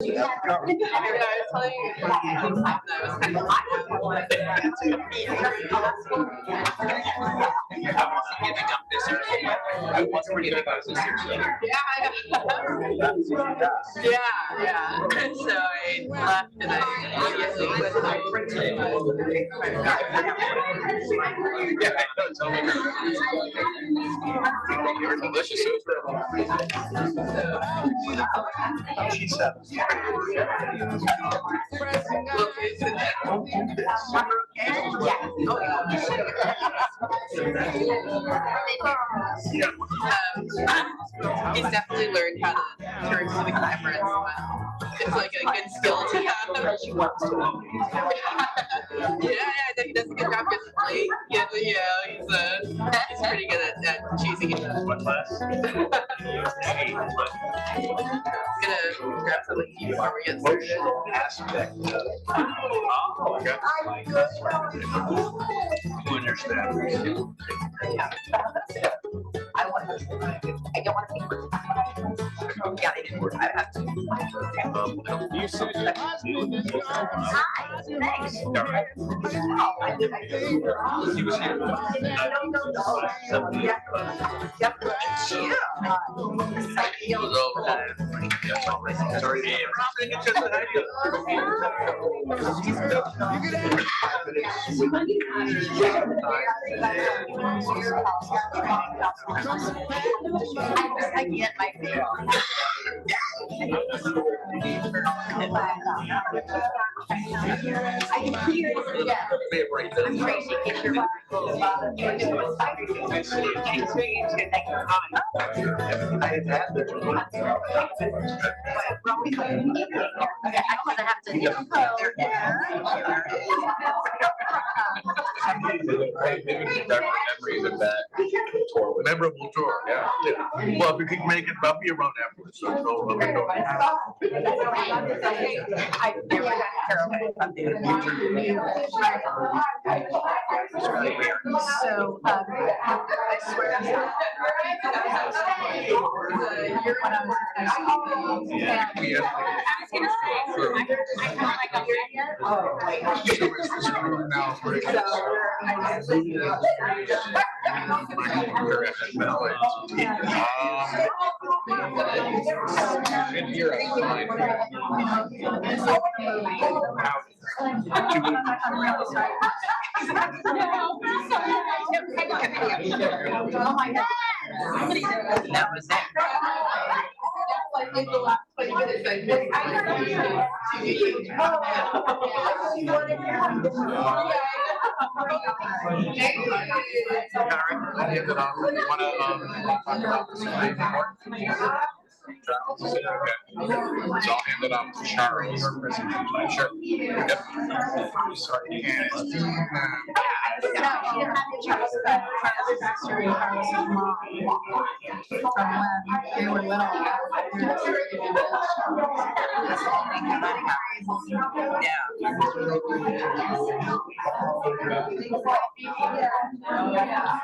Yeah, I was telling you that I was kind of I was pretty big about this. Yeah. So I left and I immediately was like, Yeah, I know. Tell me. They were delicious. She said. He's definitely learned how to turn to the camera as well. It's like a good skill to have. Yeah, he does a good job physically. He's pretty good at choosing it. What class? Gonna grab something to eat before we get started. Aspect of. Oh, okay. You understand. I don't want to be. Yeah, they didn't work. I have to. You said your husband is gone. Hi, thanks. He was here. Yep. He was over. Sorry. It's just an idea. I get my favorite. I'm crazy. Get your I've had this. Okay, I don't want to have to get their Memories of that tour. Memorable tour, yeah. Well, if you could make it bumpy around afterwards, so no. So, I swear to God. You're when I was in high school. Yeah. I was gonna say, I feel like I'm ready. Oh, wait. Now, Oh my God. That was it. Okay. So I'll hand it off to Charles. Sure. Yep. Sorry. They were little.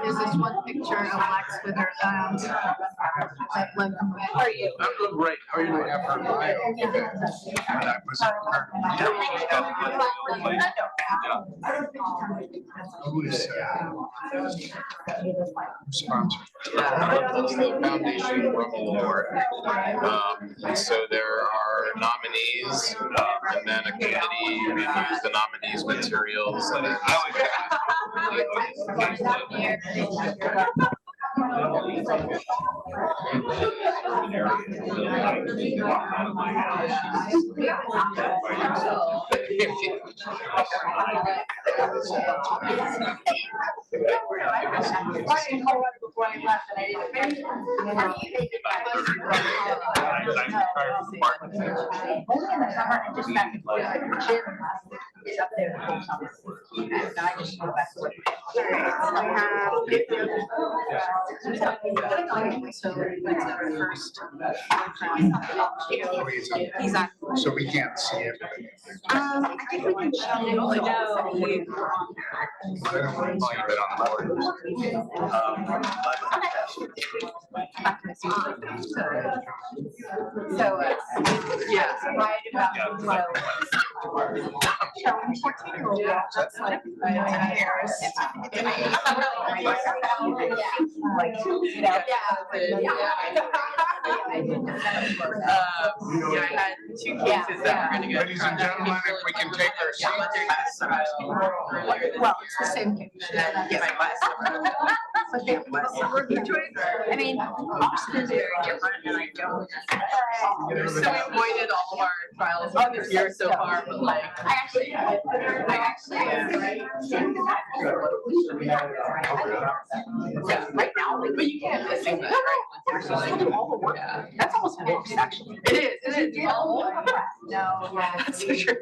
There's this one picture of Lex with her thumbs. How are you? I'm doing great. How are you doing after who's sponsored? Foundation Rum Award. So there are nominees, and then a committee reviews the nominees' materials. And Is up there. And I just go back to work. So that's our first. He's on. So we can't see it. I think we can show you. Well, you've been on the board. So, yeah, right about below. So, 14-year-old, that's like, Harris. Yeah, I had two cases that were gonna go. Ladies and gentlemen, if we can take our seats. Well, it's the same case. I mean, Austin is very different, and I don't. So we avoided all of our trials for this year so far, but like. I actually. Yeah, right now, like, but you can't miss it, right? All the work. Yeah. That's almost finished, actually. It is. No. That's for sure.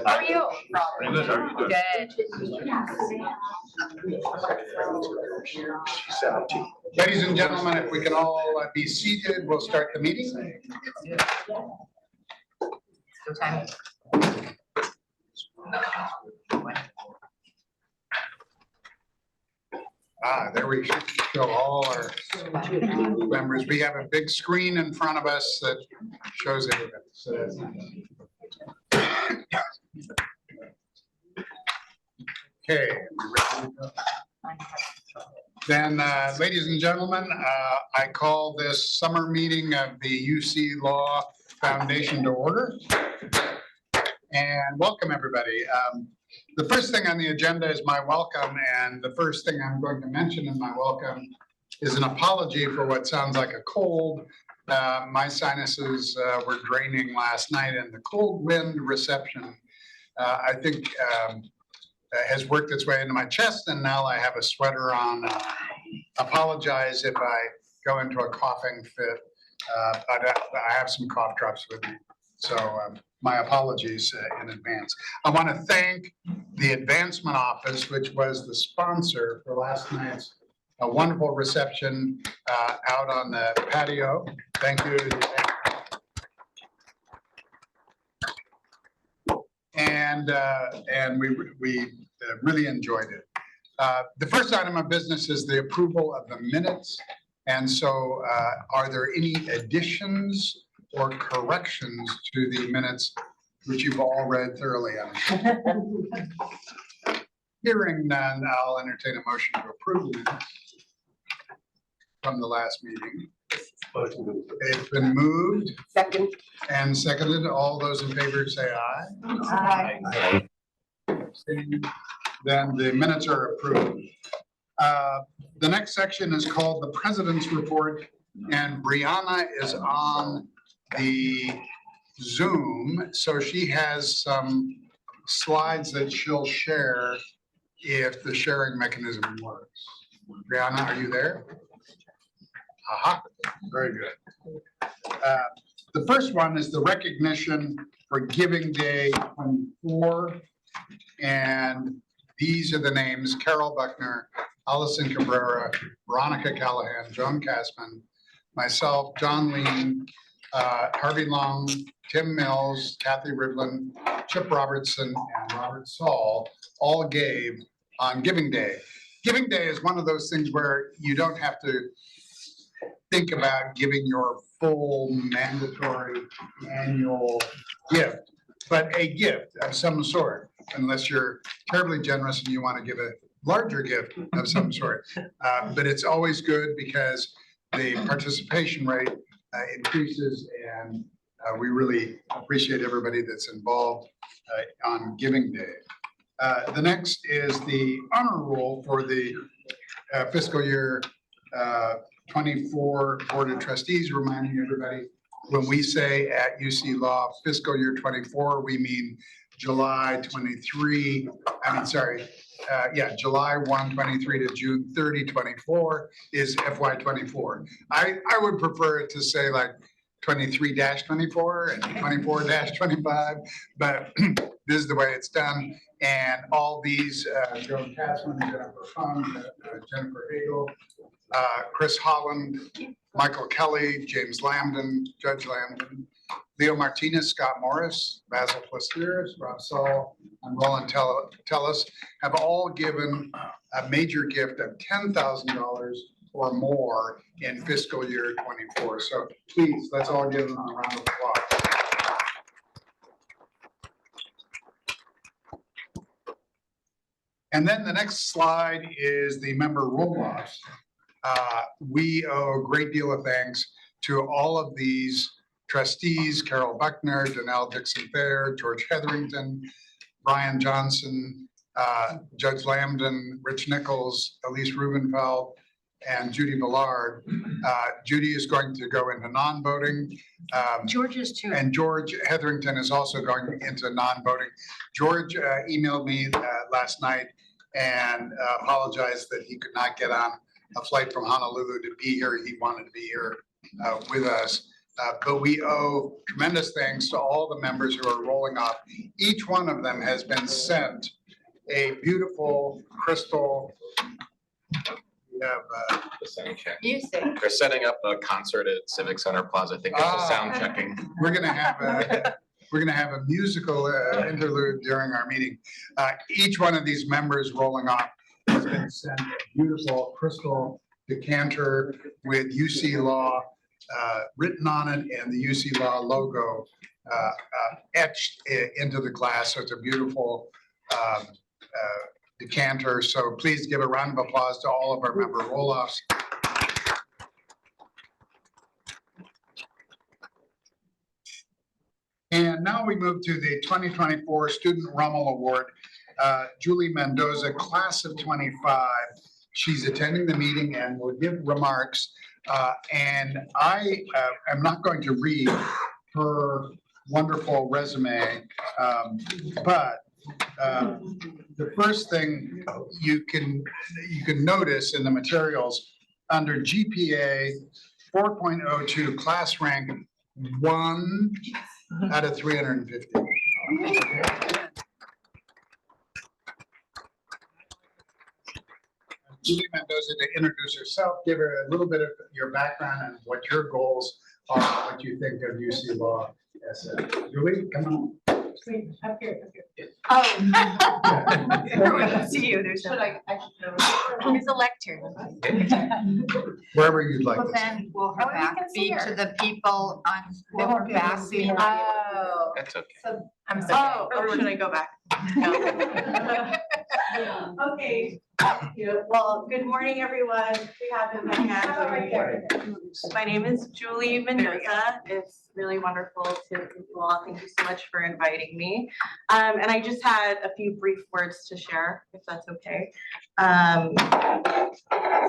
How are you? Good. Ladies and gentlemen, if we can all be seated, we'll start the meeting. There we show all our members. We have a big screen in front of us that shows everybody. So that's nice. Okay. Then, ladies and gentlemen, I call this summer meeting of the UC Law Foundation to order. And welcome, everybody. The first thing on the agenda is my welcome, and the first thing I'm going to mention in my welcome is an apology for what sounds like a cold. My sinuses were draining last night, and the cold wind reception, I think, has worked its way into my chest, and now I have a sweater on. Apologize if I go into a coughing fit. I have some cough drops with me, so my apologies in advance. I want to thank the Advancement Office, which was the sponsor for last night's wonderful reception out on the patio. Thank you. And we really enjoyed it. The first item of business is the approval of the minutes. And so are there any additions or corrections to the minutes which you've all read thoroughly? Hearing none, I'll entertain a motion to approve the minutes from the last meeting. It's been moved. Second. And seconded. All those in favor say aye. Aye. Then the minutes are approved. The next section is called the President's Report, and Brianna is on the Zoom, so she has some slides that she'll share if the sharing mechanism works. Brianna, are you there? Aha, very good. The first one is the recognition for Giving Day 24, and these are the names: Carol Buckner, Allison Cabrera, Veronica Callahan, Joan Casman, myself, John Lean, Harvey Long, Tim Mills, Kathy Rivlin, Chip Robertson, and Robert Saul all gave on Giving Day. Giving Day is one of those things where you don't have to think about giving your full mandatory annual gift, but a gift of some sort, unless you're terribly generous and you want to give a larger gift of some sort. But it's always good because the participation rate increases, and we really appreciate everybody that's involved on Giving Day. The next is the honor roll for the fiscal year 24 Board of Trustees, reminding everybody when we say at UC Law fiscal year 24, we mean July 23, July 1, 23 to June 30, 24 is FY 24. I would prefer it to say like 23-24 and 24-25, but this is the way it's done. And all these, Joan Casman, Jennifer Fung, Jennifer Hagel, Chris Holland, Michael Kelly, James Lambden, Judge Lambden, Leo Martinez, Scott Morris, Basil Plestiers, Rob Saul, and Roland Tellis have all given a major gift of $10,000 or more in fiscal year 24. So please, let's all give them a round of applause. And then the next slide is the member roll-offs. We owe a great deal of thanks to all of these trustees: Carol Buckner, Danelle Dixon-Fair, George Hetherington, Brian Johnson, Judge Lambden, Rich Nichols, Elise Rubenfeld, and Judy Villard. Judy is going to go into non-voting. George is too. And George Hetherington is also going into non-voting. George emailed me last night and apologized that he could not get on a flight from Honolulu to be here. He wanted to be here with us. But we owe tremendous thanks to all the members who are rolling off. Each one of them has been sent a beautiful crystal. We have The sound check. You say. They're setting up a concert at Civic Center Plaza. I think it's the sound checking. we're gonna have a musical interlude during our meeting. Each one of these members rolling off has been sent a beautiful crystal decanter with UC Law written on it and the UC Law logo etched into the glass. So it's a beautiful decanter. So please give a round of applause to all of our member roll-offs. And now we move to the 2024 Student Rummel Award. Julie Mendoza, class of 25. She's attending the meeting and will give remarks. And I am not going to read her wonderful resume, but the first thing you can notice in the materials under GPA 4.02, class rank 1 out of 350. Julie Mendoza, to introduce herself, give her a little bit of your background and what your goals are, what you think of UC Law. Yes, Julie, come on. Up here. Oh. Everyone see you. There's There's a lectern. Wherever you'd like. Well, to then will Oh, her you back can see be her. to the people on? They will her won't be able to back see be- her. Oh. That's okay. So, I'm sorry. or should I go back? Okay. Well, good morning, everyone. We have in my hand right here. My name is Julie Mendoza. It's really wonderful to meet you all. Thank you so much for inviting me. And I just had a few brief words to share, if that's okay.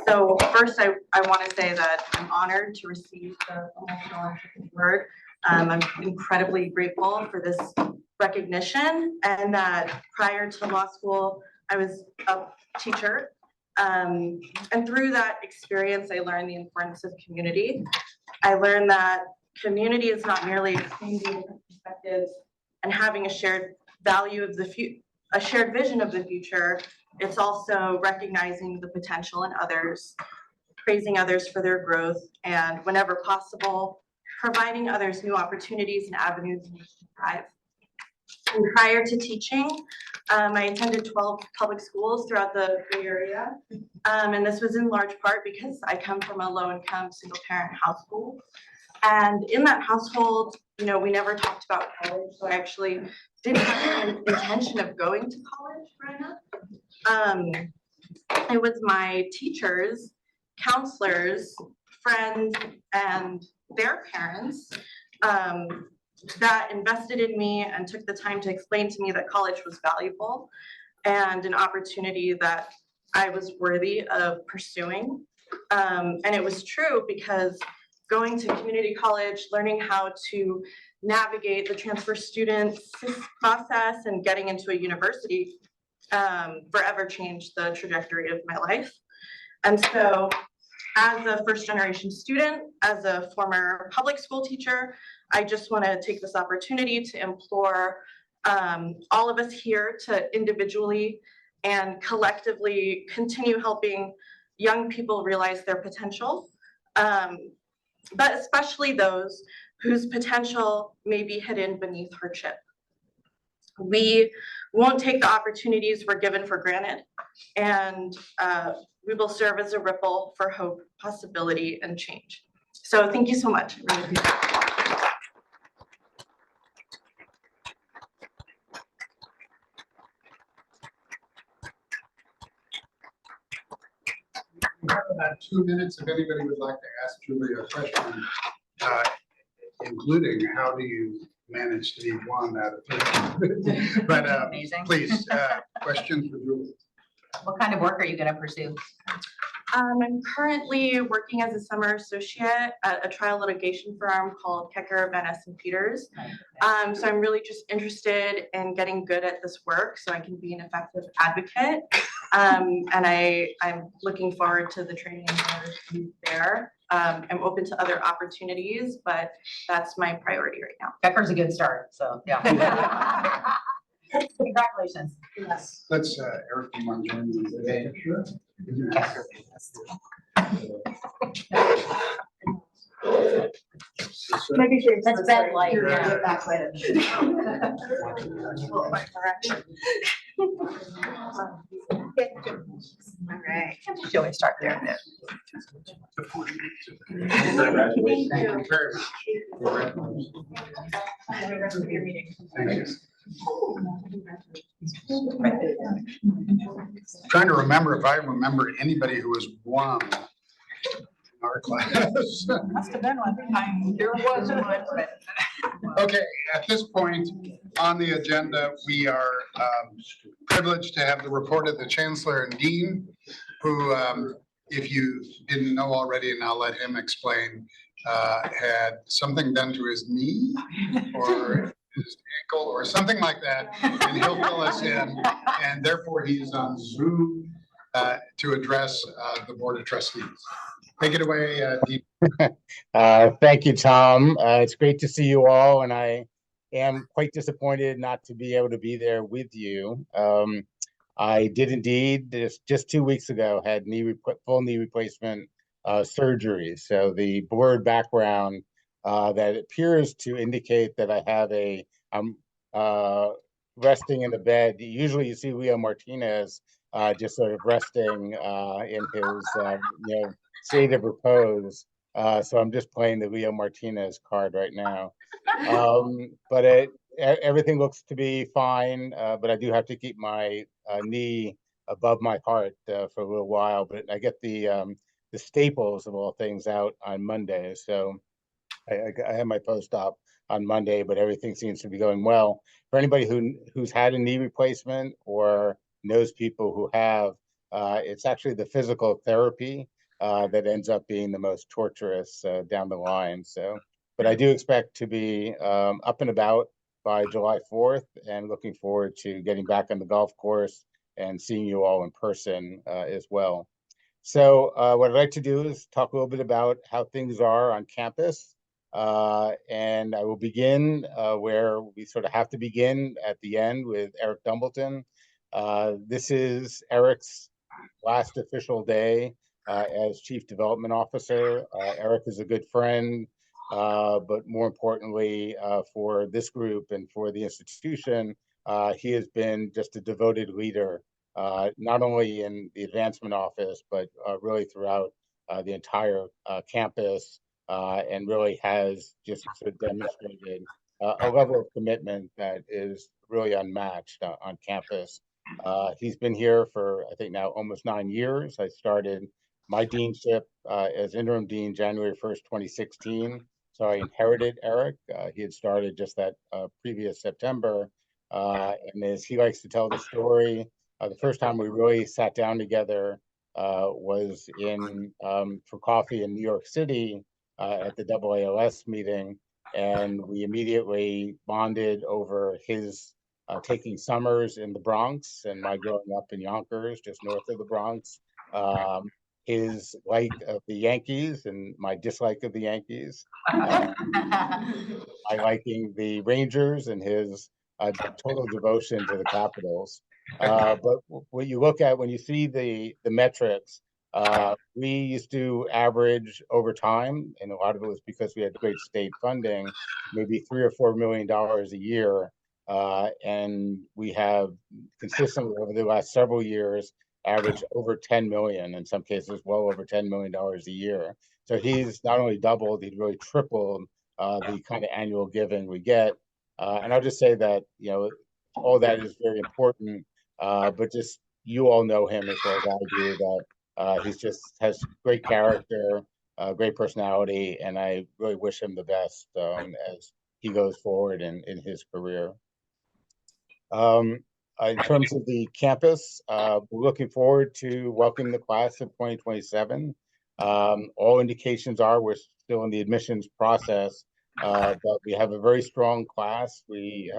So first, I want to say that I'm honored to receive the National Award. I'm incredibly grateful for this recognition, and that prior to law school, I was a teacher. And through that experience, I learned the importance of community. I learned that community is not merely exchanging different perspectives and having a shared value of the future, a shared vision of the future. It's also recognizing the potential in others, praising others for their growth, and whenever possible, providing others new opportunities and avenues in which to thrive. And prior to teaching, I attended 12 public schools throughout the Bay Area. And this was in large part because I come from a low-income single-parent household. And in that household, we never talked about college. So I actually didn't have an intention of going to college growing up. It was my teachers, counselors, friends, and their parents that invested in me and took the time to explain to me that college was valuable and an opportunity that I was worthy of pursuing. And it was true because going to community college, learning how to navigate the transfer student process and getting into a university forever changed the trajectory of my life. And so as a first generation student, as a former public school teacher, I just want to take this opportunity to implore all of us here to individually and collectively continue helping young people realize their potential, but especially those whose potential may be hidden beneath hardship. We won't take the opportunities we're given for granted, and we will serve as a ripple for hope, possibility, and change. So thank you so much. I really appreciate it. We have about 2 minutes if anybody would like to ask Julie a question, including how do you manage to be 1 out of 3? But Amazing. please, questions for Julie. What kind of work are you gonna pursue? I'm currently working as a summer associate at a trial litigation firm called Kecker, Van Ness and Peters. So I'm really just interested in getting good at this work so I can be an effective advocate. And I'm looking forward to the training there. I'm open to other opportunities, but that's my priority right now. Becker's a good start, so, yeah. Congratulations. Yes. Let's, Eric, you want to join me today? Sure. Maybe she's. That's bad light, yeah. Back later. All right. She always start there. Thank you very much. Thank you. Trying to remember if I remember anybody who was 1 in our class. Must have been one time. There was one, but. Okay, at this point on the agenda, we are privileged to have the report of the Chancellor and Dean, who, if you didn't know already, and I'll let him explain, had something done to his knee or his ankle or something like that, and he'll fill us in, and therefore he is on Zoom to address the Board of Trustees. Take it away, Dean. Thank you, Tom. It's great to see you all, and I am quite disappointed not to be able to be there with you. I did indeed, just 2 weeks ago, had full knee replacement surgery. So the board background that appears to indicate that I have I'm resting in the bed. Usually you see Leo Martinez just sort of resting in his state of repose. So I'm just playing the Leo Martinez card right now. But everything looks to be fine, but I do have to keep my knee above my heart for a little while. But I get the staples of all things out on Monday. So I have my post-op on Monday, but everything seems to be going well. For anybody who's had a knee replacement or knows people who have, it's actually the physical therapy that ends up being the most torturous down the line. So, but I do expect to be up and about by July 4th and looking forward to getting back on the golf course and seeing you all in person as well. So what I'd like to do is talk a little bit about how things are on campus. And I will begin where we sort of have to begin at the end with Eric Dumbleton. This is Eric's last official day as Chief Development Officer. Eric is a good friend, but more importantly, for this group and for the institution, he has been just a devoted leader, not only in the advancement office, but really throughout the entire campus, and really has just sort of demonstrated a level of commitment that is really unmatched on campus. He's been here for, I think now almost 9 years. I started my deanship as interim dean January 1st, 2016. So I inherited Eric. He had started just that previous September. And as he likes to tell the story, the first time we really sat down together was for coffee in New York City at the AALS meeting. And we immediately bonded over his taking summers in the Bronx and my growing up in Yonkers, just north of the Bronx. His like of the Yankees and my dislike of the Yankees. My liking the Rangers and his total devotion to the Capitals. But what you look at when you see the metrics, We used to average over time, and a lot of it was because we had great state funding, maybe $3 or $4 million a year. And we have consistently over the last several years averaged over 10 million, in some cases, well over $10 million a year. So he's not only doubled, he's really tripled the kind of annual giving we get. And I'll just say that, all that is very important, but just you all know him as well as I do, that he's just has great character, great personality, and I really wish him the best as he goes forward in his career. In terms of the campus, we're looking forward to welcoming the class of 2027. All indications are we're still in the admissions process, but we have a very strong class. We're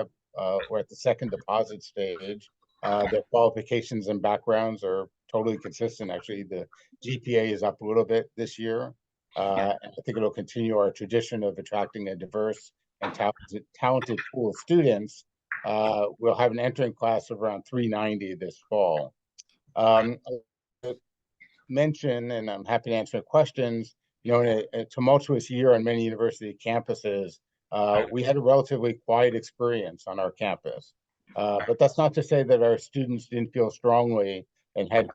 at the second deposit stage. Their qualifications and backgrounds are totally consistent. Actually, the GPA is up a little bit this year. And I think it'll continue our tradition of attracting a diverse and talented pool of students. We'll have an entering class of around 390 this fall. Mention, and I'm happy to answer questions, in a tumultuous year on many university campuses, we had a relatively quiet experience on our campus. But that's not to say that our students didn't feel strongly and had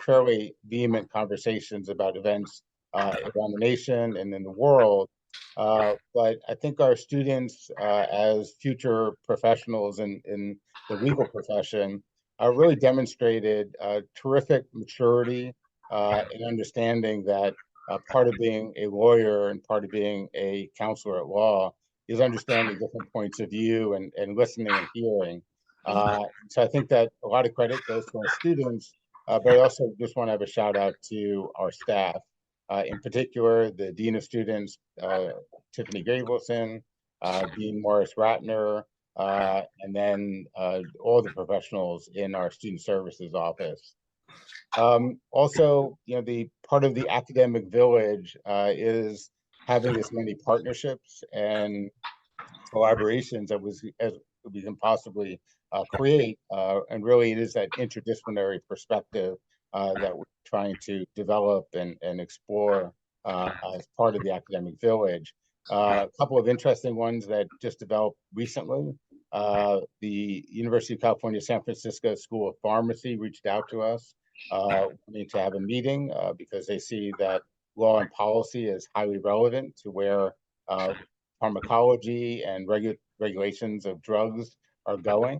fairly vehement conversations about events around the nation and in the world. But I think our students, as future professionals in the legal profession, really demonstrated terrific maturity and understanding that part of being a lawyer and part of being a counselor at law is understanding different points of view and listening and hearing. So I think that a lot of credit goes to our students, but I also just want to have a shout out to our staff. In particular, the Dean of Students, Tiffany Gabrielson, Dean Morris Ratner, and then all the professionals in our Student Services office. Also, the part of the academic village is having as many partnerships and collaborations as we can possibly create. And really, it is that interdisciplinary perspective that we're trying to develop and explore as part of the academic village. A couple of interesting ones that just developed recently. The University of California, San Francisco School of Pharmacy reached out to us wanting to have a meeting because they see that law and policy is highly relevant to where pharmacology and regulations of drugs are going.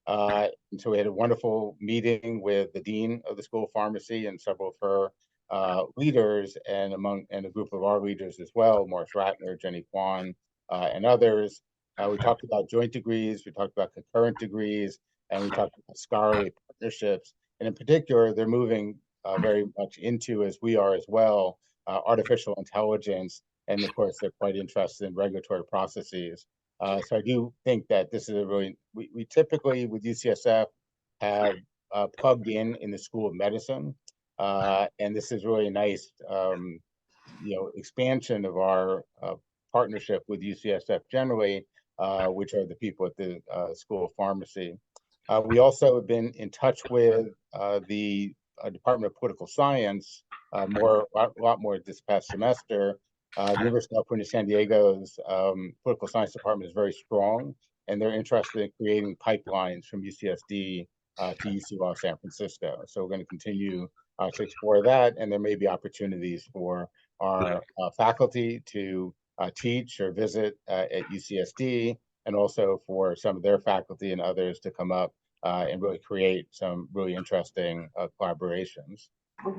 And so we had a wonderful meeting with the dean of the School of Pharmacy and several of her leaders, and a group of our leaders as well, Morris Ratner, Jenny Kwan, and others. We talked about joint degrees, we talked about concurrent degrees, and we talked about scholarly partnerships. And in particular, they're moving very much into, as we are as well, artificial intelligence. And of course, they're quite interested in regulatory processes. So I do think that this is a really, we typically with UCSF have plugged in the School of Medicine. And this is really a nice, expansion of our partnership with UCSF generally, which are the people at the School of Pharmacy. We also have been in touch with the Department of Political Science a lot more this past semester. The University of California, San Diego's Political Science Department is very strong, and they're interested in creating pipelines from UCSD to UC Law San Francisco. So we're going to continue to explore that, and there may be opportunities for our faculty to teach or visit at UCSD, and also for some of their faculty and others to come up and really create some really interesting collaborations.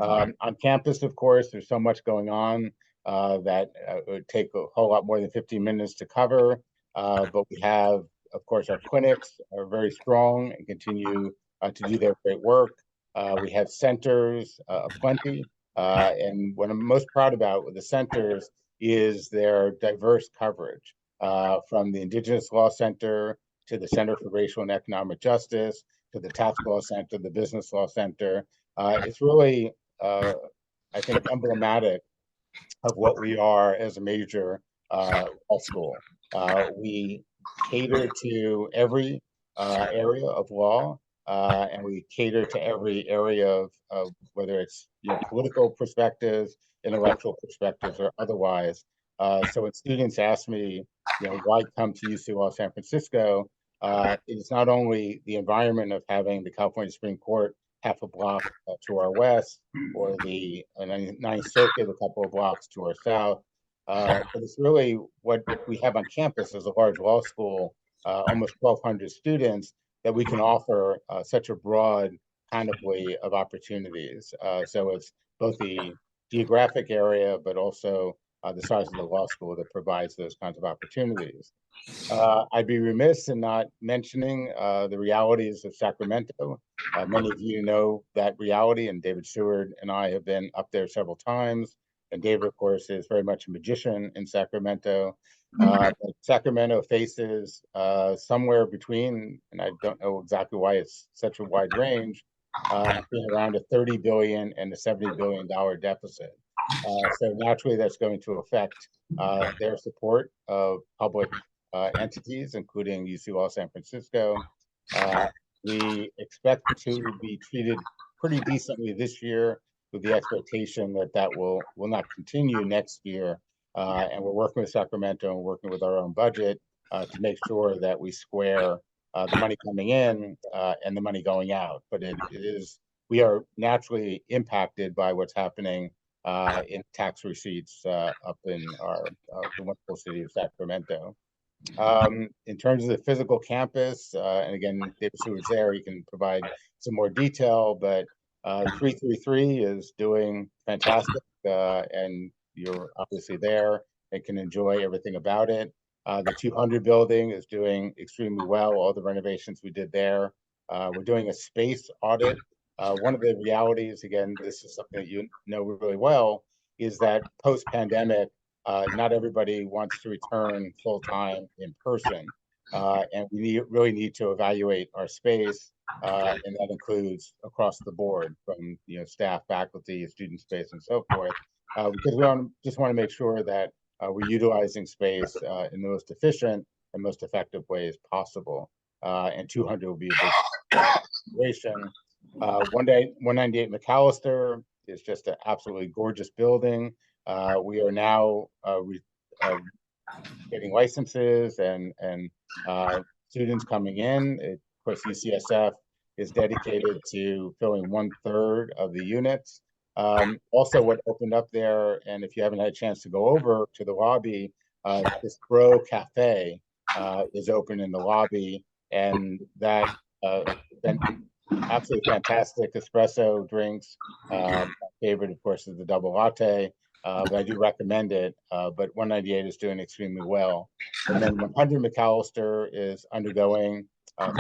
On campus, of course, there's so much going on that would take a whole lot more than 15 minutes to cover. But we have, of course, our clinics are very strong and continue to do their great work. We have centers plenty. And what I'm most proud about with the centers is their diverse coverage, from the Indigenous Law Center to the Center for Racial and Economic Justice to the Tax Law Center, the Business Law Center. It's really, I think, emblematic of what we are as a major law school. We cater to every area of law. and we cater to every area of whether it's political perspectives, intellectual perspectives, or otherwise. So when students ask me, why come to UC Law San Francisco, it's not only the environment of having the California Supreme Court half a block to our west, or the Ninth Circuit a couple of blocks to our south, but it's really what we have on campus as a large law school, almost 1,200 students, that we can offer such a broad panoply of opportunities. So it's both the geographic area, but also the size of the law school that provides those kinds of opportunities. I'd be remiss in not mentioning the realities of Sacramento. Many of you know that reality, and David Seward and I have been up there several times. And David, of course, is very much a magician in Sacramento. But Sacramento faces somewhere between, and I don't know exactly why it's such a wide range, between around a $30 billion and a $70 billion deficit. So naturally, that's going to affect their support of public entities, including UC Law San Francisco. We expect to be treated pretty decently this year, with the expectation that that will not continue next year. And we're working with Sacramento and working with our own budget to make sure that we square the money coming in and the money going out. But we are naturally impacted by what's happening in tax receipts up in the wonderful city of Sacramento. In terms of the physical campus, and again, David Seward's there, he can provide some more detail, but 333 is doing fantastic, and you're obviously there and can enjoy everything about it. The 200 building is doing extremely well, all the renovations we did there. We're doing a space audit. One of the realities, again, this is something that you know really well, is that post-pandemic, not everybody wants to return full-time in person. And we really need to evaluate our space, and that includes across the board, from staff, faculty, student space, and so forth, because we just want to make sure that we're utilizing space in the most efficient and most effective ways possible. And 200 will be a big consideration. 198 McAllister is just an absolutely gorgeous building. We are now getting licenses and students coming in. Of course, UCSF is dedicated to filling 1/3 of the units. Also, what opened up there, and if you haven't had a chance to go over to the lobby, this Bro Cafe is open in the lobby, and that been absolutely fantastic espresso drinks. My favorite, of course, is the double latte. But I do recommend it. But 198 is doing extremely well. And then 100 McAllister is undergoing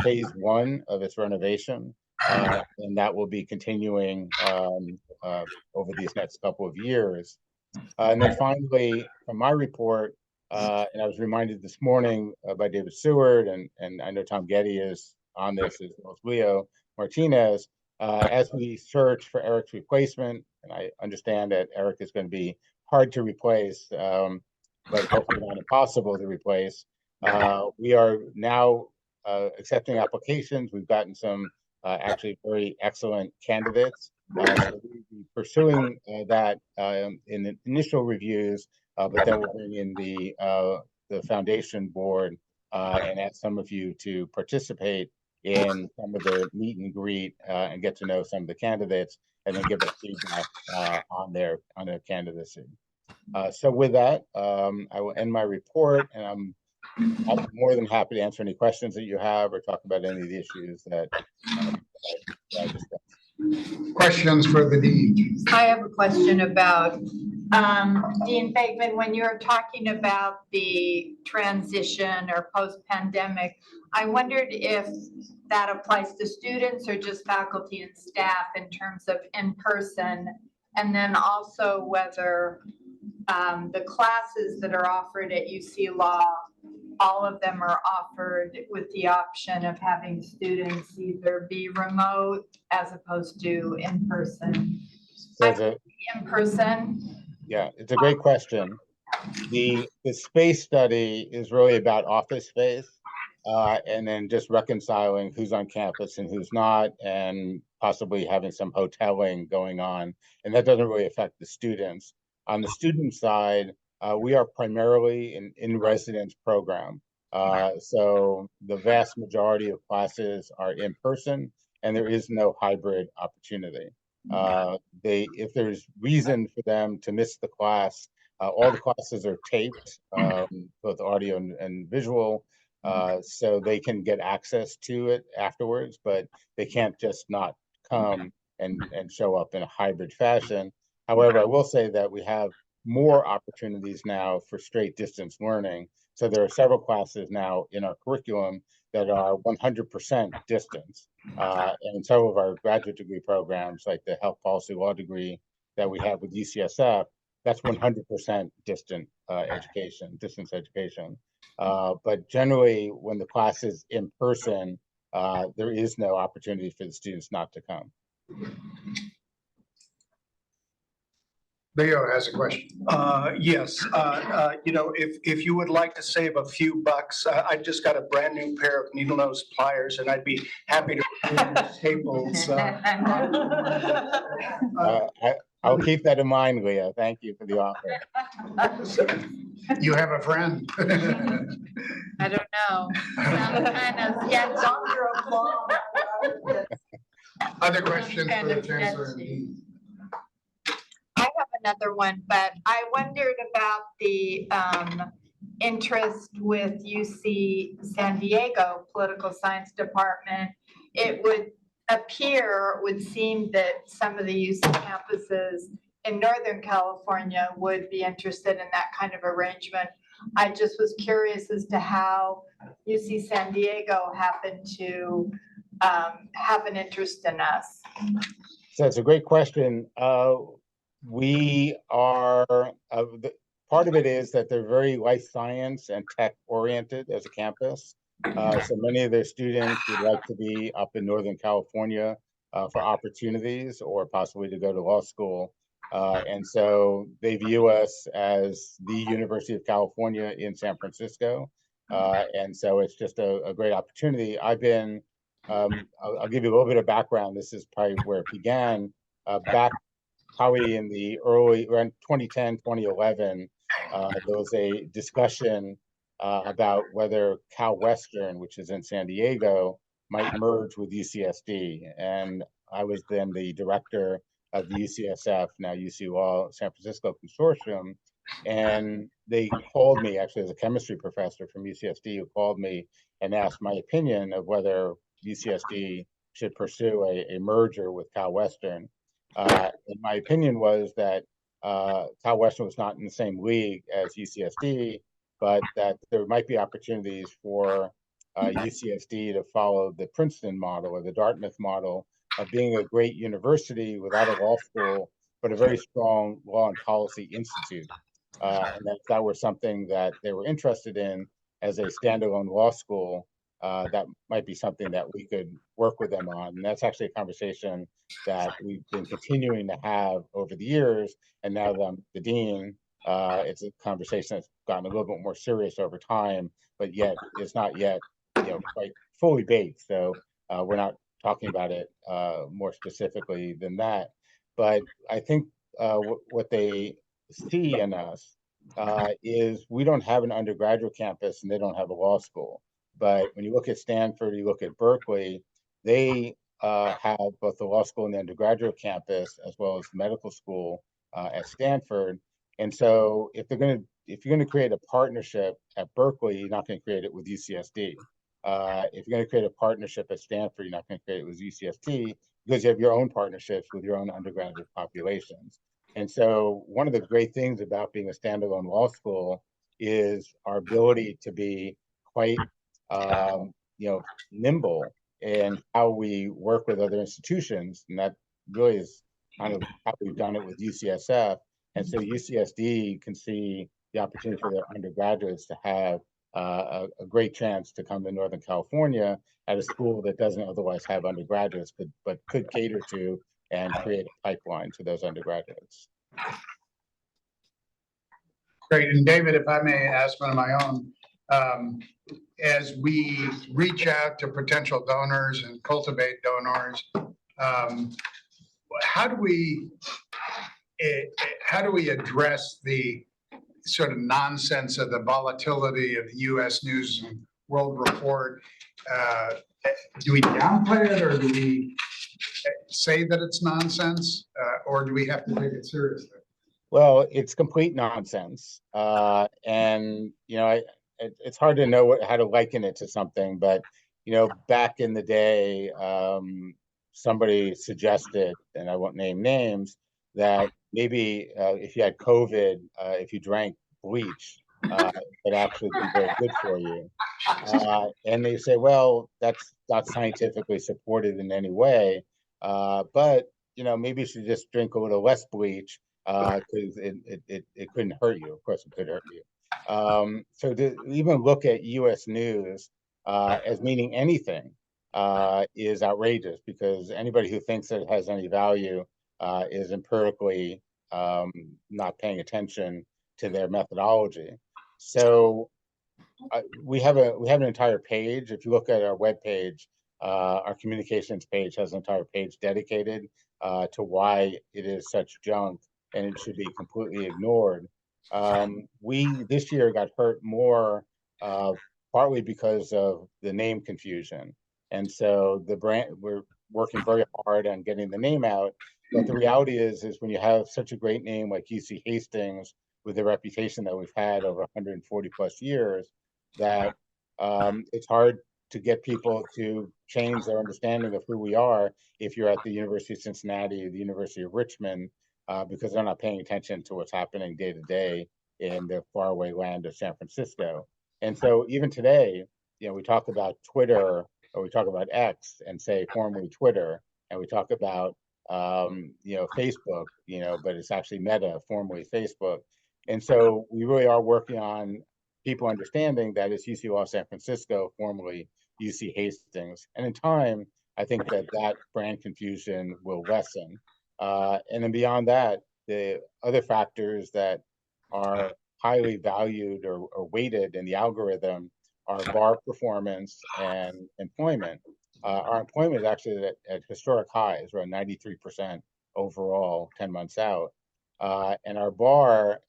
phase 1 of its renovation. And that will be continuing over these next couple of years. And then finally, from my report, and I was reminded this morning by David Seward, and I know Tom Gede is on this as well as Leo Martinez, as we search for Eric's replacement, and I understand that Eric is going to be hard to replace, but hopefully not impossible to replace. We are now accepting applications. We've gotten some actually very excellent candidates. So we'll be pursuing that in the initial reviews, but then we'll bring in the foundation board and ask some of you to participate in some of the meet and greet and get to know some of the candidates, and then give us feedback on their candidacy. So with that, I will end my report, and I'm more than happy to answer any questions that you have or talk about any of the issues that I discussed. Questions for the dean? I have a question about, Dean Bateman, when you're talking about the transition or post-pandemic, I wondered if that applies to students or just faculty and staff in terms of in-person, and then also whether the classes that are offered at UC Law, all of them are offered with the option of having students either be remote as opposed to in person. So In person. yeah, it's a great question. The space study is really about office space. and then just reconciling who's on campus and who's not, and possibly having some hoteling going on. And that doesn't really affect the students. On the student side, we are primarily an in-residence program. So the vast majority of classes are in person, and there is no hybrid opportunity. If there's reason for them to miss the class, all the classes are taped, both audio and visual, so they can get access to it afterwards, but they can't just not come and show up in a hybrid fashion. However, I will say that we have more opportunities now for straight distance learning. So there are several classes now in our curriculum that are 100% distance. And some of our graduate degree programs, like the health policy law degree that we have with UCSF, that's 100% distance education. But generally, when the class is in person, there is no opportunity for the students not to come. Leo has a question. Yes, if you would like to save a few bucks, I just got a brand new pair of needle nose pliers, and I'd be happy to remove tables. I'll keep that in mind, Leah. Thank you for the offer. You have a friend. I don't know. Sounds kind of sketchy. Other questions Kind for the of chancellor? sketchy. I have another one, but I wondered about the interest with UC San Diego Political Science Department. It would appear, would seem that some of the UC campuses in Northern California would be interested in that kind of arrangement. I just was curious as to how UC San Diego happened to have an interest in us. So it's a great question. We are, part of it is that they're very life science and tech oriented as a campus. So many of their students would like to be up in Northern California for opportunities or possibly to go to law school. And so they view us as the University of California in San Francisco. And so it's just a great opportunity. I'll give you a little bit of background. This is probably where it began. Back probably in the around 2010, 2011, there was a discussion about whether Cal Western, which is in San Diego, might merge with UCSD. And I was then the director of the UCSF, now UC Law San Francisco Consortium. And they called me, actually, as a chemistry professor from UCSD, who called me and asked my opinion of whether UCSD should pursue a merger with Cal Western. And my opinion was that Cal Western was not in the same league as UCSD, but that there might be opportunities for UCSD to follow the Princeton model or the Dartmouth model of being a great university without a law school, but a very strong law and policy institute. And that were something that they were interested in as a standalone law school, that might be something that we could work with them on. And that's actually a conversation that we've been continuing to have over the years. And now the dean, it's a conversation that's gotten a little bit more serious over time, but yet it's not yet, quite fully baked. So we're not talking about it more specifically than that. But I think what they see in us is we don't have an undergraduate campus and they don't have a law school. But when you look at Stanford, you look at Berkeley, they have both the law school and the undergraduate campus, as well as the medical school at Stanford. And so if you're going to create a partnership at Berkeley, you're not going to create it with UCSD. If you're going to create a partnership at Stanford, you're not going to create it with UCSD because you have your own partnerships with your own undergraduate populations. And so one of the great things about being a standalone law school is our ability to be quite nimble in how we work with other institutions. And that really is kind of how we've done it with UCSF. And so UCSD can see the opportunity for their undergraduates to have a great chance to come to Northern California at a school that doesn't otherwise have undergraduates, but could cater to and create a pipeline to those undergraduates. Great. And David, if I may ask one of my own, As we reach out to potential donors and cultivate donors, how do we address the sort of nonsense of the volatility of the U.S. News and World Report? Do we downplay it, or do we say that it's nonsense, or do we have to take it seriously? Well, it's complete nonsense. And, it's hard to know how to liken it to something, but, back in the day, somebody suggested, and I won't name names, that maybe if you had COVID, if you drank bleach, it could actually be very good for you. And they say, well, that's not scientifically supported in any way. But, maybe you should just drink a little less bleach because it couldn't hurt you. Of course, it could hurt you. So to even look at U.S. News as meaning anything is outrageous, because anybody who thinks that it has any value is empirically not paying attention to their methodology. So we have an entire page. If you look at our webpage, our communications page has an entire page dedicated to why it is such junk and it should be completely ignored. We this year got hurt more, partly because of the name confusion, and so the brand, we're working very hard on getting the name out. But the reality is when you have such a great name like UC Hastings, with the reputation that we've had over 140 plus years, that it's hard to get people to change their understanding of who we are if you're at the University of Cincinnati, the University of Richmond, because they're not paying attention to what's happening day to day in the faraway land of San Francisco. And so even today, we talk about Twitter, or we talk about X and say formerly Twitter, and we talk about Facebook, but it's actually Meta, formerly Facebook. And so we really are working on people understanding that it's UC Law San Francisco, formerly UC Hastings. And in time, I think that brand confusion will lessen. And then beyond that, the other factors that are highly valued or weighted in the algorithm are bar performance and employment. Our employment is actually at historic highs, around 93% overall, 10 months out. And our bar,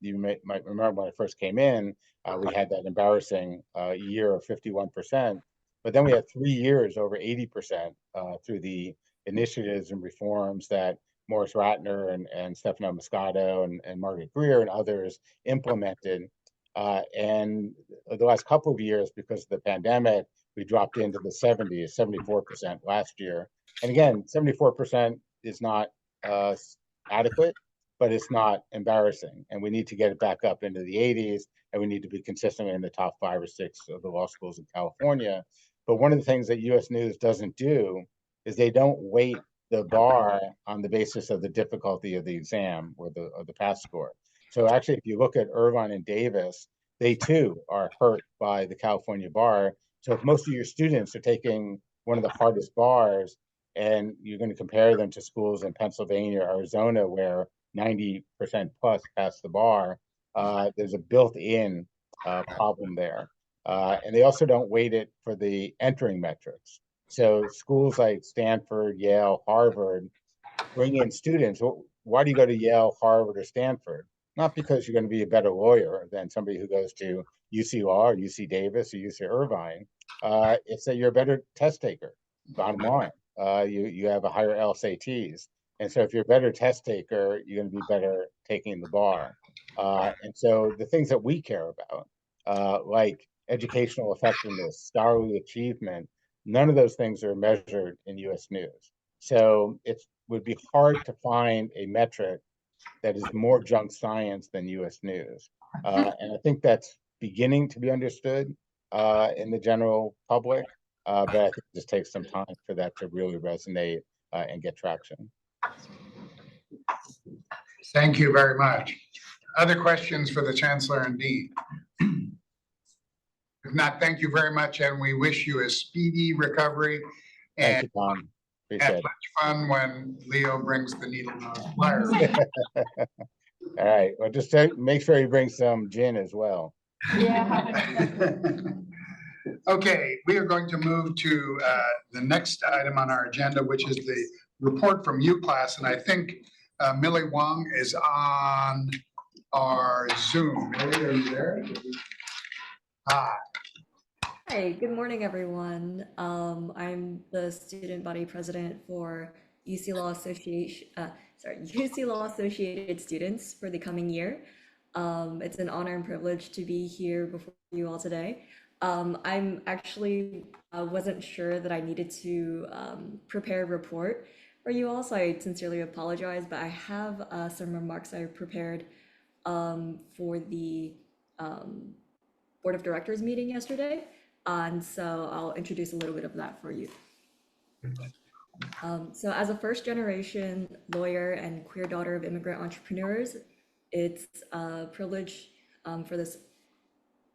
you might remember when I first came in, we had that embarrassing year of 51%. But then we had 3 years over 80% through the initiatives and reforms that Morris Ratner and Stefano Moscato and Margaret Greer and others implemented. And the last couple of years, because of the pandemic, we dropped into the 70s, 74% last year. And again, 74% is not adequate, but it's not embarrassing. And we need to get it back up into the 80s, and we need to be consistently in the top 5 or 6 of the law schools in California. But one of the things that U.S. News doesn't do is they don't weight the bar on the basis of the difficulty of the exam or the pass score. So actually, if you look at Irvine and Davis, they too are hurt by the California bar. So if most of your students are taking one of the hardest bars, and you're going to compare them to schools in Pennsylvania or Arizona where 90% plus pass the bar, there's a built-in problem there. And they also don't weight it for the entering metrics. So schools like Stanford, Yale, Harvard bring in students. Well, why do you go to Yale, Harvard, or Stanford? Not because you're going to be a better lawyer than somebody who goes to UC Law or UC Davis or UC Irvine. It's that you're a better test taker, bottom line. You have a higher LSATs. And so if you're a better test taker, you're going to be better taking the bar. And so the things that we care about, like educational effectiveness, scholarly achievement, none of those things are measured in U.S. News. So it would be hard to find a metric that is more junk science than U.S. News. And I think that's beginning to be understood in the general public, but I think it just takes some time for that to really resonate and get traction. Thank you very much. Other questions for the Chancellor and Dean? If not, thank you very much, and we wish you a speedy recovery. Thank And you, Tom. have Appreciate much fun when Leo brings the needle nose pliers. it. All right. Well, just make sure you bring some gin as well. Okay, we are going to move to the next item on our agenda, which is the report from UClass. And I think Millie Wong is on our Zoom. Millie, are you there? Hi. Hi, good morning, everyone. I'm the student body president for UC Law Association, UC Law Associated Students for the coming year. It's an honor and privilege to be here before you all today. I'm actually wasn't sure that I needed to prepare a report for you all, so I sincerely apologize, but I have some remarks I prepared for the Board of Directors meeting yesterday. And so I'll introduce a little bit of that for you. So as a first generation lawyer and queer daughter of immigrant entrepreneurs, it's a privilege for this.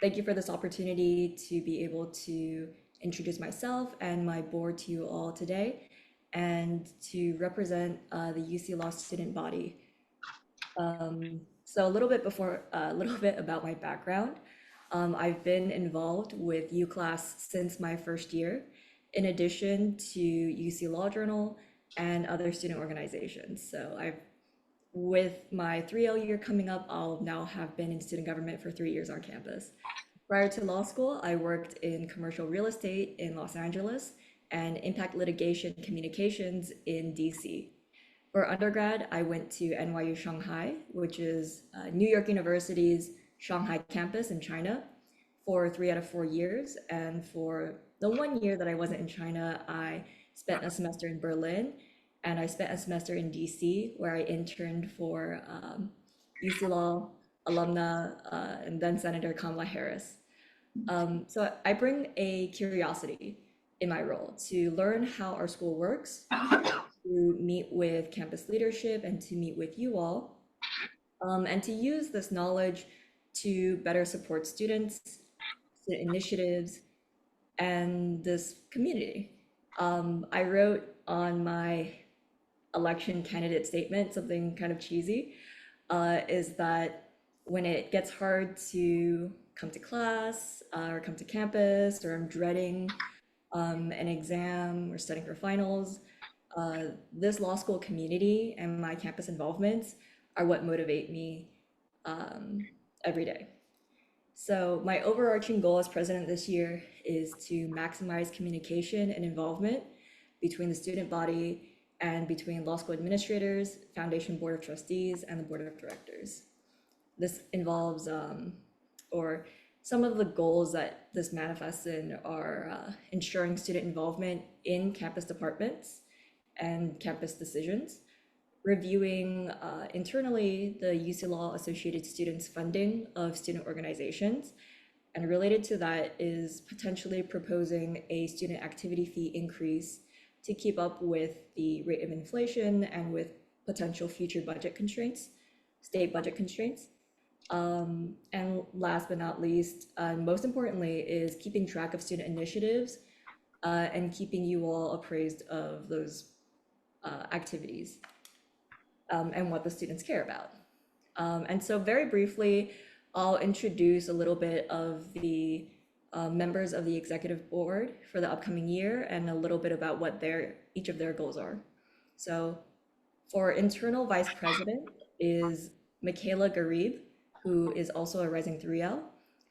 Thank you for this opportunity to be able to introduce myself and my board to you all today and to represent the UC Law student body. So a little bit about my background. I've been involved with UClass since my first year, in addition to UC Law Journal and other student organizations. So with my 3L year coming up, I'll now have been in student government for 3 years on campus. Prior to law school, I worked in commercial real estate in Los Angeles and impact litigation communications in DC. For undergrad, I went to NYU Shanghai, which is New York University's Shanghai campus in China, for 3 out of 4 years. And for the 1 year that I wasn't in China, I spent a semester in Berlin, and I spent a semester in DC, where I interned for UC Law alumna and then Senator Kamala Harris. So I bring a curiosity in my role to learn how our school works, to meet with campus leadership and to meet with you all, and to use this knowledge to better support students, student initiatives, and this community. I wrote on my election candidate statement something kind of cheesy, is that when it gets hard to come to class or come to campus, or I'm dreading an exam or studying for finals, this law school community and my campus involvements are what motivate me every day. So my overarching goal as president this year is to maximize communication and involvement between the student body and between law school administrators, Foundation Board of Trustees, and the Board of Directors. This involves, or some of the goals that this manifests in are ensuring student involvement in campus departments and campus decisions, reviewing internally the UC Law Associated Students funding of student organizations, and related to that is potentially proposing a student activity fee increase to keep up with the rate of inflation and with potential future budget constraints, state budget constraints. And last but not least, most importantly, is keeping track of student initiatives and keeping you all appraised of those activities and what the students care about. And so very briefly, I'll introduce a little bit of the members of the executive board for the upcoming year and a little bit about what each of their goals are. So for internal vice president is Michaela Garib, who is also a rising 3L,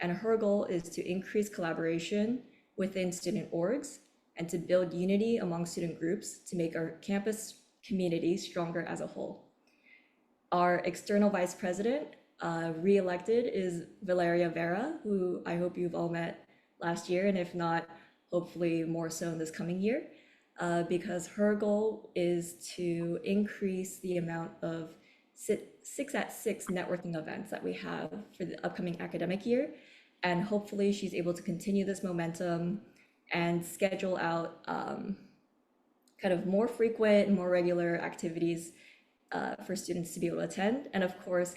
and her goal is to increase collaboration within student orgs and to build unity among student groups to make our campus community stronger as a whole. Our external vice president, re-elected, is Valeria Vera, who I hope you've all met last year, and if not, hopefully more so in this coming year, because her goal is to increase the amount of 6-at-6 networking events that we have for the upcoming academic year. And hopefully she's able to continue this momentum and schedule out kind of more frequent, more regular activities for students to be able to attend. And of course,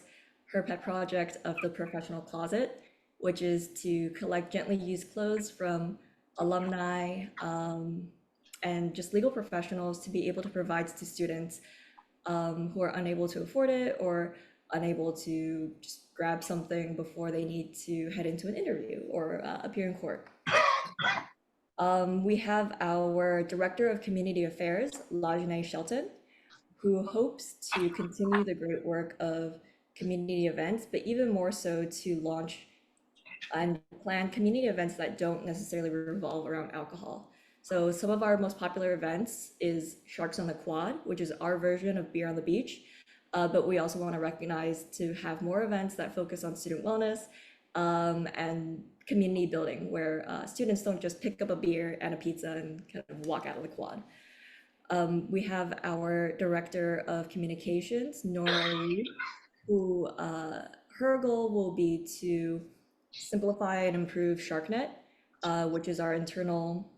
her pet project of the professional closet, which is to collect gently used clothes from alumni and just legal professionals to be able to provide to students who are unable to afford it or unable to just grab something before they need to head into an interview or appear in court. We have our Director of Community Affairs, Lajanae Shelton, who hopes to continue the great work of community events, but even more so to launch and plan community events that don't necessarily revolve around alcohol. So some of our most popular events is Sharks on the Quad, which is our version of Beer on the Beach. But we also want to recognize to have more events that focus on student wellness and community building, where students don't just pick up a beer and a pizza and kind of walk out of the quad. We have our Director of Communications, Nora Reed, who her goal will be to simplify and improve SharkNet, which is our internal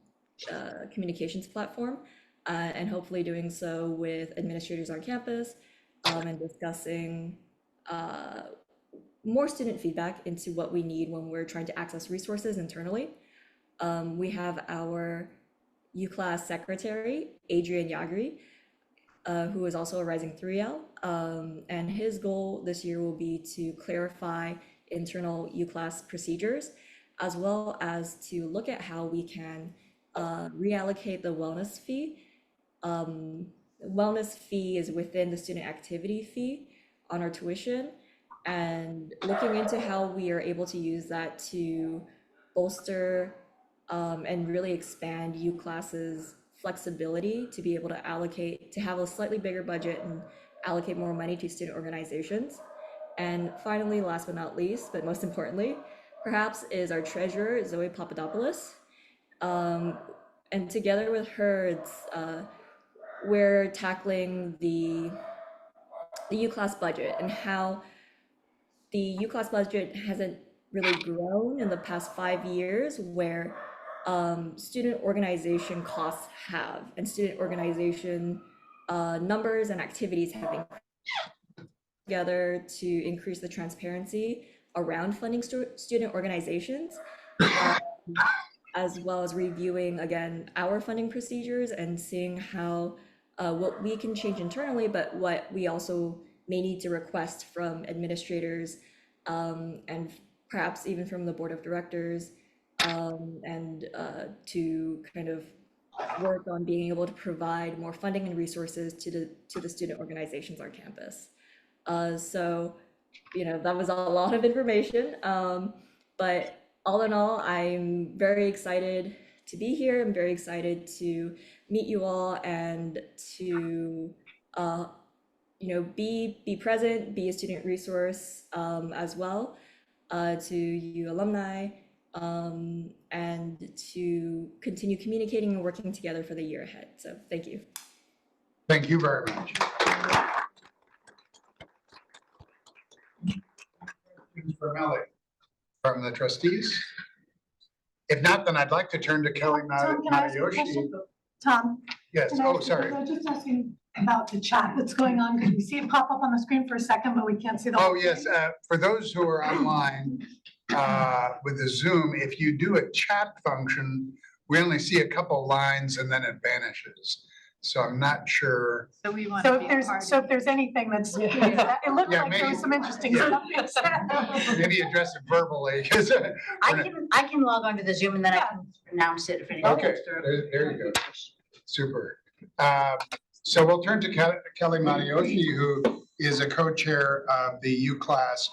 communications platform, and hopefully doing so with administrators on campus and discussing more student feedback into what we need when we're trying to access resources internally. We have our UClass secretary, Adrian Yagri, who is also a rising 3L, and his goal this year will be to clarify internal UClass procedures, as well as to look at how we can reallocate the wellness fee. Wellness fee is within the student activity fee on our tuition, and looking into how we are able to use that to bolster and really expand UClass's flexibility to be able to allocate, to have a slightly bigger budget and allocate more money to student organizations. And finally, last but not least, but most importantly, perhaps, is our treasurer, Zoe Papadopoulos. And together with her, we're tackling the UClass budget and how the UClass budget hasn't really grown in the past 5 years, where student organization costs have, and student organization numbers and activities have been together to increase the transparency around funding student organizations, as well as reviewing, again, our funding procedures and seeing how what we can change internally, but what we also may need to request from administrators and perhaps even from the board of directors, and to kind of work on being able to provide more funding and resources to the student organizations on campus. So, that was a lot of information, but all in all, I'm very excited to be here. I'm very excited to meet you all and to, be present, be a student resource as well to you alumni, and to continue communicating and working together for the year ahead. So thank you. Thank you very much. For Melly, from the trustees. If not, then I'd like to turn to Kelly Tom, can I ask you a Matayoshi. question? Tom? Yes, can I oh, ask you- sorry. I was just asking about the chat that's going on, because we see it pop up on the screen for a second, but we can't see the whole Oh, yes, thing. for those who are online with the Zoom, if you do a chat function, we only see a couple lines and then it vanishes. So I'm not sure. So we want So to if be a there's, part so of if there's anything that's, it looked Yeah, like there maybe- was some interesting yeah. stuff being said. Maybe address it verbally, because. I can log on to the Zoom and then I can announce it if anything Okay, goes through. there you go. Super. So we'll turn to Kelly Matayoshi, who is a co-chair of the UClass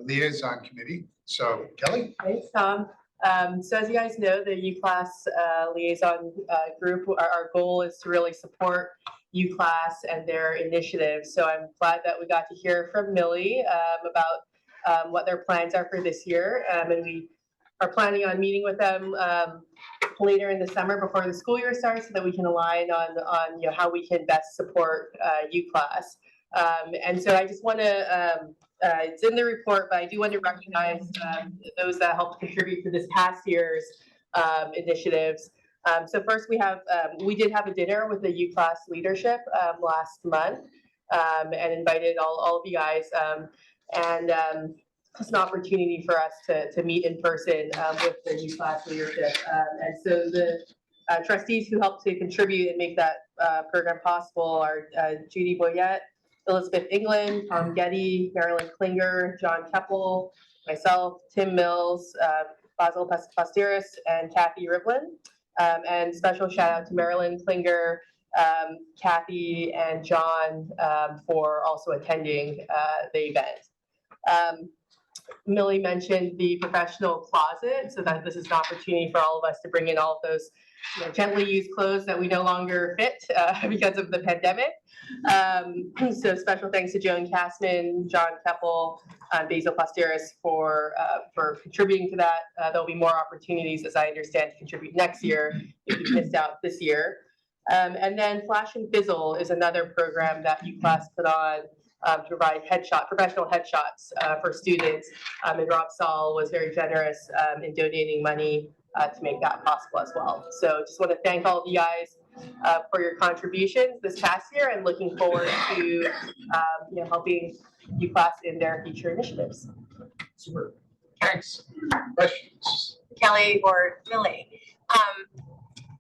Liaison Committee. So Kelly? Thanks, Tom. So as you guys know, the UClass liaison group, our goal is to really support UClass and their initiatives. So I'm glad that we got to hear from Millie about what their plans are for this year. And we are planning on meeting with them later in the summer before the school year starts, so that we can align on how we can best support UClass. And so I just want to it's in the report, but I do want to recognize those that helped contribute to this past year's initiatives. So first we did have a dinner with the UClass leadership last month and invited all of you guys. And it's an opportunity for us to meet in person with the UClass leadership. And so the trustees who helped to contribute and make that program possible are Judy Boyette, Elizabeth England, Tom Gede, Marilyn Klinger, John Keppel, myself, Tim Mills, Basil Pastiris, and Kathy Rivlin. And special shout out to Marilyn Klinger, Kathy, and John for also attending the event. Millie mentioned the professional closet, so that this is an opportunity for all of us to bring in all of those gently used clothes that we no longer fit because of the pandemic. So special thanks to Joan Castman, John Keppel, Basil Pastiris for contributing to that. There'll be more opportunities, as I understand, to contribute next year if you missed out this year. And then Flash and Fizzle is another program that UClass put on to provide professional headshots for students. And Rob Saul was very generous in donating money to make that possible as well. So just want to thank all of you guys for your contributions this past year, and looking forward to helping UClass in their future initiatives. Super. Thanks. Questions? Kelly or Millie.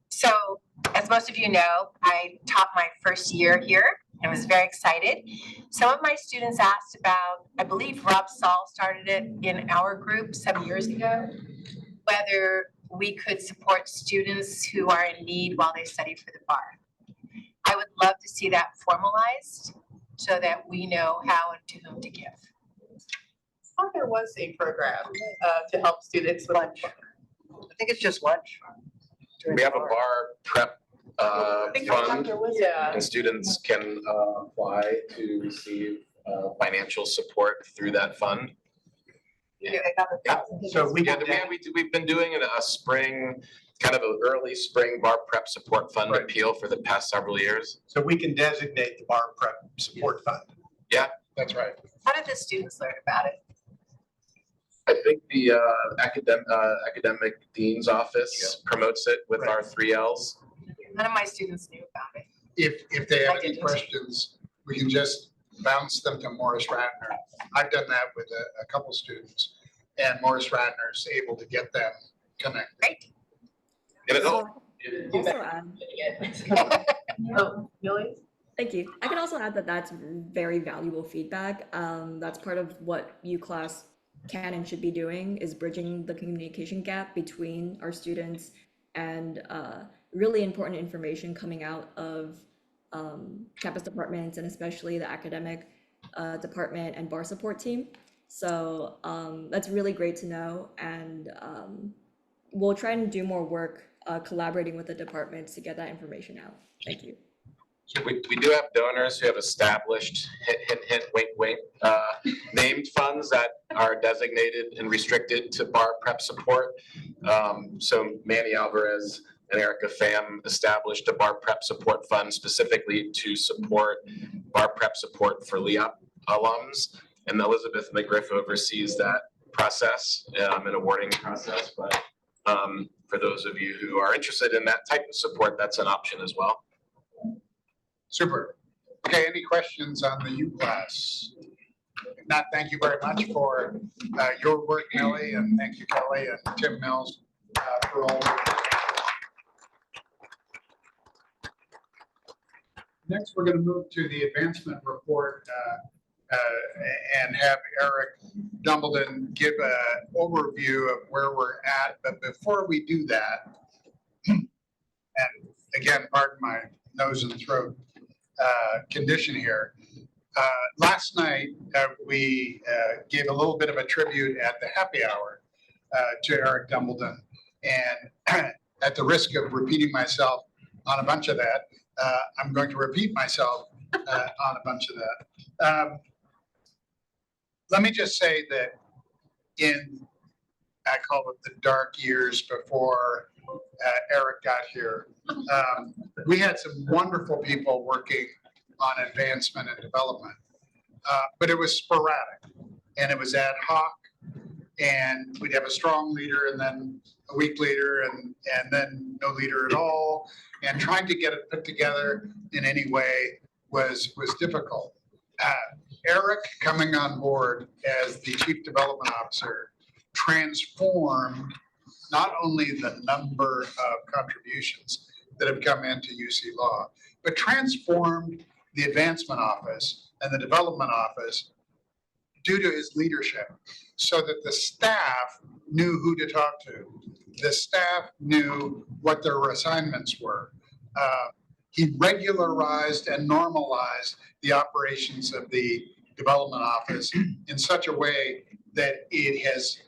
So as most of you know, I taught my first year here. I was very excited. Some of my students asked about, I believe Rob Saul started it in our group some years ago, whether we could support students who are in need while they study for the bar. I would love to see that formalized so that we know how and to whom to give. I thought there was a program to help students with lunch. I think it's just lunch. We have a bar prep fund, Yeah. and students can apply to receive financial support through that fund. Yeah. So we can, We've been doing a spring, kind of an early spring bar prep support fund Right. appeal for the past several years. so we can designate the bar prep support fund. Yeah, That's right. How did the students learn about it? I think the academic dean's office promotes it with Right. our 3Ls. None of my students knew about it. If they have I any didn't. questions, we can just bounce them to Morris Ratner. I've done that with a couple students, and Morris Ratner is able to get them connected. Great. And it So, all- also add, Oh, Millie? thank you. I can also add that that's very valuable feedback. That's part of what UClass can and should be doing, is bridging the communication gap between our students and really important information coming out of campus departments, and especially the academic department and bar support team. So that's really great to know, and we'll try and do more work collaborating with the departments to get that information out. Thank you. We do have donors who have established, hint, hint, wink, wink, named funds that are designated and restricted to bar prep support. So Manny Alvarez and Erica Pham established a bar prep support fund specifically to support bar prep support for LEOP alums. And Elizabeth McGriff oversees that process, an awarding process. But for those of you who are interested in that type of support, that's an option as well. Super. Okay, any questions on the UClass? If not, thank you very much for your work, Millie, and thank you, Kelly, and Tim Mills for all. Next, we're going to move to the advancement report and have Eric Dumbledon give an overview of where we're at. But before we do that, and again, pardon my nose and throat condition here. Last night, we gave a little bit of a tribute at the happy hour to Eric Dumbledon. And at the risk of repeating myself on a bunch of that, I'm going to repeat myself on a bunch of that. Let me just say that in, I call it the dark years before Eric got here, we had some wonderful people working on advancement and development, but it was sporadic and it was ad hoc, and we'd have a strong leader and then a weak leader and then no leader at all, and trying to get it put together in any way was difficult. Eric coming on board as the Chief Development Officer transformed not only the number of contributions that have come into UC Law, but transformed the advancement office and the Development Office due to his leadership, so that the staff knew who to talk to. The staff knew what their assignments were. He regularized and normalized the operations of the Development Office in such a way that it has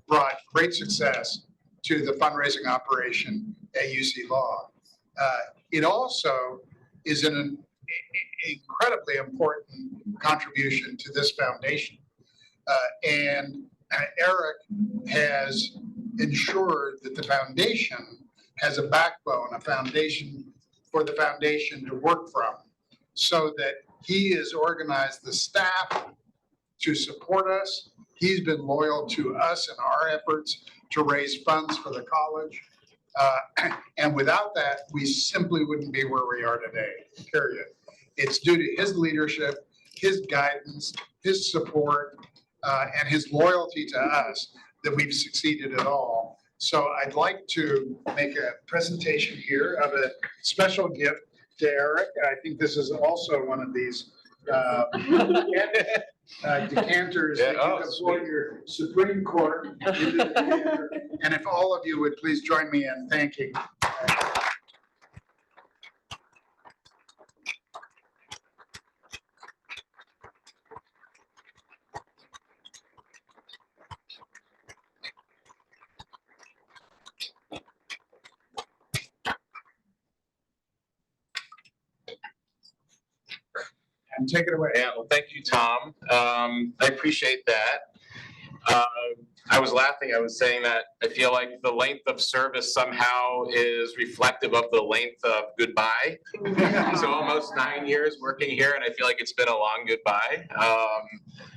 brought great success to the fundraising operation at UC Law. It also is an incredibly important contribution to this foundation. And Eric has ensured that the foundation has a backbone, a foundation for the foundation to work from, so that he has organized the staff to support us. He's been loyal to us and our efforts to raise funds for the college. And without that, we simply wouldn't be where we are today, period. It's due to his leadership, his guidance, his support, and his loyalty to us that we've succeeded at all. So I'd like to make a presentation here of a special gift to Eric. I think this is also one of these decanters that you can pour your Supreme Court into the decanter. And if all of you would please join me in thanking. And take it away. Yeah, well, thank you, Tom. I appreciate that. I was laughing, I was saying that I feel like the length of service somehow is reflective of the length of goodbye. So almost 9 years working here, and I feel like it's been a long goodbye.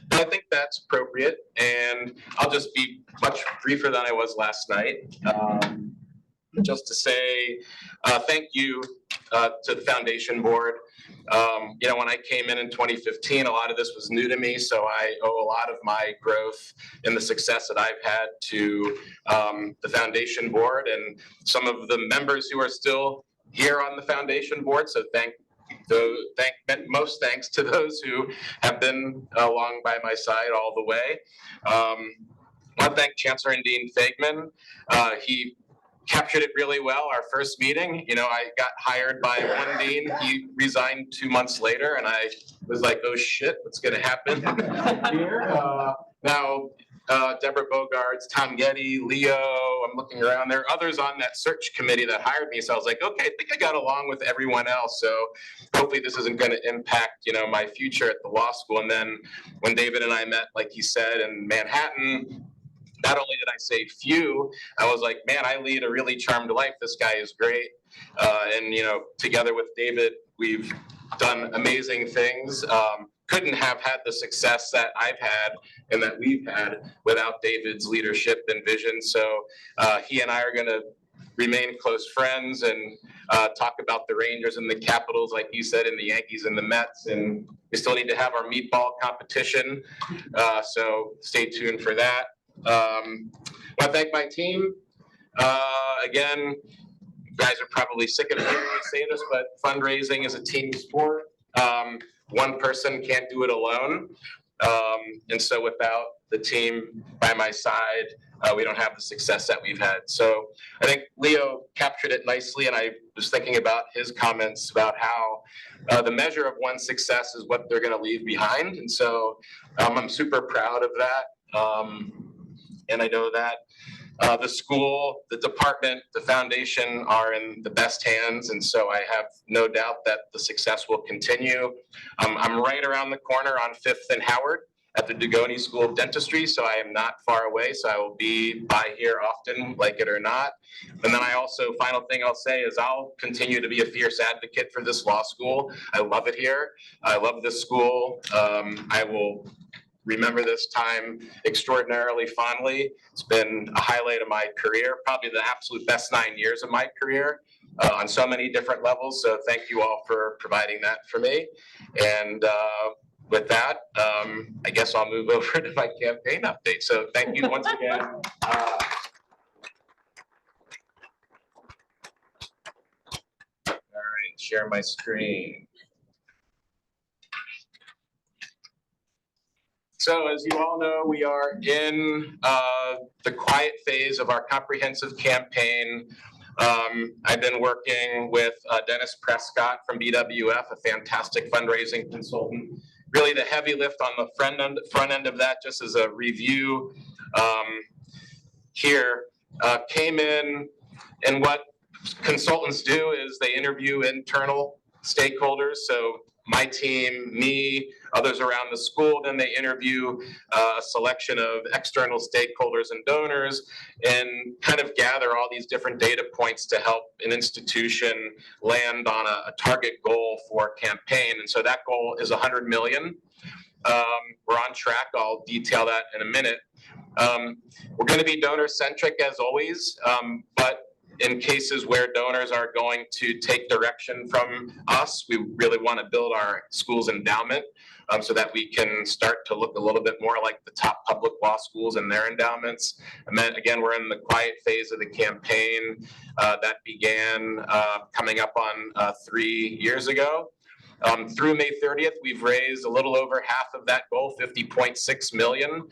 But I think that's appropriate, and I'll just be much briefer than I was last night. Just to say thank you to the foundation board. You know, when I came in 2015, a lot of this was new to me, so I owe a lot of my growth and the success that I've had to the foundation board and some of the members who are still here on the foundation board. So most thanks to those who have been along by my side all the way. I want to thank Chancellor and Dean Fagman. He captured it really well. Our first meeting, you know, I got hired by one dean. He resigned 2 months later, and I was like, "Oh shit, what's going to happen here?" Now, Deborah Bogarts, Tom Gede, Leo. I'm looking around. There are others on that search committee that hired me. So I was like, "Okay, I think I got along with everyone else." So hopefully, this isn't going to impact, you know, my future at the law school. And then when David and I met, like he said, in Manhattan. Not only did I say few, I was like, man, I lead a really charmed life. This guy is great. And, you know, together with David, we've done amazing things. Couldn't have had the success that I've had and that we've had without David's leadership and vision. So he and I are going to remain close friends and talk about the Rangers and the Capitals, like you said, and the Yankees and the Mets. And we still need to have our meatball competition. So stay tuned for that. I want to thank my team. Again, you guys are probably sick of hearing me say this, but fundraising is a team sport. One person can't do it alone. And so without the team by my side, we don't have the success that we've had. So I think Leo captured it nicely, and I was thinking about his comments about how the measure of one's success is what they're going to leave behind. And so I'm super proud of that. And I know that the school, the department, the foundation are in the best hands. And so I have no doubt that the success will continue. I'm right around the corner on 5th and Howard at the Gede School of Dentistry. So I am not far away. So I will be by here often, like it or not. And then I also, final thing I'll say is I'll continue to be a fierce advocate for this law school. I love it here. I love this school. I will remember this time extraordinarily fondly. It's been a highlight of my career, probably the absolute best 9 years of my career on so many different levels. So thank you all for providing that for me. And with that, I guess I'll move over to my campaign update. So thank you once again. All right, share my screen. So as you all know, we are in the quiet phase of our comprehensive campaign. I've been working with Dennis Prescott from BWF, a fantastic fundraising consultant. Really the heavy lift on the front end of that, just as a review here, came in, and what consultants do is they interview internal stakeholders. So my team, me, others around the school, then they interview a selection of external stakeholders and donors and kind of gather all these different data points to help an institution land on a target goal for a campaign. And so that goal is 100 million. We're on track. I'll detail that in a minute. We're going to be donor centric as always, but in cases where donors are going to take direction from us, we really want to build our school's endowment so that we can start to look a little bit more like the top public law schools and their endowments. And then again, we're in the quiet phase of the campaign that began coming up on 3 years ago. Through May 30th, we've raised a little over half of that goal, 50.6 million.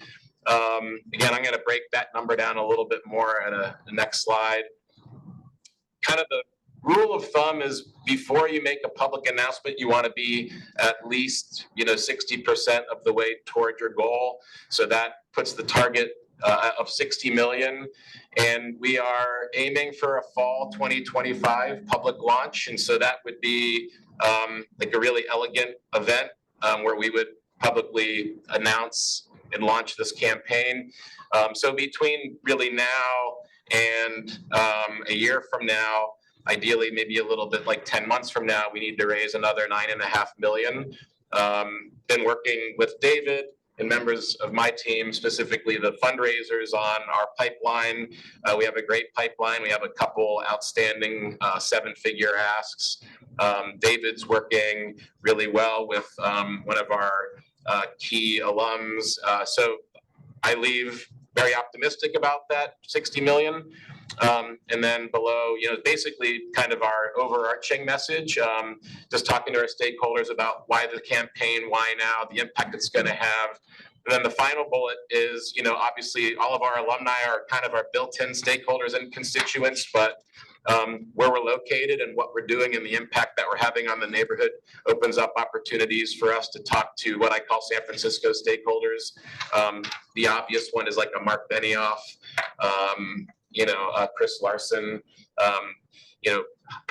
Again, I'm going to break that number down a little bit more at the next slide. Kind of the rule of thumb is before you make a public announcement, you want to be at least 60% of the way toward your goal. So that puts the target of 60 million. And we are aiming for a fall 2025 public launch. And so that would be like a really elegant event where we would publicly announce and launch this campaign. So between really now and a year from now, ideally maybe a little bit like 10 months from now, we need to raise another 9.5 million. Been working with David and members of my team, specifically the fundraisers on our pipeline. We have a great pipeline. We have a couple outstanding 7-figure asks. David's working really well with one of our key alums. So I leave very optimistic about that 60 million. And then below, basically kind of our overarching message, just talking to our stakeholders about why the campaign, why now, the impact it's going to have. And then the final bullet is, obviously all of our alumni are kind of our built-in stakeholders and constituents, but where we're located and what we're doing and the impact that we're having on the neighborhood opens up opportunities for us to talk to what I call San Francisco stakeholders. The obvious one is like a Mark Benioff, Chris Larson,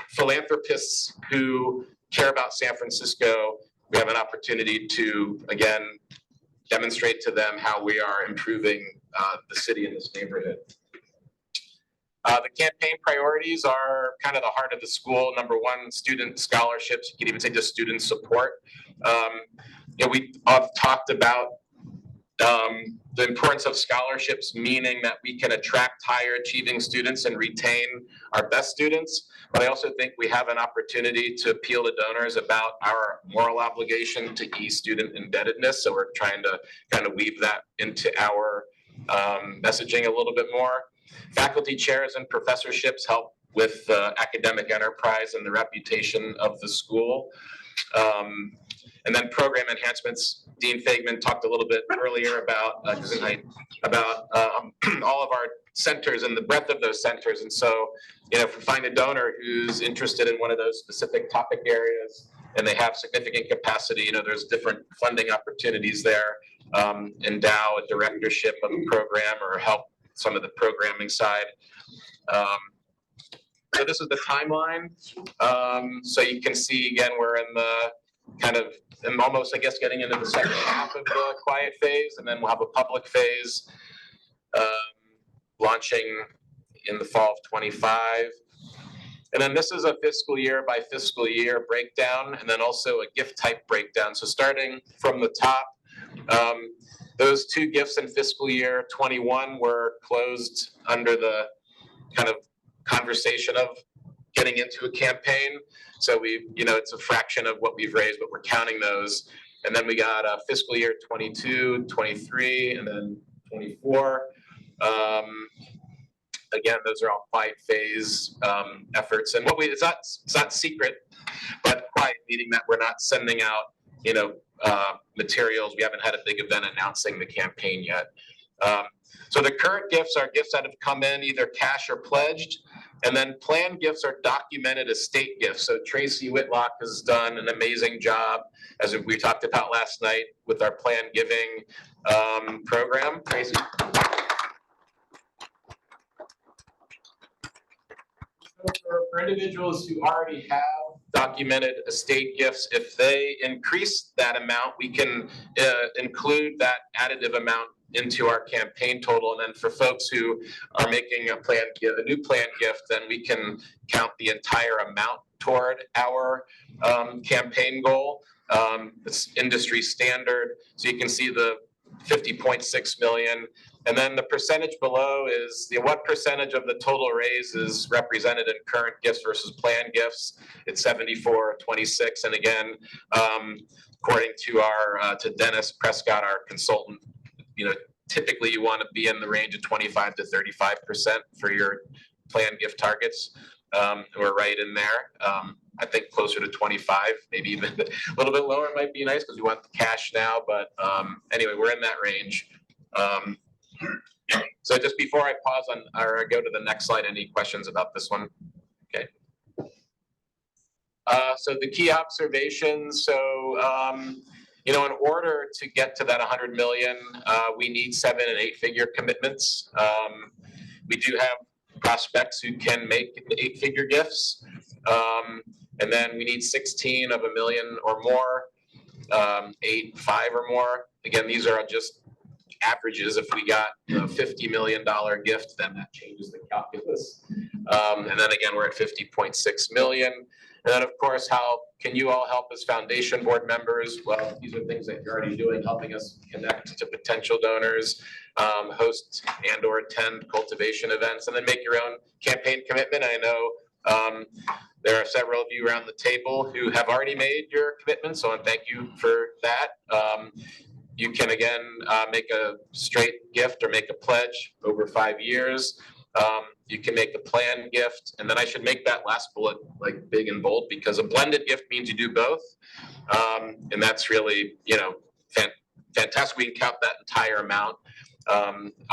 philanthropists who care about San Francisco. We have an opportunity to, again, demonstrate to them how we are improving the city and this neighborhood. The campaign priorities are kind of the heart of the school. Number one, student scholarships. You could even say just student support. We have talked about the importance of scholarships, meaning that we can attract higher achieving students and retain our best students. But I also think we have an opportunity to appeal to donors about our moral obligation to ease student indebtedness. So we're trying to kind of weave that into our messaging a little bit more. Faculty chairs and professorships help with academic enterprise and the reputation of the school. And then program enhancements. Dean Fagman talked a little bit earlier about all of our centers and the breadth of those centers. And so, if we find a donor who's interested in one of those specific topic areas and they have significant capacity, there's different funding opportunities there. Endow a directorship of a program or help some of the programming side. So this is the timeline. So you can see, again, we're in the kind of, I'm almost, I guess, getting into the second half of the quiet phase, and then we'll have a public phase launching in the fall of 25. And then this is a fiscal year by fiscal year breakdown, and then also a gift type breakdown. So starting from the top, those 2 gifts in fiscal year 21 were closed under the kind of conversation of getting into a campaign. So it's a fraction of what we've raised, but we're counting those. And then we got fiscal year 22, 23, and then 24. Again, those are all quiet phase efforts. And it's not secret, but quiet, meaning that we're not sending out, materials. We haven't had a big event announcing the campaign yet. So the current gifts are gifts that have come in either cash or pledged. And then planned gifts are documented estate gifts. So Tracy Whitlock has done an amazing job, as we talked about last night, with our planned giving program. Tracy. For individuals who already have documented estate gifts, if they increase that amount, we can include that additive amount into our campaign total. And then for folks who are making a new planned gift, then we can count the entire amount toward our campaign goal. It's industry standard. So you can see the 50.6 million. And then the percentage below is what percentage of the total raise is represented in current gifts versus planned gifts. It's 74-26. And again, according to to Dennis Prescott, our consultant, typically you want to be in the range of 25 to 35% for your planned gift targets. We're right in there. I think closer to 25, maybe even a little bit lower might be nice because we want the cash now. But anyway, we're in that range. So just before I pause or go to the next slide, any questions about this one? Okay. So the key observations. So, in order to get to that 100 million, we need 7- and 8-figure commitments. We do have prospects who can make 8-figure gifts. And then we need 16 of $1 million or more, 8, 5 or more. Again, these are just averages. If we got a $50 million gift, then that changes the calculus. And then again, we're at 50.6 million. And then of course, how can you all help as foundation board members? Well, these are things that you're already doing, helping us connect to potential donors, host and or attend cultivation events, and then make your own campaign commitment. I know there are several of you around the table who have already made your commitment, so I thank you for that. You can again make a straight gift or make a pledge over 5 years. You can make a planned gift, and then I should make that last bullet like big and bold, because a blended gift means you do both, and that's really fantastic. We can count that entire amount.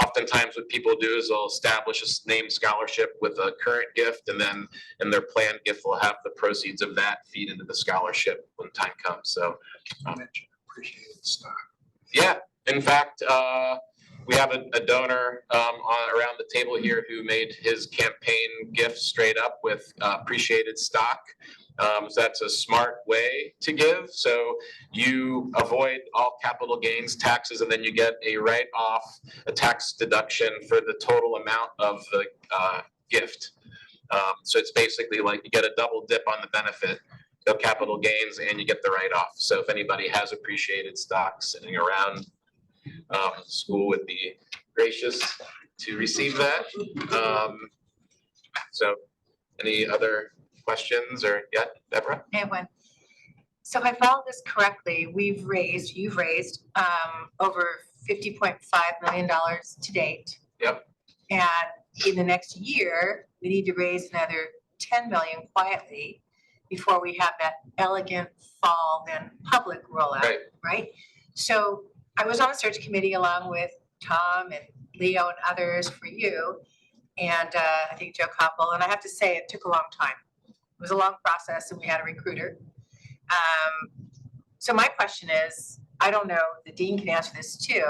Oftentimes what people do is they'll establish a named scholarship with a current gift, and then in their planned gift will have the proceeds of that feed into the scholarship when time comes. So Appreciated stock. yeah, in fact, we have a donor around the table here who made his campaign gift straight up with appreciated stock. So that's a smart way to give. So you avoid all capital gains taxes, and then you get a write-off, a tax deduction for the total amount of the gift. So it's basically like you get a double dip on the benefit, no capital gains, and you get the write-off. So if anybody has appreciated stock sitting around, school would be gracious to receive that. So any other questions or Deborah? Anyone? So if I followed this correctly, you've raised over $50.5 million to date. Yep. And in the next year, we need to raise another 10 million quietly before we have that elegant fall then public rollout, right? So I was on a search committee along with Tom and Leo and others for you, and I think Joe Koppel, and I have to say it took a long time. It was a long process, and we had a recruiter. So my question is, I don't know, the dean can answer this too,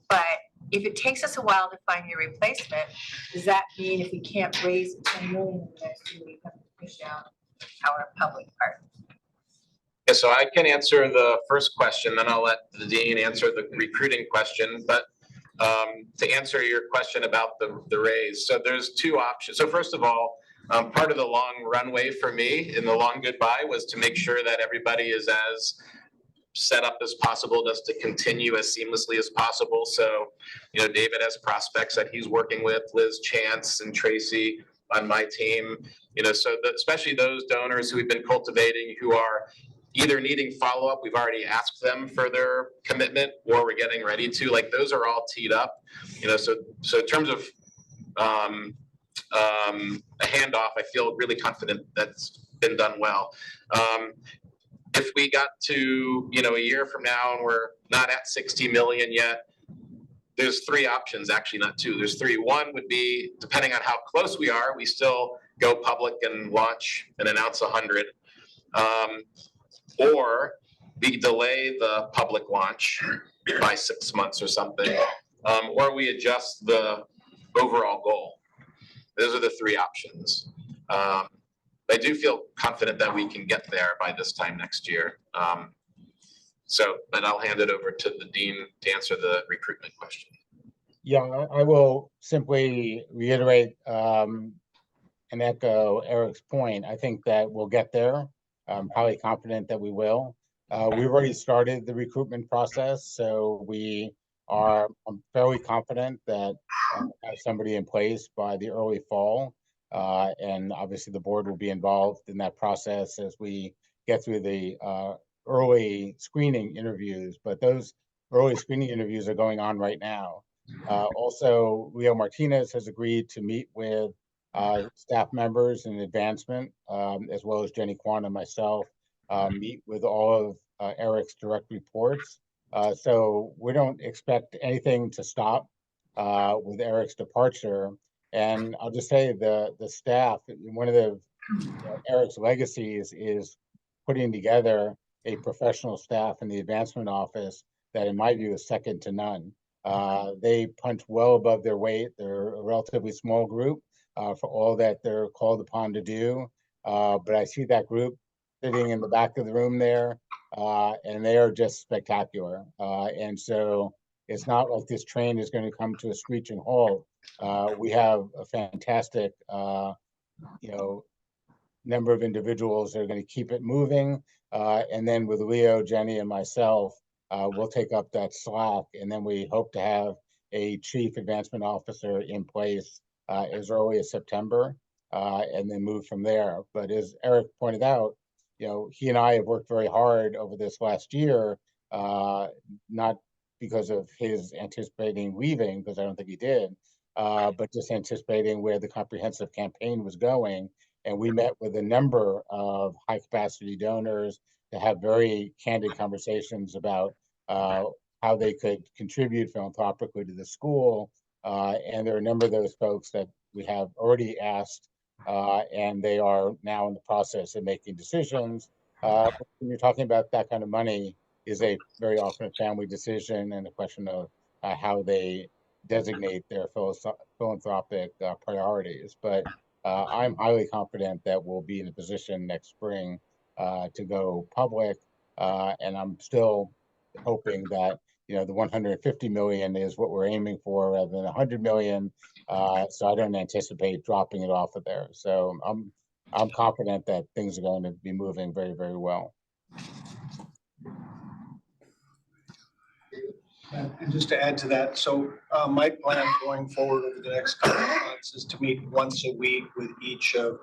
but if it takes us a while to find your replacement, does that mean if we can't raise 10 million in the next year, we have to push out our public part? Yeah, so I can answer the first question, then I'll let the dean answer the recruiting question. But to answer your question about the raise, so there's two options. So first of all, part of the long runway for me in the long goodbye was to make sure that everybody is as set up as possible, just to continue as seamlessly as possible. So, David has prospects that he's working with, Liz Chance and Tracy on my team, so especially those donors who we've been cultivating who are either needing follow-up, we've already asked them for their commitment, or we're getting ready to, like, those are all teed up, so in terms of a handoff, I feel really confident that's been done well. if we got to, a year from now and we're not at 60 million yet, there's three options, actually not two, there's three. One would be, depending on how close we are, we still go public and launch and announce 100. Or we delay the public launch by 6 months or something, or we adjust the overall goal. Those are the three options. I do feel confident that we can get there by this time next year. But I'll hand it over to the dean to answer the recruitment question. Yeah, I will simply reiterate and echo Eric's point. I think that we'll get there. I'm highly confident that we will. We've already started the recruitment process, so I'm fairly confident that we'll have somebody in place by the early fall. And obviously the board will be involved in that process as we get through the early screening interviews, but those early screening interviews are going on right now. Also, Leo Martinez has agreed to meet with staff members in advancement, as well as Jenny Kwan and myself, meet with all of Eric's direct reports. So we don't expect anything to stop with Eric's departure. And I'll just say the staff, one of Eric's legacies is putting together a professional staff in the advancement office that in my view is second to none. They punch well above their weight. They're a relatively small group for all that they're called upon to do. But I see that group sitting in the back of the room there, and they are just spectacular. And so it's not like this train is going to come to a screeching halt. We have a fantastic, number of individuals that are going to keep it moving. And then with Leo, Jenny, and myself, we'll take up that slack. And then we hope to have a chief advancement officer in place as early as September, and then move from there. But as Eric pointed out, he and I have worked very hard over this last year, not because of his anticipating leaving, because I don't think he did, but just anticipating where the comprehensive campaign was going. And we met with a number of high capacity donors to have very candid conversations about how they could contribute philanthropically to the school. And there are a number of those folks that we have already asked, and they are now in the process of making decisions. When you're talking about that kind of money, is a very often a family decision and a question of how they designate their philanthropic priorities. But I'm highly confident that we'll be in a position next spring to go public, and I'm still hoping that the 150 million is what we're aiming for rather than 100 million. So I don't anticipate dropping it off of there. So I'm confident that things are going to be moving very, very well. And just to add to that, so my plan going forward over the next couple of months is to meet once a week with each of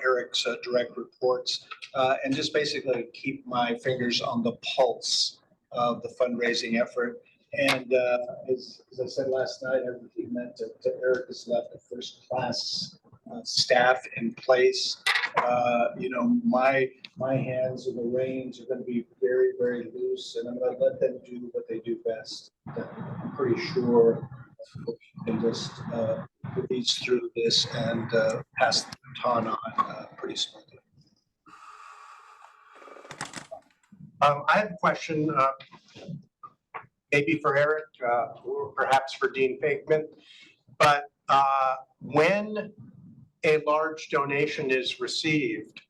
Eric's direct reports, and just basically keep my fingers on the pulse of the fundraising effort. And as I said last night, I really meant to Eric has left a first-class staff in place. My hands and the reins are going to be very, very loose, and I'm going to let them do what they do best. I'm pretty sure we can just breeze through this and pass the baton on pretty smoothly. I have a question, maybe for Eric, or perhaps for Dean Fakeman, but when a large donation is received,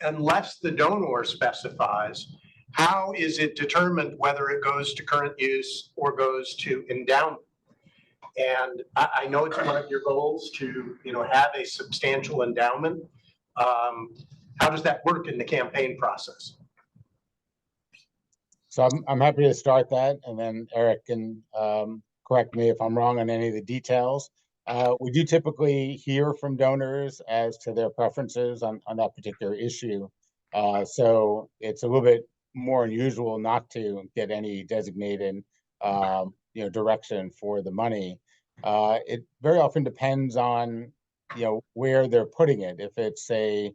unless the donor specifies, how is it determined whether it goes to current use or goes to endowment? And I know it's one of your goals to have a substantial endowment. How does that work in the campaign process? So I'm happy to start that, and then Eric can correct me if I'm wrong on any of the details. We do typically hear from donors as to their preferences on that particular issue. So it's a little bit more unusual not to get any designated direction for the money. It very often depends on where they're putting it. If it's a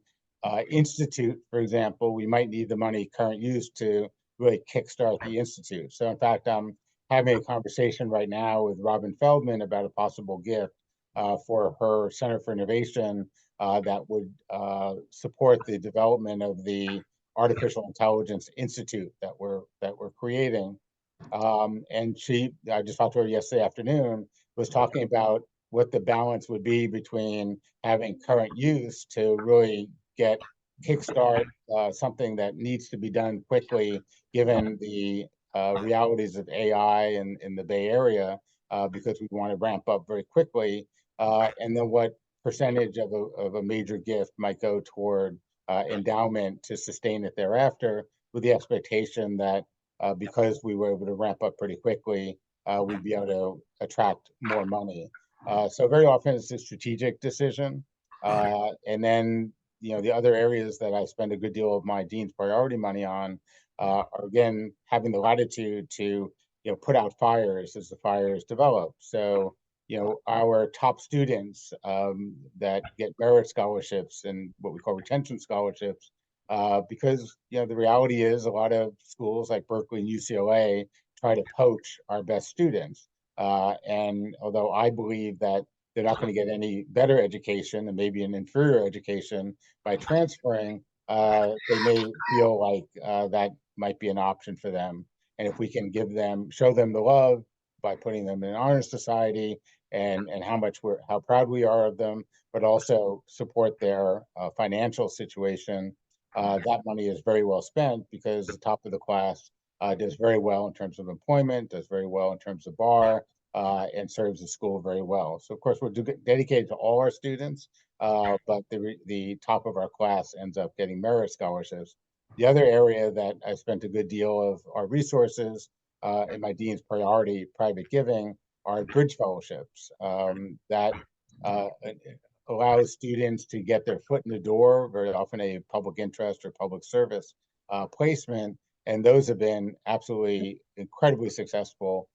institute, for example, we might need the money current use to really kickstart the institute. So in fact, I'm having a conversation right now with Robin Feldman about a possible gift for her Center for Innovation that would support the development of the Artificial Intelligence Institute that we're creating. And I just talked to her yesterday afternoon, was talking about what the balance would be between having current use to really kickstart something that needs to be done quickly, given the realities of AI in the Bay Area, because we want to ramp up very quickly. And then what percentage of a major gift might go toward endowment to sustain it thereafter, with the expectation that because we were able to ramp up pretty quickly, we'd be able to attract more money. So very often it's a strategic decision. And then, the other areas that I spend a good deal of my dean's priority money on are, again, having the latitude to, put out fires as the fires develop. So, our top students that get merit scholarships and what we call retention scholarships, because, the reality is a lot of schools like Berkeley and UCLA try to poach our best students. And although I believe that they're not going to get any better education and maybe an inferior education by transferring, they may feel like that might be an option for them. And if we can show them the love by putting them in an honor society and how proud we are of them, but also support their financial situation, that money is very well spent because the top of the class does very well in terms of employment, does very well in terms of bar, and serves the school very well. So of course we're dedicated to all our students, but the top of our class ends up getting merit scholarships. The other area that I spent a good deal of our resources in my dean's priority private giving are bridge fellowships that allows students to get their foot in the door, very often a public interest or public service placement. And those have been absolutely incredibly successful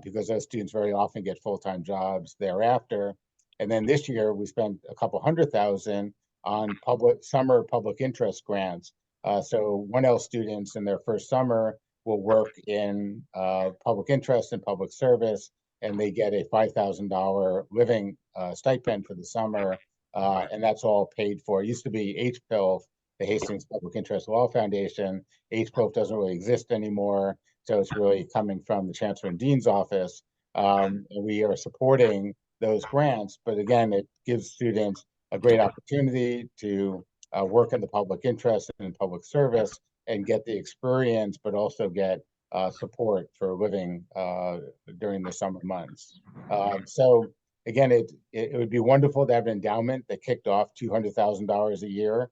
because those students very often get full-time jobs thereafter. And then this year we spent a couple $100,000 on summer public interest grants. So 1L students in their first summer will work in public interest and public service, and they get a $5,000 living stipend for the summer, and that's all paid for. It used to be HPILF, the Hastings Public Interest Law Foundation. HPILF doesn't really exist anymore, so it's really coming from the Chancellor and Dean's office. And we are supporting those grants, but again, it gives students a great opportunity to work in the public interest and in public service and get the experience, but also get support for living during the summer months. So again, it would be wonderful to have an endowment that kicked off $200,000 a year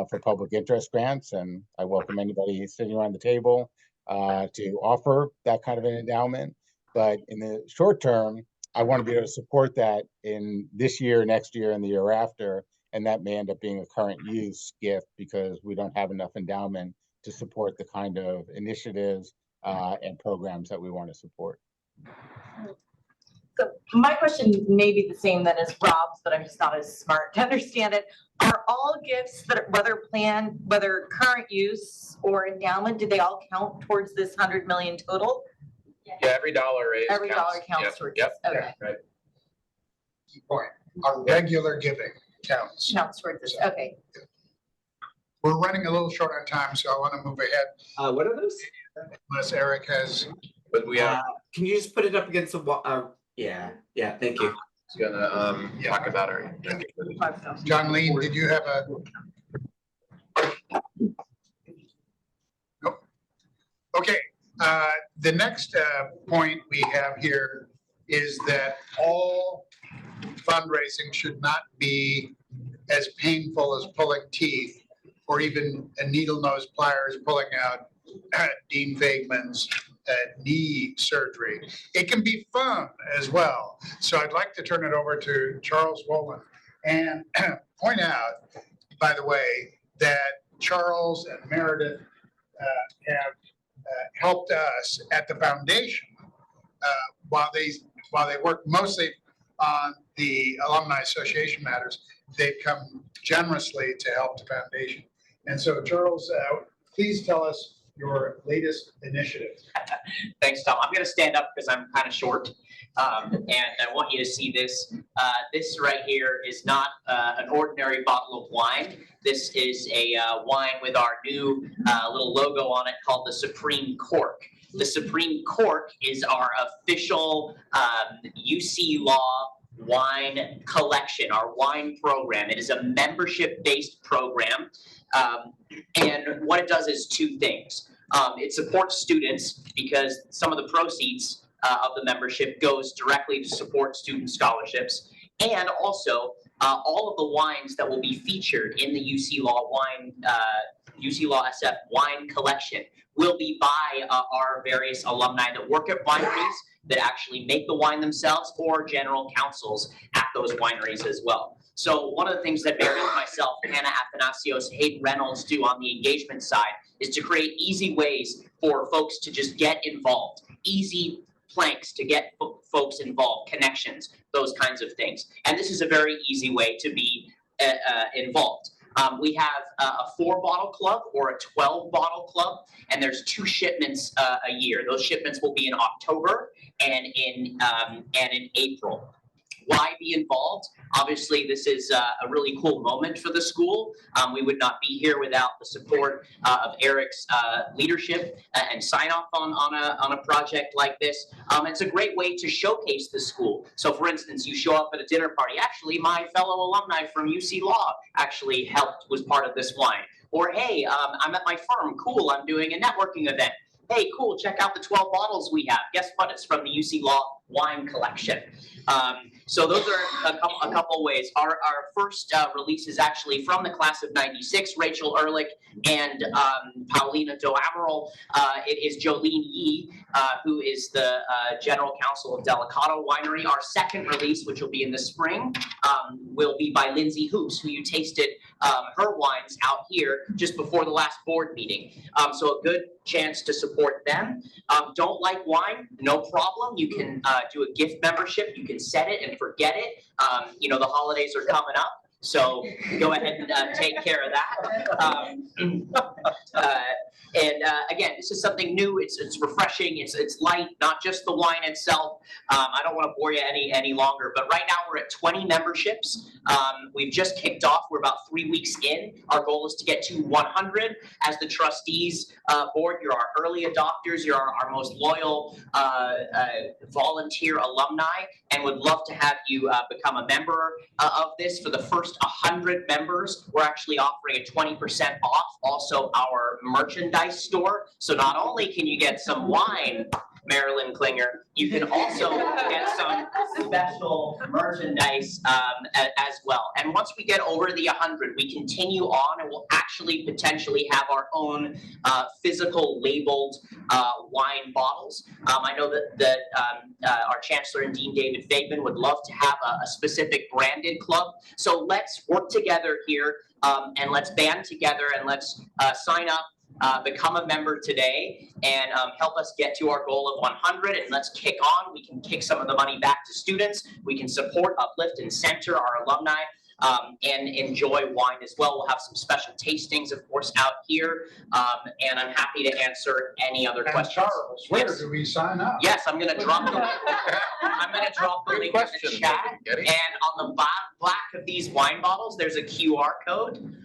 for public interest grants, and I welcome anybody sitting around the table to offer that kind of an endowment. But in the short term, I want to be able to support that in this year, next year, and the year after, and that may end up being a current use gift because we don't have enough endowment to support the kind of initiatives and programs that we want to support. So my question may be the same then as Rob's, but I'm just not as smart to understand it. Are all gifts that whether current use or endowment, do they all count towards this 100 million total? Yeah, every dollar raised Every dollar counts Yep, towards yep, this, okay. right. Key point, our regular giving counts. Counts towards this, okay. We're running a little short on time, so I want to move ahead What are those? unless Eric has. But we are Can you just put it up against the wall? Yeah, thank you. gonna talk about our. John Lee, did you have a? Nope. Okay, the next point we have here is that all fundraising should not be as painful as pulling teeth or even a needle nose pliers pulling out Dean Fagman's knee surgery. It can be fun as well. So I'd like to turn it over to Charles Wolin and point out, by the way, that Charles and Meredith have helped us at the foundation while they work mostly on the Alumni Association matters, they come generously to help the foundation. And so Charles, please tell us your latest initiative. Thanks, Tom. I'm going to stand up because I'm kind of short. And I want you to see this. This right here is not an ordinary bottle of wine. This is a wine with our new little logo on it called the Supreme Cork. The Supreme Cork is our official UC Law wine collection, our wine program. It is a membership-based program. And what it does is two things. It supports students because some of the proceeds of the membership goes directly to support student scholarships. And also, all of the wines that will be featured in the UC Law SF wine collection will be by our various alumni that work at wineries that actually make the wine themselves, or general counsels at those wineries as well. So one of the things that Mary, myself, Hannah Athanasios, Hayden Reynolds do on the engagement side is to create easy ways for folks to just get involved, easy planks to get folks involved, connections, those kinds of things. And this is a very easy way to be involved. We have a 4-bottle club or a 12-bottle club, and there's 2 shipments a year. Those shipments will be in October and in April. Why be involved? Obviously, this is a really cool moment for the school. We would not be here without the support of Eric's leadership and sign off on a project like this. It's a great way to showcase the school. So for instance, you show up at a dinner party. Actually, my fellow alumni from UC Law actually was part of this wine. Or hey, I'm at my firm. Cool, I'm doing a networking event. Hey, cool, check out the 12 bottles we have. Guess what? It's from the UC Law wine collection. So those are a couple ways. Our first release is actually from the class of '96, Rachel Ehrlich and Paulina Doamaral. It is Jolene Yee, who is the general counsel of Delicato Winery. Our second release, which will be in the spring, will be by Lindsay Hoops, who you tasted her wines out here just before the last board meeting. So a good chance to support them. Don't like wine? No problem. You can do a gift membership. You can set it and forget it. You know, the holidays are coming up, so go ahead and take care of that. Again, this is something new. It's refreshing. It's light, not just the wine itself. I don't want to bore you any longer, but right now we're at 20 memberships. We've just kicked off. We're about 3 weeks in. Our goal is to get to 100. As the trustees board, you're our early adopters. You're our most loyal volunteer alumni, and would love to have you become a member of this. For the first 100 members, we're actually offering a 20% off. Also, our merchandise store. So not only can you get some wine, Marilyn Klinger, you can also get some special merchandise as well. And once we get over the 100, we continue on, and we'll actually potentially have our own physical labeled wine bottles. I know that our Chancellor and Dean David Fakeman would love to have a specific branded club. So let's work together here and let's band together and let's sign up. Become a member today and help us get to our goal of 100, and let's kick on. We can kick some of the money back to students. We can support, uplift, and center our alumni and enjoy wine as well. We'll have some special tastings, of course, out here, and I'm happy to answer any other questions. Charles, where do we sign up? Yes, I'm going to drop the link in the chat, and on the back of these wine bottles, there's a QR code.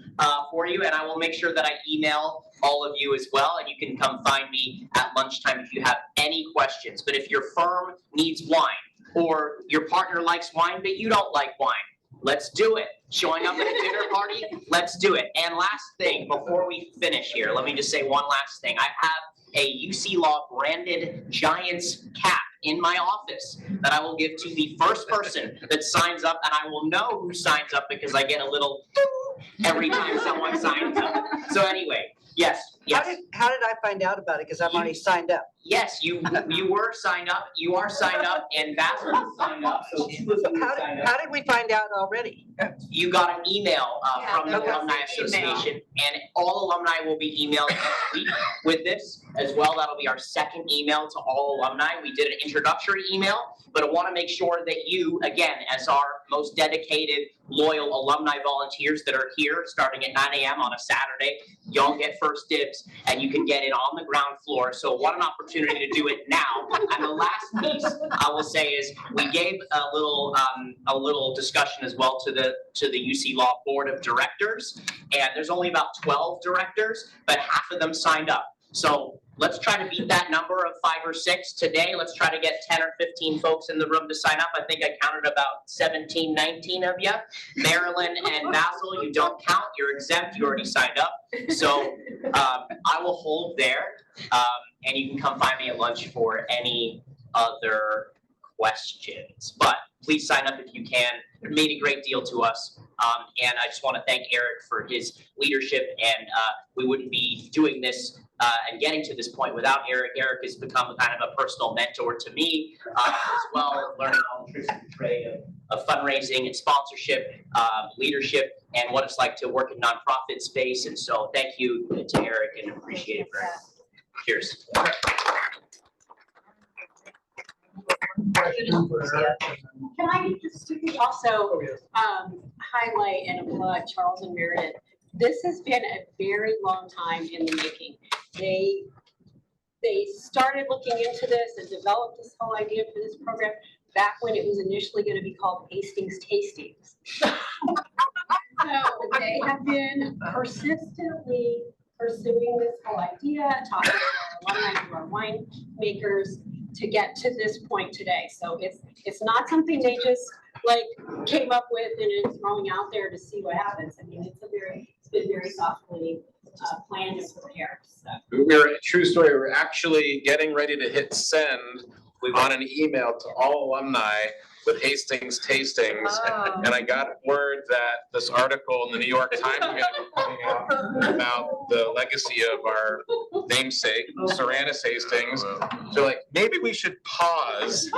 For you, and I will make sure that I email all of you as well, and you can come find me at lunchtime if you have any questions. But if your firm needs wine, or your partner likes wine but you don't like wine, let's do it. Showing up at a dinner party, let's do it. And last thing, before we finish here, let me just say one last thing. I have a UC Law branded Giants cap in my office that I will give to the first person that signs up, and I will know who signs up because I get a little every time someone signs up. So anyway, yes. How did I find out about it? Because I'm already signed up. Yes, you were signed up, you are signed up, and Basil is signed up, so she was signed up. How did we find out already? You got an email from the that was Alumni the email. Association, and all alumni will be emailed next week with this as well. That'll be our second email to all alumni. We did an introductory email, but I want to make sure that you, again, as our most dedicated, loyal alumni volunteers that are here starting at 9 a.m. on a Saturday, y'all get first dibs and you can get it on the ground floor. So what an opportunity to do it now. And the last piece I will say is we gave a little discussion as well to the UC Law Board of Directors. And there's only about 12 directors, but half of them signed up. So let's try to beat that number of 5 or 6 today. Let's try to get 10 or 15 folks in the room to sign up. I think I counted about 17, 19 of you. Marilyn and Basil, you don't count. You're exempt. You already signed up. So I will hold there. And you can come find me at lunch for any other questions. But please sign up if you can. It made a great deal to us. And I just want to thank Eric for his leadership. And we wouldn't be doing this and getting to this point without Eric. Eric has become kind of a personal mentor to me as well, learning all the tricks of the trade of fundraising and sponsorship, leadership, and what it's like to work in nonprofit space. And so thank you to Eric and appreciate it very much. Cheers. Can I just also highlight and applaud Charles and Meredith? This has been a very long time in the making. They started looking into this and developed this whole idea for this program back when it was initially going to be called Hastings Tastings. So they have been persistently pursuing this whole idea, talking to our alumni, to our winemakers, to get to this point today. So it's not something they just like came up with and is throwing out there to see what happens. I mean, it's been very thoughtfully planned and prepared. So. True story, we're actually getting ready to hit send on an email to all alumni with Hastings Tastings. Oh. And I got word that this article in the New York Times is going to be coming out about the legacy of our namesake, Serenus Hastings. So like, maybe we should pause.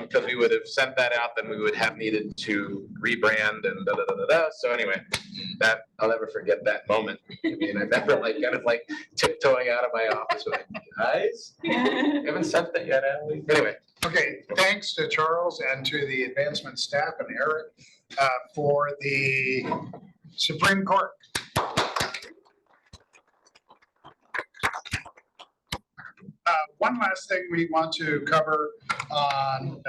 Because we would have sent that out, then we would have needed to rebrand and da da da da da. So anyway, that I'll never forget that moment. I mean, I remember like kind of like tiptoeing out of my office, like, guys, haven't sent that yet, have we? Anyway. Okay, thanks to Charles and to the advancement staff and Eric for the Supreme Court. One last thing we want to cover on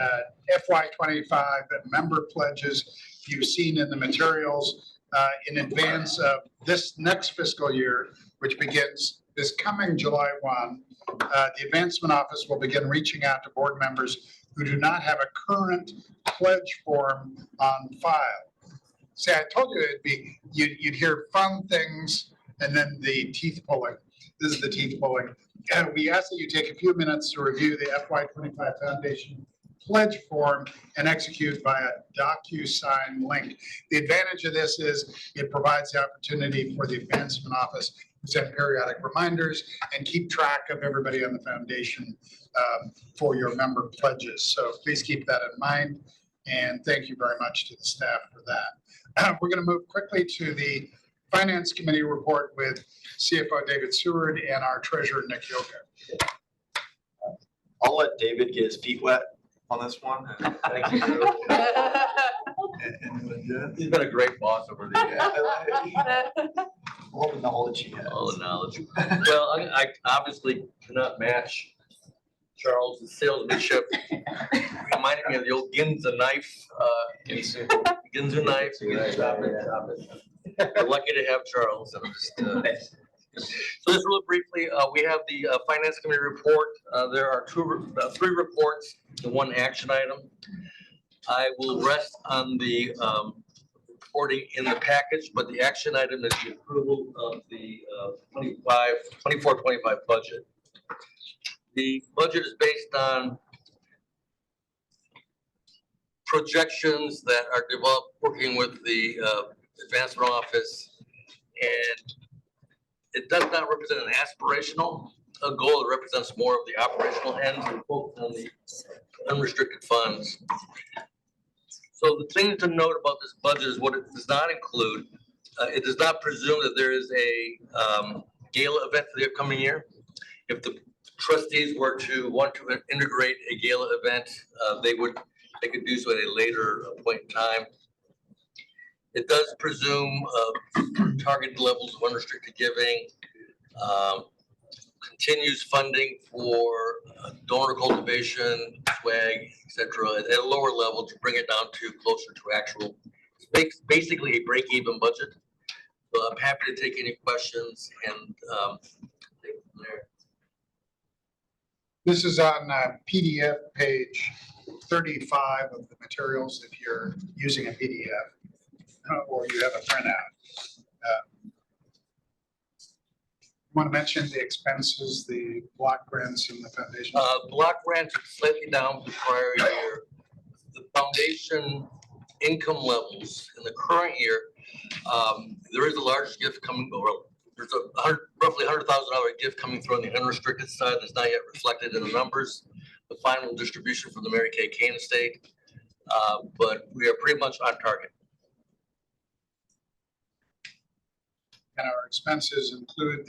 FY25 member pledges you've seen in the materials in advance of this next fiscal year, which begins this coming July 1. The Advancement Office will begin reaching out to board members who do not have a current pledge form on file. See, I told you it'd be, you'd hear fun things and then the teeth pulling. This is the teeth pulling. We ask that you take a few minutes to review the FY25 Foundation pledge form and execute via DocuSign link. The advantage of this is it provides the opportunity for the Advancement Office to send periodic reminders and keep track of everybody on the foundation for your member pledges. So please keep that in mind. And thank you very much to the staff for that. We're going to move quickly to the Finance Committee report with CFO David Seward and our Treasurer Nick Yoga. I'll let David get his feet wet on this one. Thank you. He's been a great boss over the years. All the knowledge he has. All the knowledge. Well, I obviously cannot match Charles' salesmanship. Reminded me of the old Ginza knife. Ginza knife. Stop it. We're lucky to have Charles. So just real briefly, we have the Finance Committee report. There are 3 reports and 1 action item. I will rest on the reporting in the package, but the action item is the approval of the 24-25 budget. The budget is based on projections that are developed working with the Advancement Office, and it does not represent an aspirational a goal that represents more of the operational ends and focus on the unrestricted funds. So the thing to note about this budget is what it does not include. It does not presume that there is a gala event for the upcoming year. If the trustees were to want to integrate a gala event, they could do so at a later point in time. It does presume targeted levels of unrestricted giving, continues funding for donor cultivation, swag, etc., at a lower level to bring it down to closer to actual. It's basically a break-even budget. So I'm happy to take any questions and take it from there. This is on PDF page 35 of the materials if you're using a PDF or you have a printout. Want to mention the expenses, the block grants and the foundation? Block grants are slightly down from the prior year. The foundation income levels in the current year, there is a large gift coming over. There's a roughly $100,000 gift coming through on the unrestricted side that's not yet reflected in the numbers. The final distribution from the Mary Kay Kane estate, but we are pretty much on target. And our expenses include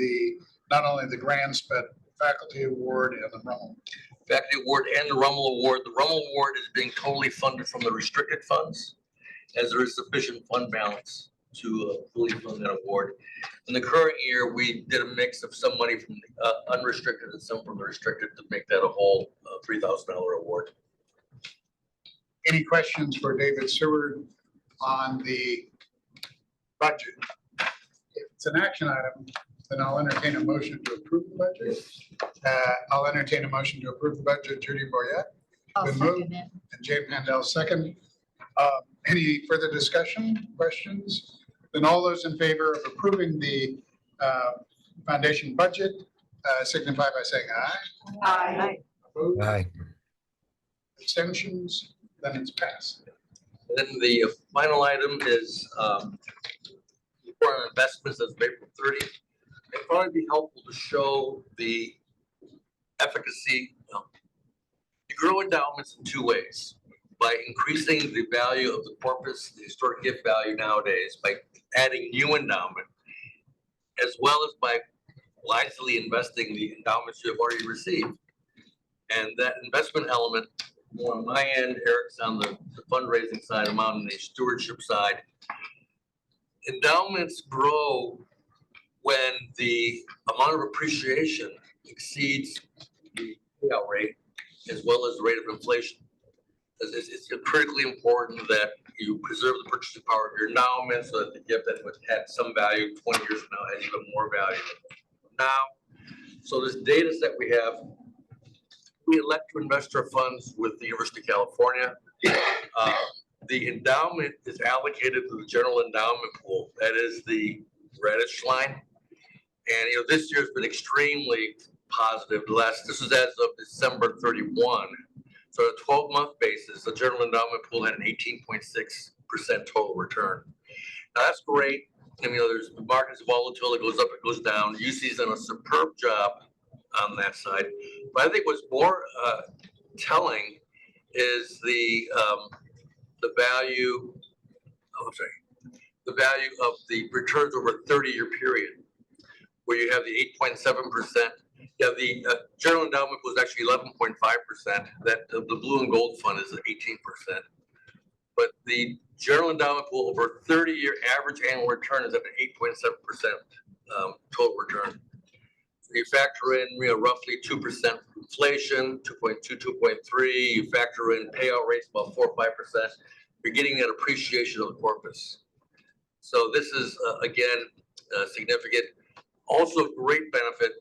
not only the grants, but faculty award and the Rummel. Faculty award and the Rummel award. The Rummel award is being totally funded from the restricted funds, as there is sufficient fund balance to fully fund that award. In the current year, we did a mix of some money from the unrestricted and some from the restricted to make that a whole $3,000 award. Any questions for David Seward on the budget? If it's an action item, then I'll entertain a motion to approve the budget. I'll entertain a motion to approve the budget. Judy Boyette. I'll Been moved. second it. And Jay Pandel second. Any further discussion, questions? Then all those in favor of approving the foundation budget signify by saying aye. Aye. Opposed? Aye. Abstentions? Then it's passed. Then the final item is report on investments as of April 30. It'd probably be helpful to show the efficacy. You grow endowments in two ways: by increasing the value of the corpus, the historic gift value nowadays, by adding new endowment, as well as by wisely investing the endowments you have already received. And that investment element, more on my end, Eric's on the fundraising side, I'm on the stewardship side. Endowments grow when the amount of appreciation exceeds the payout rate as well as the rate of inflation. It's critically important that you preserve the purchasing power of your endowment so that the gift that would have some value 20 years from now has even more value now. So this data set we have, we elect to invest our funds with the University of California. The endowment is allocated to the general endowment pool. That is the reddish line. And this year has been extremely positive. This is as of December 31. So on a 12-month basis, the general endowment pool had an 18.6% total return. Now that's great. And there's the market's volatile, it goes up, it goes down. UC's done a superb job on that side. But I think what's more telling is the value of the returns over a 30-year period, where you have the 8.7%. Yeah, the general endowment was actually 11.5%. That the blue and gold fund is at 18%. But the general endowment pool over a 30-year average annual return is at an 8.7% total return. So you factor in roughly 2% inflation, 2.2, 2.3. You factor in payout rates about 4 or 5%. You're getting that appreciation of the corpus. So this is again significant. Also, great benefit.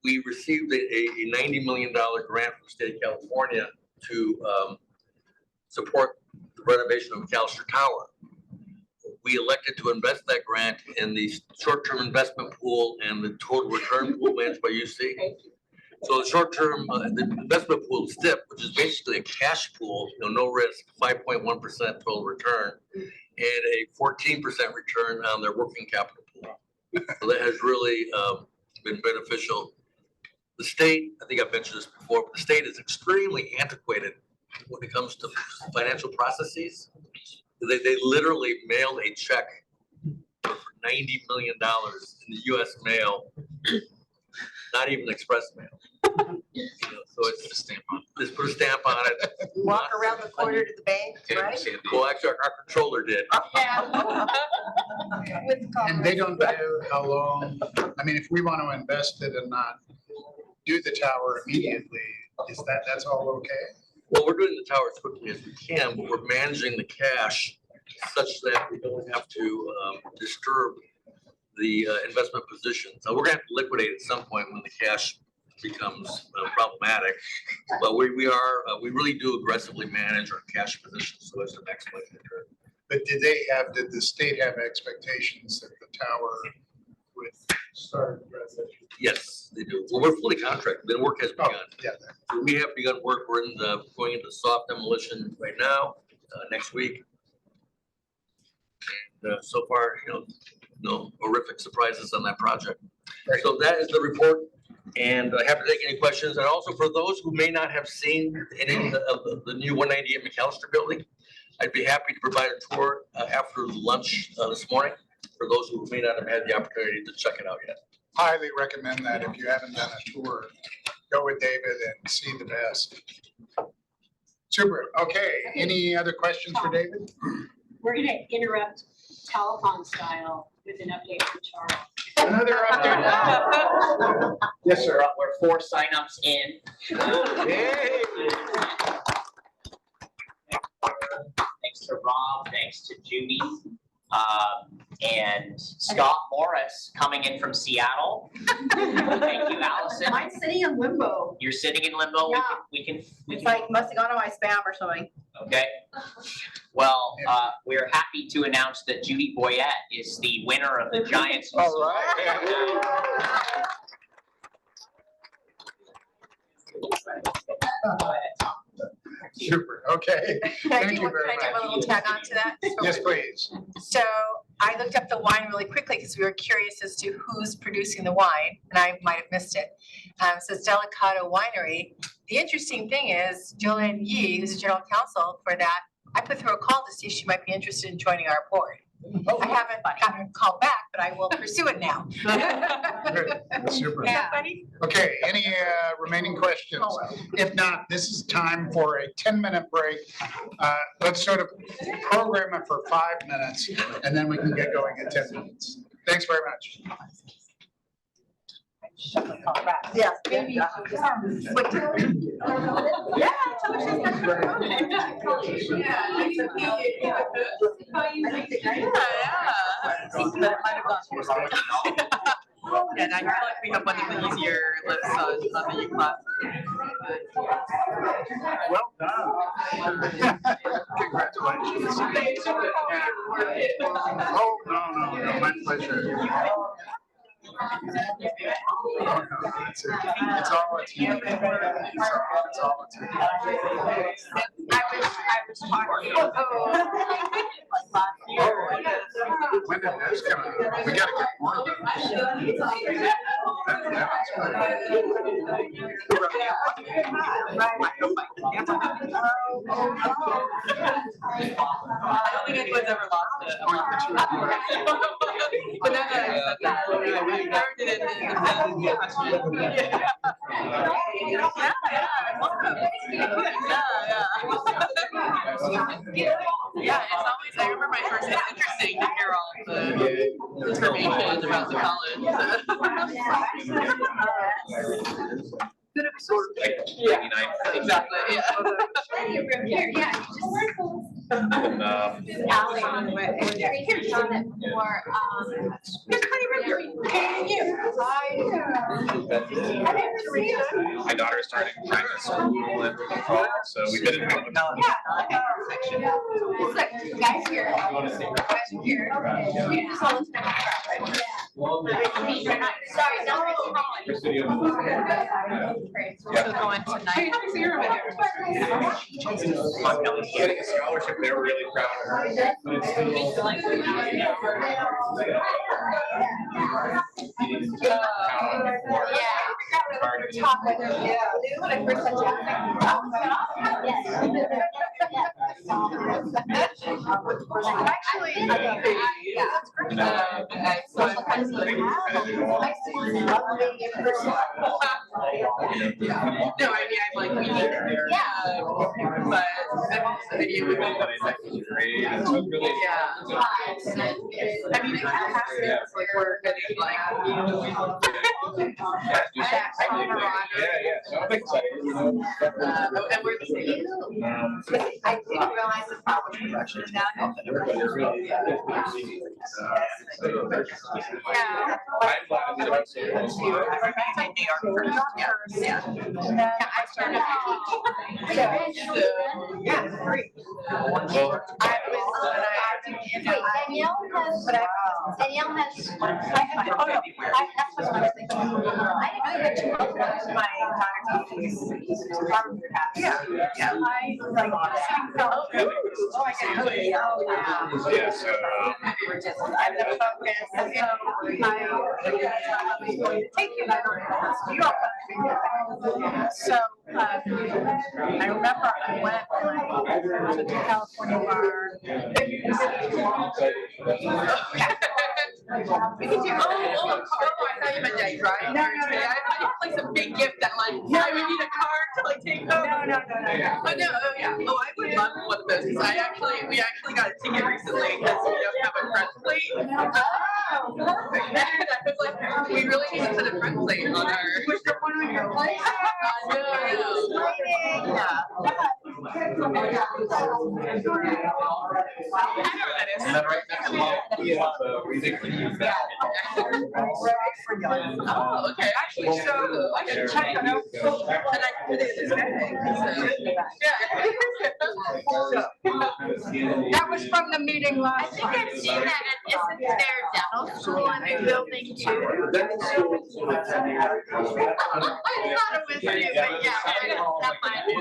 We received a $90 million grant from the state of California to support the renovation of Calster Tower. We elected to invest that grant in the short-term investment pool and the total return pool managed by UC. So the short-term, the investment pool is STIP, which is basically a cash pool, no risk, 5.1% total return, and a 14% return on their working capital pool. So that has really been beneficial. the state, I think I've mentioned this before, but the state is extremely antiquated when it comes to financial processes. They literally mailed a check for $90 million in the US mail, not even express mail. You know, so it's just put a stamp on it. Walk around the corner to the bank, right? Well, actually, our controller did. And they don't know how long, I mean, if we want to invest it and not do the tower immediately, that's all okay? Well, we're doing the tower as quickly as we can, but we're managing the cash such that we don't have to disturb the investment position. So we're gonna have to liquidate at some point when the cash becomes problematic. But we really do aggressively manage our cash position so as to maximize the return. But did the state have expectations that the tower would start? Yes, they do. Well, we're fully contracted. The work has begun. Yeah. So we have begun work. We're going into soft demolition right now, next week. And so far, no horrific surprises on that project. Right. So that is the report. And happy to take any questions. And also for those who may not have seen any of the new 198 McAllister building, I'd be happy to provide a tour after lunch this morning for those who may not have had the opportunity to check it out yet. Highly recommend that if you haven't done a tour, go with David and see the best. Super. Okay. Any other questions for David? We're gonna interrupt telephone style with an update from Charles. Another update. Yes, sir. We're 4 signups in. Hey. Thanks to Rob, thanks to Judy, and Scott Morris coming in from Seattle. Thank you, Allison. Mine's sitting in limbo. You're sitting in limbo. Yeah. We can. It's like, must have gone to my spam or something. Okay. Well, we're happy to announce that Judy Boyette is the winner of the Giants. All right. Super. Okay. Thank you very Can I do a little much. tag on to that? Yes, please. So I looked up the wine really quickly because we were curious as to who's producing the wine, and I might have missed it. So it's Delicato Winery. The interesting thing is Jolene Yee, who's the general counsel for that, I put through a call to see if she might be interested in joining our board. I haven't gotten a call back, but I will pursue it now. Good. Super. Okay, any remaining questions? If not, this is time for a 10-minute break. Let's sort of program it for 5 minutes and then we can get going in 10 minutes. Thanks very much. Yes. Maybe. Yeah. And I feel like we have one of the easier lists on the class. Well done. Congratulations. Oh, no, my pleasure. It's all a team. It's all a team. I was talking. When did this come out? We gotta get more of those. I don't think anyone's ever lost it. But now that I said that, we learned it Yeah, it's always, I remember my first, it's interesting to hear all the information about the college. Yeah, exactly, yeah. My daughter's starting private school in the fall, so we've been in. Guys here. Guys here. We just all look back. Sorry, no. So going tonight. Getting a scholarship, they were really proud of her. But it's still. I didn't realize the problem was actually now. I started. Yeah, great. Danielle has. So, I remember I went to the California bar. We could do, I thought you meant like drive. No, I thought you like some big gift that like, yeah, we need a car to like take home. No. Oh, no, oh, yeah. Oh, I would love one of those, because we actually got a ticket recently, because we don't have a front plate. And I was like, we really need to put a front plate on our. Push the one on your plate? Oh, okay, actually, so I should check it out. And I put it in this bag, That was from the meeting last. I think I've seen that, and isn't there dental school in the building too? I thought it was new, but yeah, that might be.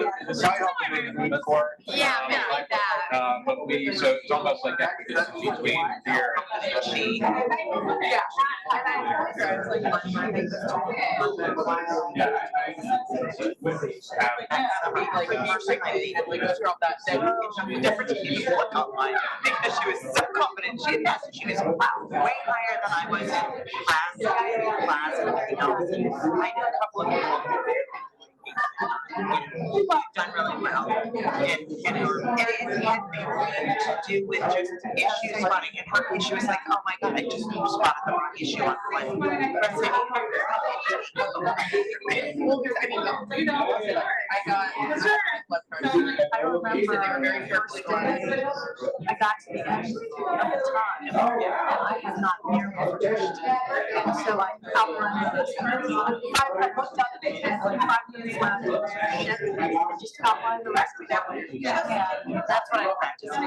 Yeah, maybe that. But so it's almost like that between here and she. Yeah. The difference between the look online, because she was so confident, she had passed, and she was way higher than I was in class and everything else. And I did a couple of done really well. And it had mainly to do with just issue spotting. And her issue was like, oh my God, I just spotted the wrong issue on the list. I got. I remember they were very carefully organized. I got to the end of the time, and I was not near finished. And so I outlined this. I looked up and 5 minutes left. Just outline the rest of it. And that's what I practiced. No,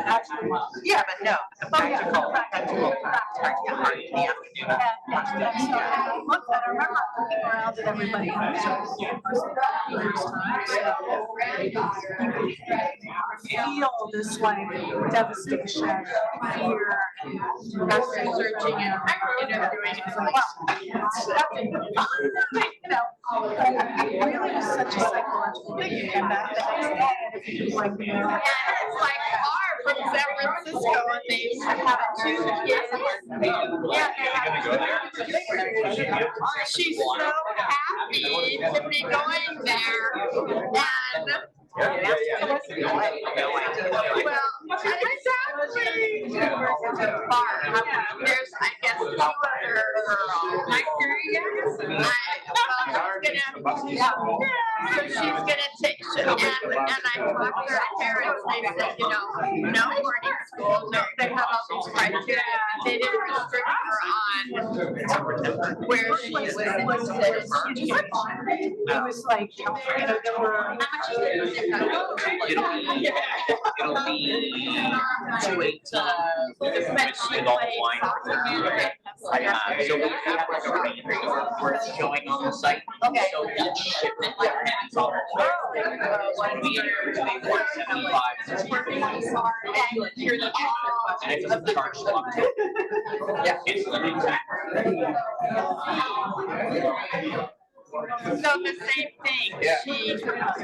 actually. Yeah, but no, the practical part in the afternoon. And so I looked, and I remember looking around at everybody. Feel this like devastation, fear, After searching and interviewing, it's like, it really was such a psychological thing. And that the next day, it was like, And it's like far from San Francisco, and they used to have it too. Yeah, they have. She's so happy to be going there, and. Well, exactly. There's, I guess, 2 other girls. My curious. So she's gonna take, and I talked to her parents, they said, no boarding school, no, they have all these criteria. They didn't restrict her on where she was enlisted. it was like, It'll be 218 with all wine. So we have like a range we're showing on the site. So each shipment has all one meter, between 175 and it's a charge. Yeah, it's limited. So the same thing, Yeah. she,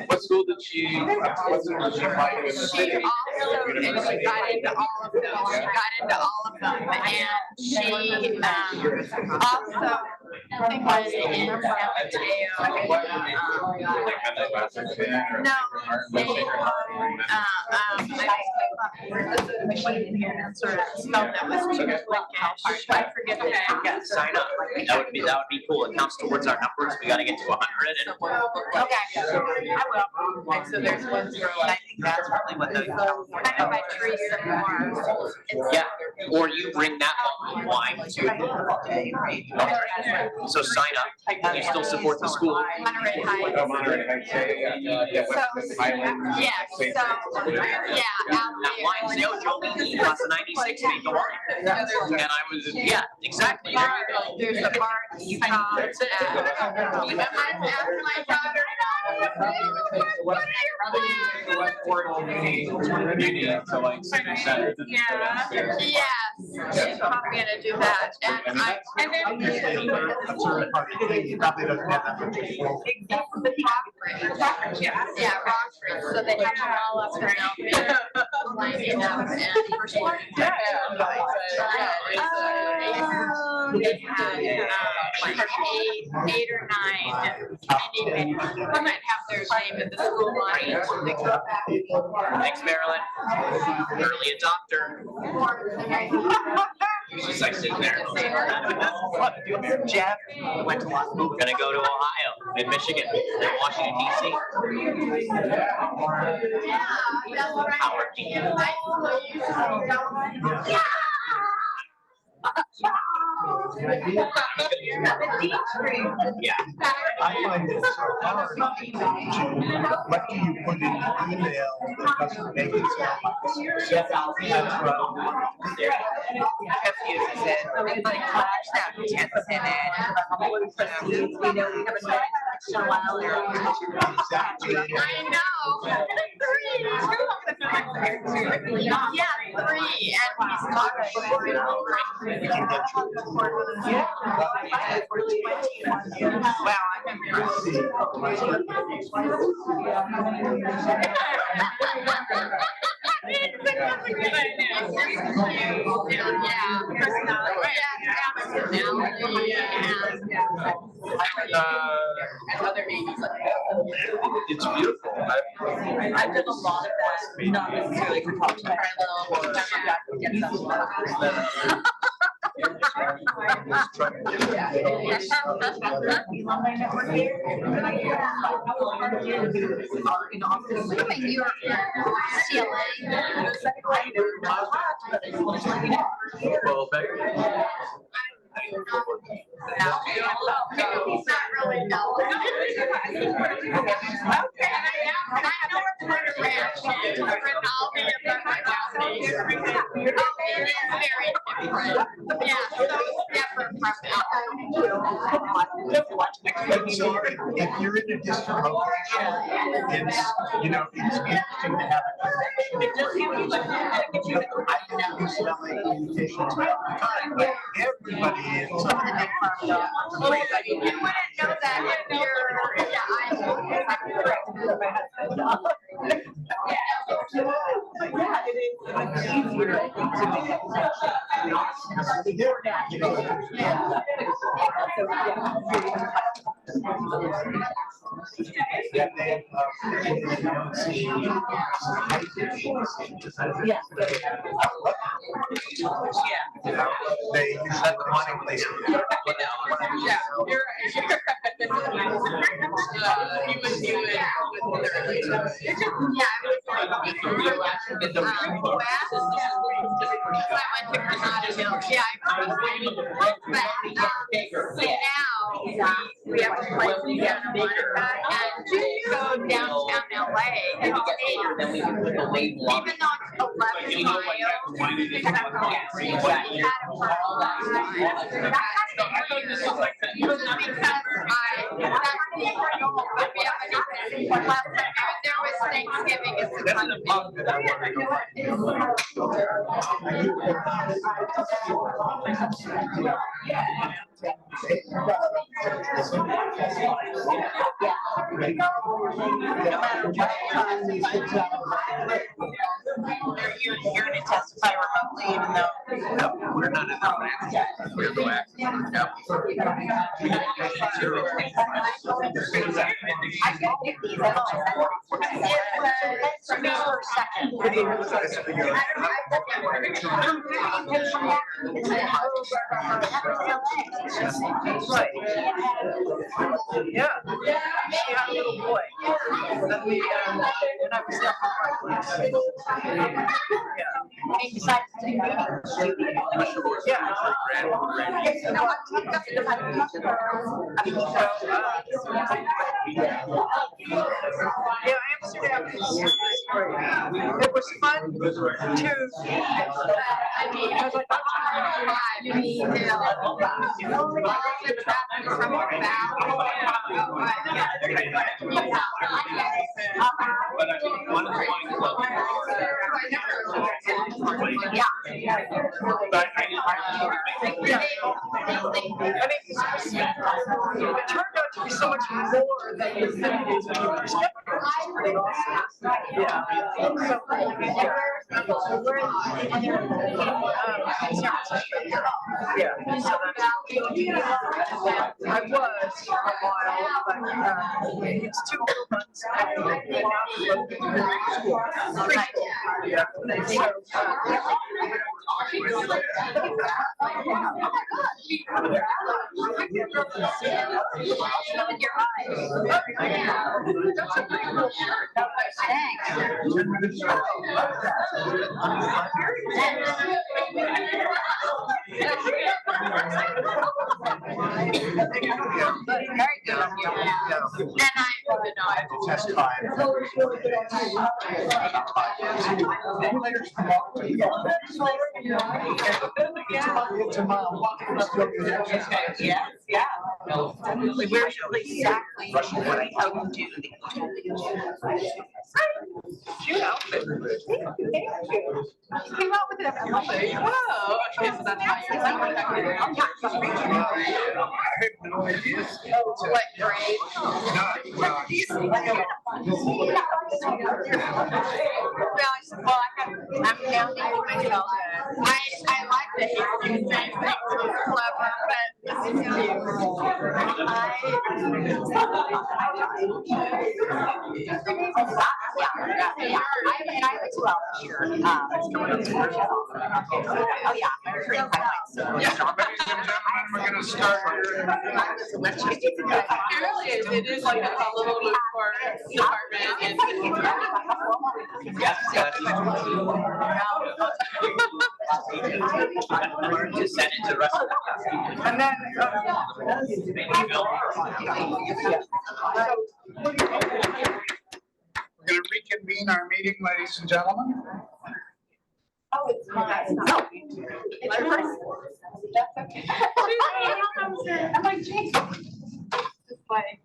What school did she apply to in the she city? also, and she got into all of them, she got into all of them, and she, also was in San Mateo. No, they, machine in here that sort of spelled that was too Twickish. I forget the name. Yeah, sign up. That would be cool. It counts towards our numbers. We gotta get to 100 and. Okay, I will. And so there's one zero, and I think that's Probably what the. kind of my tree some more. Yeah, or you bring that one wine too. So sign up. You still support the school. Monterey Heights. Oh, Monterey Heights, yeah. So, yeah, so, yeah, out That wine there. sale, Joe Lee, class of 96 made the wine. And I was, yeah, exactly. There you go. There's a bar in Utah. I'm asking my daughter. So like senior center. Yeah, yes, she's probably gonna do that, and I, and then. He probably doesn't have that much. Yeah, Rockbridge, so they have them all up there now, lining up and first one. They had, like eight or nine, and even, might have their name in the school line. Thanks, Marilyn. Early adopter. She's like sitting there. Jeff went to law school. Gonna go to Ohio, in Michigan, then Washington DC. Howard. Yeah. I find it so hard to, what do you put in the email that doesn't make it sound like That's Jeff uses it, like flash that tense in it. Trustees, we know we haven't met in a while. exactly. I know. Three. Yeah, three, and he's talking over and over. Wow, I'm And other babies like It's beautiful. I've done a lot of that, not necessarily for top to You're CLA. Well, back. He's not really no. Okay, I know it's part of ranch, it's written all the different counties. It is very different. Yeah, so it's different from So if you're in a distant location, it's, you know, it's interesting to have a connection. It just gives you like, I have these communications all the time, but everybody is. You wouldn't know that if you're, yeah, Yeah, it is. It's easier to make They usually have the money place. Yeah, you're right. You would do it with literally. yeah, I was like, west, I went to Granada Hills, yeah, I probably, but, now, we have a place in Santa Monica, and to go downtown LA, it's even though it's 11 miles, we had a there was Thanksgiving is the That's time an of apartment I wanna You're to testify remotely, even though. No, we're not in our access. We're no access. I can get these. November 2nd. Yeah. She had a little boy. When I was there. He decided to take that. Yeah, Amsterdam. It was fun too. Because I thought you need to. it turned out to be so much more than you think it was. Pretty awesome. Yeah. Yeah. So I was for a while, but it's 2 little months. Yeah. Very good. And I had to testify. Yes, yeah. Where exactly what I help do. Cute outfit. Thank you. You came out with it. Oh, okay, so that's how you're. No idea. What grade? Well, I'm down there myself. I like that you say things are clever, but this is cute. Yeah. I have a 12 here. Oh, yeah. Ladies and gentlemen, we're gonna start here. Apparently, it is like a little bit for department and. To send it to the rest of the. And then, we're gonna reconvene our meeting, ladies and gentlemen. Oh, it's mine. No. It's yours. That's okay. I'm like, geez. It's like.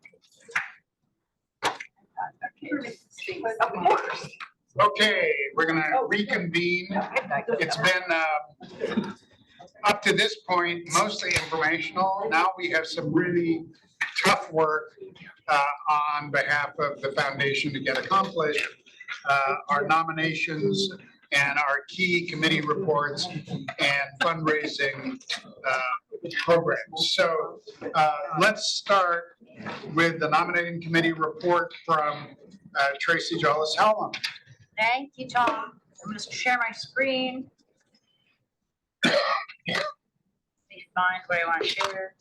Of course. Okay, we're gonna reconvene. It's been, up to this point, mostly informational. Now we have some really tough work, on behalf of the foundation to get accomplished. Our nominations and our key committee reports and fundraising, programs. So, let's start with the nominating committee report from, Tracy Jollis Howland. Thank you, Tom. I'm just share my screen. Find what I want to share.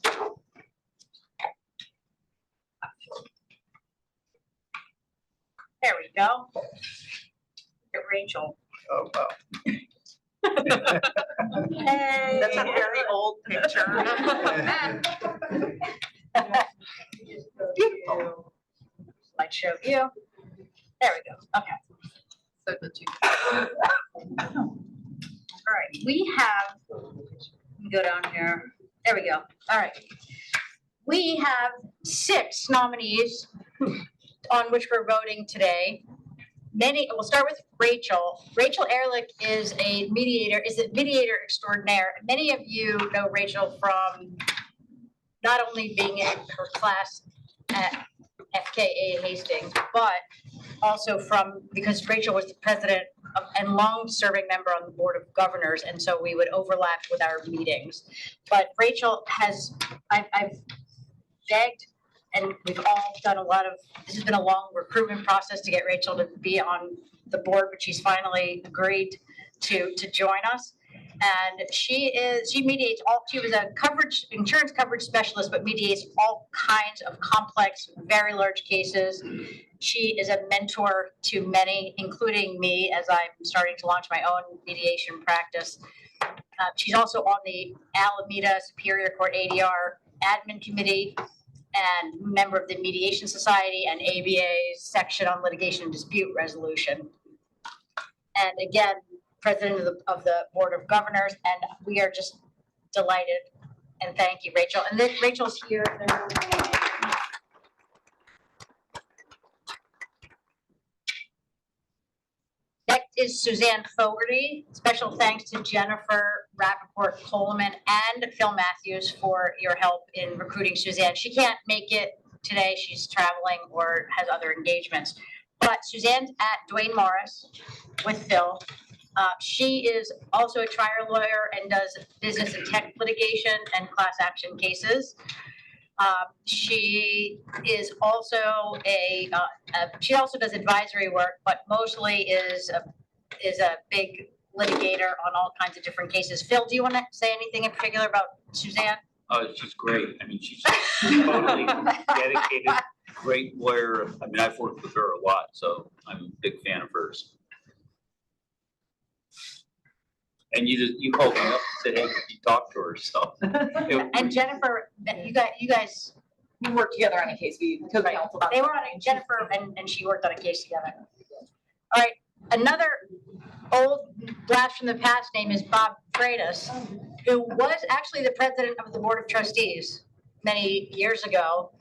There we go. Get Rachel. Oh, wow. Hey. That's a very old picture. Beautiful. Slideshow view. There we go. Okay. So the two. All right, we have, let me go down here. There we go. All right. We have 6 nominees on which we're voting today. we'll start with Rachel. Rachel Ehrlich is a mediator extraordinaire. Many of you know Rachel from not only being in her class at FKA Hastings, but also because Rachel was the president and long-serving member on the Board of Governors, and so we would overlap with our meetings. But Rachel I've begged, and we've all done this has been a long recruitment process to get Rachel to be on the board, but she's finally agreed to join us. And she mediates she was a insurance coverage specialist, but mediates all kinds of complex, very large cases. She is a mentor to many, including me, as I'm starting to launch my own mediation practice. She's also on the Alameda Superior Court ADR Admin Committee and member of the Mediation Society and ABA's section on litigation and dispute resolution. And again, president of the Board of Governors, and we are just delighted. And thank you, Rachel. And then Rachel's here. Next is Suzanne Fogarty. Special thanks to Jennifer Rappaport Coleman and Phil Matthews for your help in recruiting Suzanne. She can't make it today. She's traveling or has other engagements. But Suzanne's at Duane Morris with Phil. She is also a trial lawyer and does business and tech litigation and class action cases. She is also she also does advisory work, but mostly is a big litigator on all kinds of different cases. Phil, do you want to say anything in particular about Suzanne? Oh, she's great. I mean, she's totally dedicated, great lawyer. I mean, I've worked with her a lot, so I'm a big fan of hers. And you called me up and said, hey, could you talk to her? So. And Jennifer, you guys. We worked together on a case. We co-counseled. They were on Jennifer and she worked on a case together. All right, another old blast from the past name is Bob Freitas, who was actually the president of the Board of Trustees many years ago.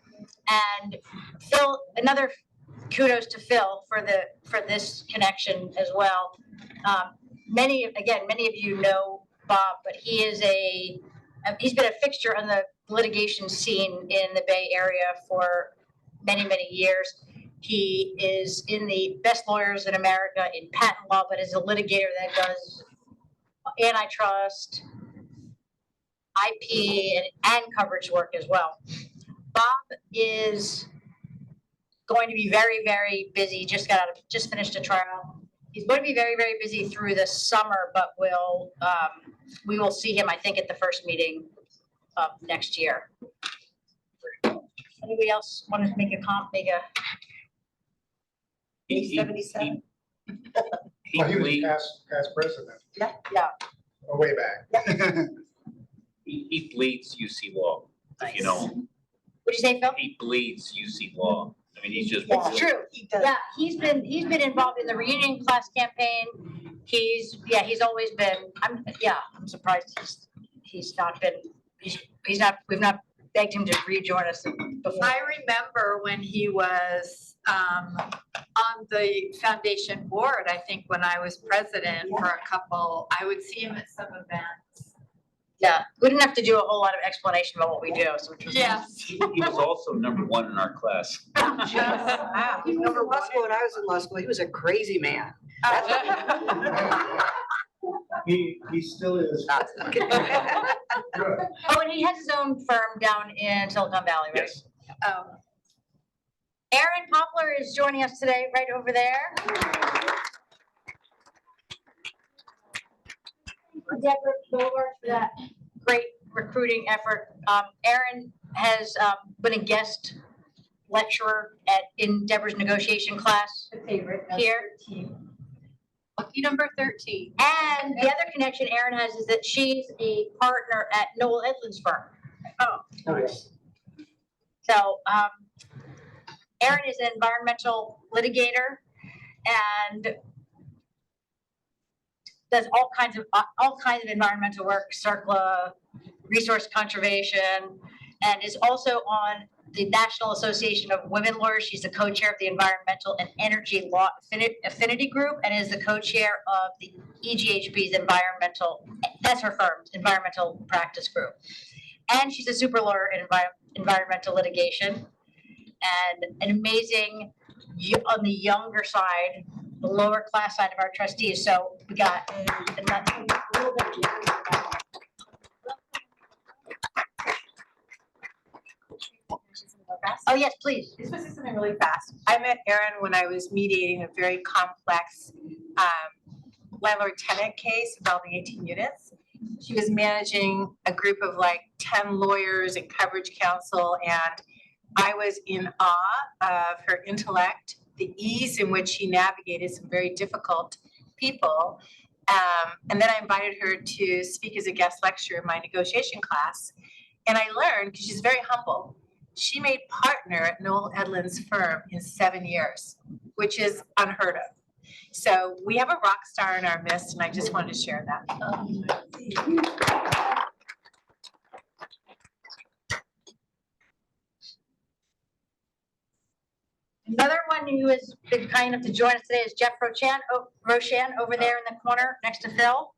And Phil, another kudos to Phil for this connection as well. Many of you know Bob, but he's been a fixture on the litigation scene in the Bay Area for many, many years. He is in the best lawyers in America in patent law, but is a litigator that does antitrust, IP, and coverage work as well. Bob is going to be very, very busy. Just finished a trial. He's going to be very, very busy through the summer, but we will see him, I think, at the first meeting of next year. Anybody else want to make a comp? He 77. He was past president. Yeah. Way back. he bleeds UC law, if you know him. What'd you say, Phil? He bleeds UC law. I mean, he's just. It's true. Yeah, he's been involved in the reunion class campaign. He's always been. I'm surprised he's not been. We've not begged him to rejoin us before. I remember when he was on the foundation board. I think when I was president for a couple, I would see him at some events. Yeah, we didn't have to do a whole lot of explanation about what we do. So yes. He was also #1 in our class. Wow. He was in law school when I was in law school. He was a crazy man. He still is. Oh, and he has his own firm down in Silicon Valley, right? Yes. Aaron Poplar is joining us today, right over there. Deborah Bogart for that great recruiting effort. Aaron has been a guest lecturer in Deborah's negotiation class here. Lucky number 13. And the other connection Aaron has is that she's a partner at Noel Edlin's firm. Oh, nice. So Aaron is an environmental litigator and does all kinds of environmental work, CERCLA, resource conservation, and is also on the National Association of Women Lawyers. She's the co-chair of the Environmental and Energy Law Affinity Group and is the co-chair of the EGHB's that's her firm's Environmental Practice Group. And she's a super lawyer in environmental litigation and an amazing, on the younger side, the lower class side of our trustees. So we got, and that's a little bit. Oh, yes, please. This was something really fast. I met Erin when I was mediating a very complex landlord-tenant case involving 18 units. She was managing a group of like 10 lawyers and coverage counsel, and I was in awe of her intellect, the ease in which she navigated some very difficult people. And then I invited her to speak as a guest lecturer in my negotiation class. And I learned, because she's very humble, she made partner at Noel Edlin's firm in 7 years, which is unheard of. So we have a rock star in our midst, and I just wanted to share that. Another one who has been kind enough to join us today is Jeff Rochan over there in the corner next to Phil.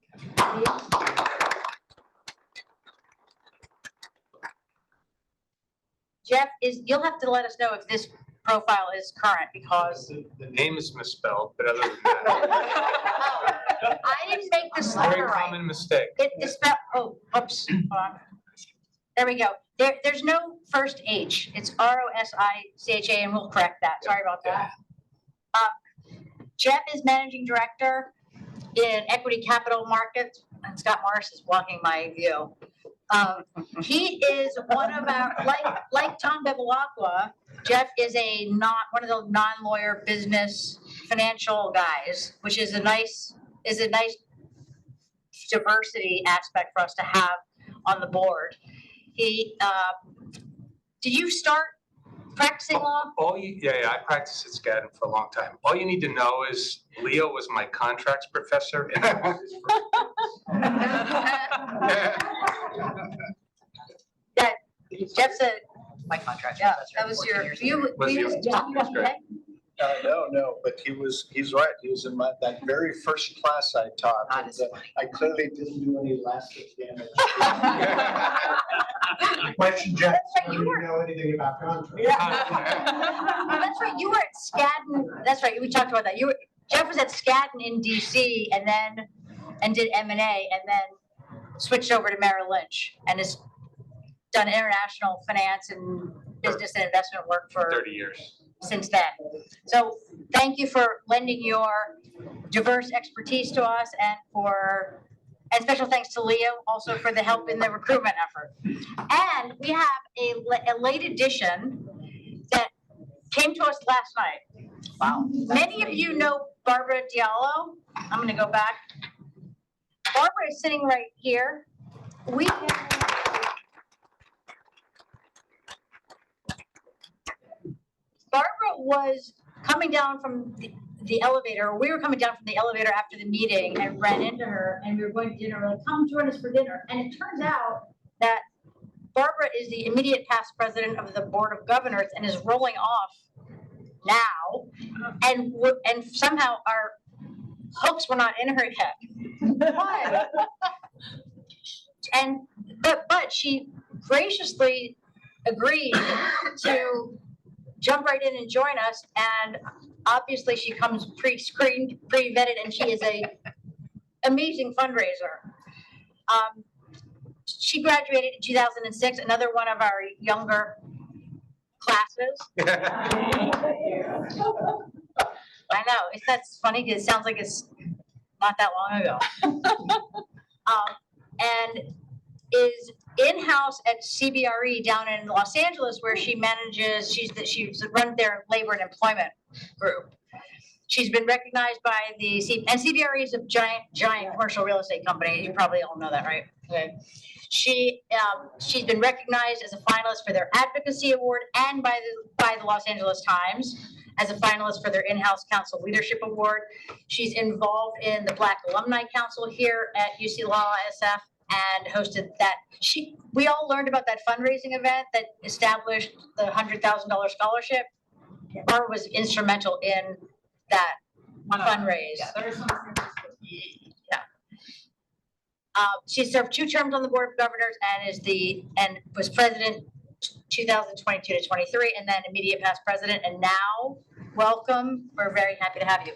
Jeff, you'll have to let us know if this profile is current because. The name is misspelled, but other than that. I didn't make this Very letter right. common mistake. It's spelled, oops. Hold on. There we go. There's no first H. It's Rosicha, and we'll correct that. Sorry about that. Jeff is managing director in equity capital markets, and Scott Morris is blocking my view. He is one of our, like Tom Bevilacqua, Jeff is one of the non-lawyer business financial guys, which is a nice diversity aspect for us to have on the board. He, did you start practicing law? Yeah, I practiced at Gede for a long time. All you need to know is Leo was my contracts professor. Yeah, Jeff said, my contract. Yeah, that was your, were you just talking about today? No, but he's right. He was in that very first class I taught. I clearly didn't do any lasting damage. Question, Jeff, That's right, do you know anything about contracts? That's right, you were at Skadden, that's right, we talked about that. Jeff was at Skadden in DC and did M&A and then switched over to Merrill Lynch and has done international finance and business and investment work for 30 years. Since then. So thank you for lending your diverse expertise to us and special thanks to Leo also for the help in the recruitment effort. And we have a late addition that came to us last night. Wow. Many of you know Barbara Diallo. I'm gonna go back. Barbara is sitting right here. Barbara was coming down from the elevator. We were coming down from the elevator after the meeting and ran into her and we were going to dinner. We're like, come join us for dinner. And it turns out that Barbara is the immediate past president of the Board of Governors and is rolling off now. And somehow our hooks were not in her yet. But she graciously agreed to jump right in and join us, and obviously she comes pre-screened, pre-vetted, and she is a amazing fundraiser. She graduated in 2006, another one of our younger classes. I know, that's funny because it sounds like it's not that long ago. And is in-house at CBRE down in Los Angeles, where she manages, she's run their labor and employment group. She's been recognized by and CBRE is a giant commercial real estate company. You probably all know that, right? Okay. She's been recognized as a finalist for their advocacy award and by the Los Angeles Times as a finalist for their in-house council leadership award. She's involved in the Black Alumni Council here at UC Law SF. and hosted that. We all learned about that fundraising event that established the $100,000 scholarship. Barbara was instrumental in that fundraise. Yeah. She served 2 terms on the Board of Governors and was president 2022 to 23, and then immediate past president. And now, welcome. We're very happy to have you.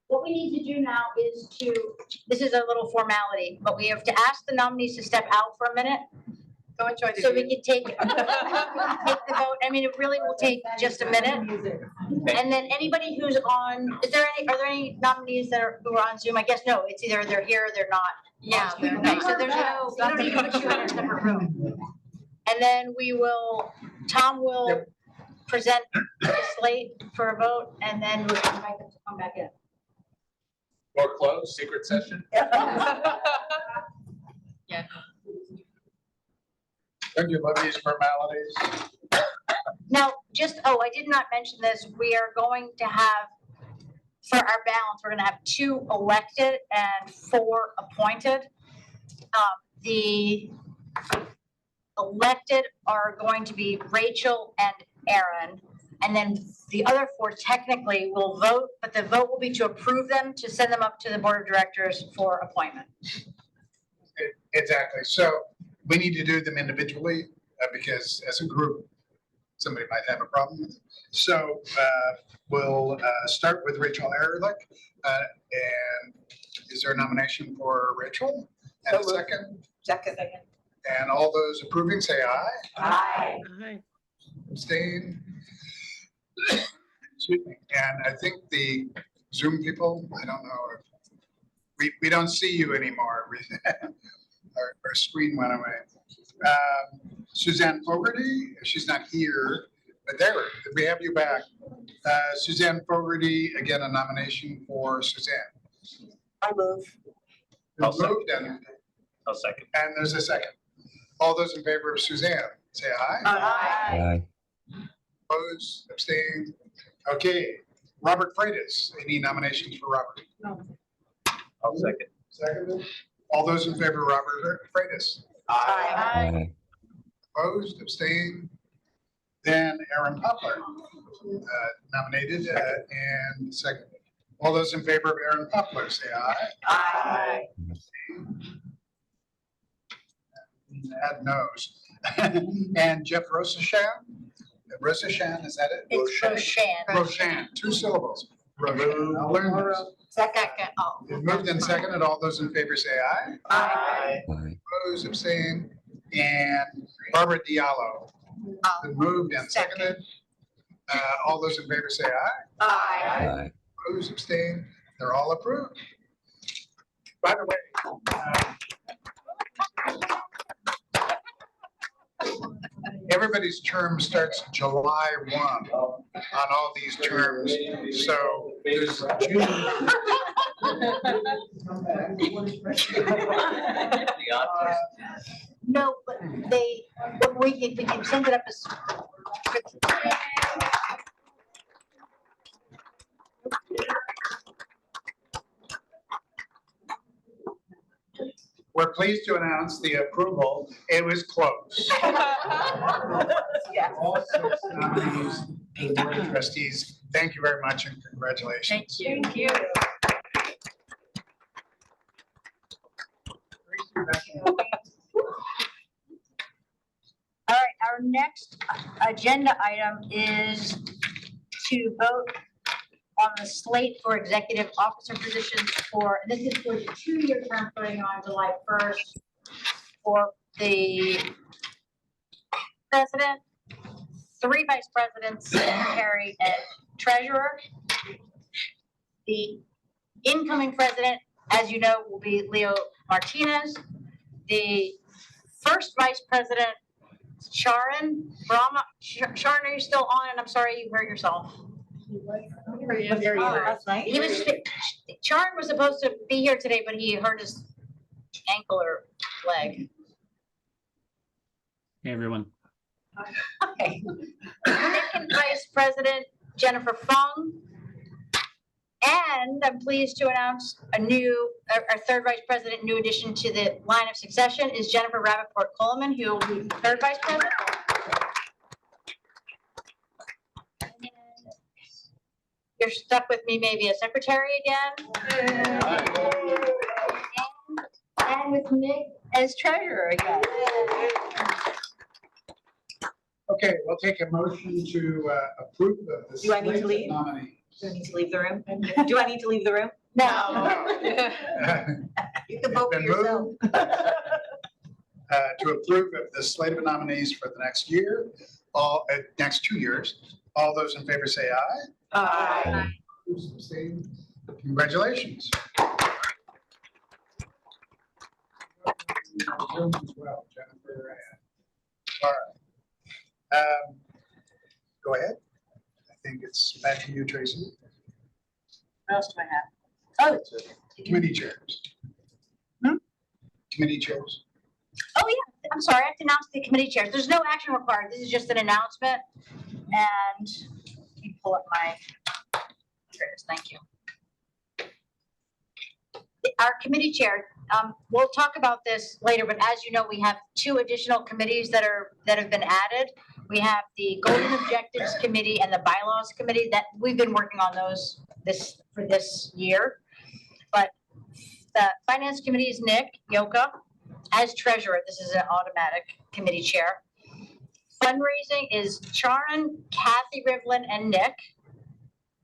What we need to do now is this is a little formality, but we have to ask the nominees to step out for a minute. Go enjoy the So we can take the vote. I mean, it really will take just a minute. And then anybody who's on, are there any nominees who are on Zoom? I guess no, it's either they're here or they're not. Yeah, they're Okay, not. so there's no, we don't need to put you in a separate room. And then Tom will present the slate for a vote, and then we'll invite them to come back in. Or close, secret session? Yeah. Don't you love these formalities? Now, I did not mention this, we are going to have, for our balance, we're gonna have 2 elected and 4 appointed. The elected are going to be Rachel and Aaron, and then the other 4 technically will vote, but the vote will be to approve them, to send them up to the Board of Directors for appointment. Exactly. So we need to do them individually because as a group, somebody might have a problem with it. So we'll start with Rachel Ehrlich. And is there a nomination for Rachel? And a second? Second. And all those approving, say aye. Aye. Abstain. Excuse me. And I think the Zoom people, I don't know, if we don't see you anymore. Our screen went away. Suzanne Fogarty, she's not here, but there, we have you back. Suzanne Fogarty, again, a nomination for Suzanne. I move. I'll second. Moved and I'll second. there's a second. All those in favor of Suzanne, say aye. Aye. Opposed, abstained. Okay, Robert Freitas, any nominations for Robert? No. I'll second. Seconded. All those in favor of Robert Freitas? Aye. Opposed, abstained. Then Aaron Poplar, nominated and seconded. All those in favor of Aaron Poplar, say aye. Aye. Add no's. And Jeff Rosashan? Rosashan, is that it? It's Roshan. Roshan, 2 syllables. Roshan, I'll learn this. Second, oh. Moved and seconded, all those in favor say aye. Aye. Opposed, abstained, and Barbara Diallo. Been moved and seconded. All those in favor say aye. Aye. Opposed, abstained, they're all approved. By the way, everybody's term starts July 1 on all these terms, so there's June. No, but we can send it up as. We're pleased to announce the approval. It was close. All 6 nominees to the Board of Trustees, thank you very much and congratulations. Thank you. All right, our next agenda item is to vote on the slate for executive officer positions this is for the 2-year term starting on July 1st for the president, 3 vice presidents, secretary, and treasurer. The incoming president, as you know, will be Leo Martinez. The first vice president, Sharon Brahma. Sharon, are you still on? And I'm sorry you hurt yourself. He was, Sharon was supposed to be here today, but he hurt his ankle or leg. Hey, everyone. Okay. Second vice president, Jennifer Fung. And I'm pleased to announce our third vice president, new addition to the line of succession is Jennifer Rappaport Coleman, who will be third vice president. You're stuck with me, maybe a secretary again. And with Nick as treasurer again. Okay, we'll take a motion to approve of the Do I need to slate of leave? nominees. Do I need to leave the room? Do I need to leave the room? No. You can vote for Been yourself. moved, to approve of the slate of nominees for the next year, next 2 years. All those in favor say aye. Aye. Who's abstaining? Congratulations. Zoom as well, Jennifer. All right. Go ahead. I think it's back to you, Tracy. What else do I have? Oh, Committee chairs. Committee chairs. oh yeah, I'm sorry, I have to announce the committee chairs. There's no action required. This is just an announcement. And let me pull up my, here it is, thank you. Our committee chair, we'll talk about this later, but as you know, we have 2 additional committees that have been added. We have the Golden Objectives Committee and the Bylaws Committee that we've been working on those for this year. But the Finance Committee is Nick Yoka as treasurer. This is an automatic committee chair. Fundraising is Charan, Kathy Rivlin, and Nick.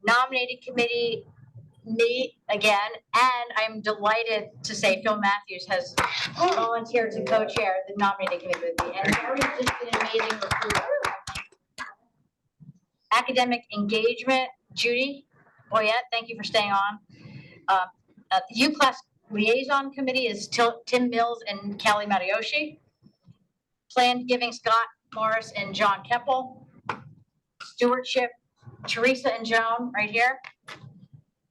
Nominating committee, me again, and I'm delighted to say Phil Matthews has volunteered to co-chair the nominating committee with me, and Harry's just been an amazing recruiter. Academic engagement, Judy Boyette, thank you for staying on. U-Class liaison committee is Tim Mills and Kelly Matayoshi. Planned giving, Scott Morris and John Keppel. Stewardship, Teresa and Joan right here.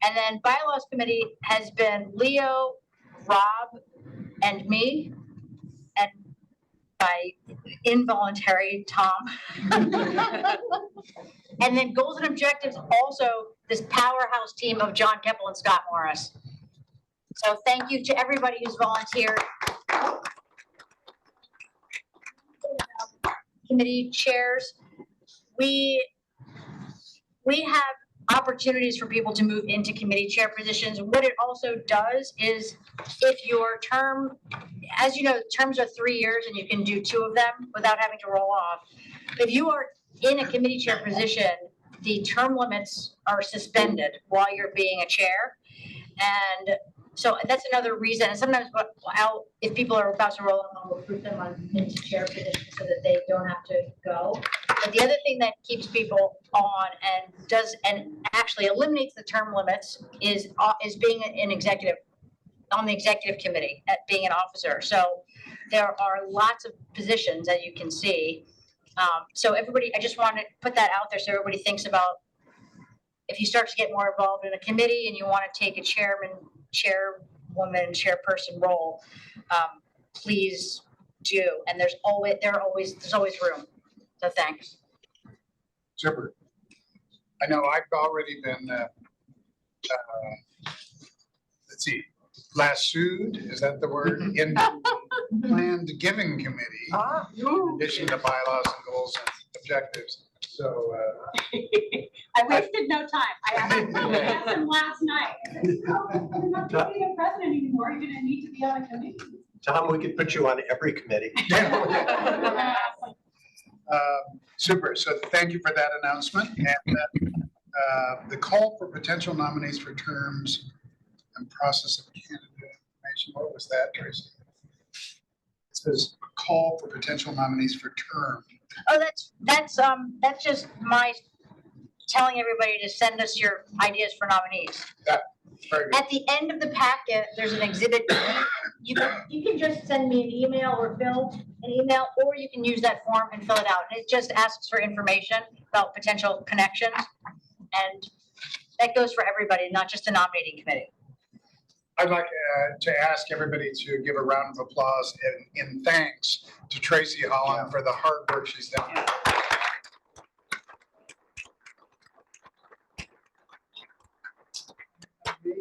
And then bylaws committee has been Leo, Rob, and me, and by involuntary Tom. And then goals and objectives, also this powerhouse team of John Keppel and Scott Morris. So thank you to everybody who's volunteered. Committee chairs, we have opportunities for people to move into committee chair positions. What it also does is if your term, as you know, terms are 3 years and you can do 2 of them without having to roll off. If you are in a committee chair position, the term limits are suspended while you're being a chair. And so that's another reason. And sometimes if people are about to roll off, I'll recruit them into chair positions so that they don't have to go. But the other thing that keeps people on and actually eliminates the term limits is being an executive on the executive committee, at being an officer. So there are lots of positions that you can see. So everybody, I just want to put that out there so everybody thinks about if you start to get more involved in a committee and you want to take a chairwoman, chairperson role, please do. And there's always room. So thanks. Super. I know I've already been, let's see, lassoed, is that the word? In planned giving committee, in addition to bylaws and goals and objectives. So I wasted no time. I asked him last night. I said, "Oh, you're not gonna be a president anymore. You're gonna need to be on a committee." Tom, we could put you on every committee. Super. So thank you for that announcement. And the call for potential nominees for terms and process of candidate information. What was that, Tracy? It says call for potential nominees for term. Oh, that's just my telling everybody to send us your ideas for nominees. Yeah, very good. At the end of the packet, there's an exhibit. You can just send me an email or Phil an email, or you can use that form and fill it out. And it just asks for information about potential connections. And that goes for everybody, not just the nominating committee. I'd like to ask everybody to give a round of applause in thanks to Tracy Holland for the hard work she's done.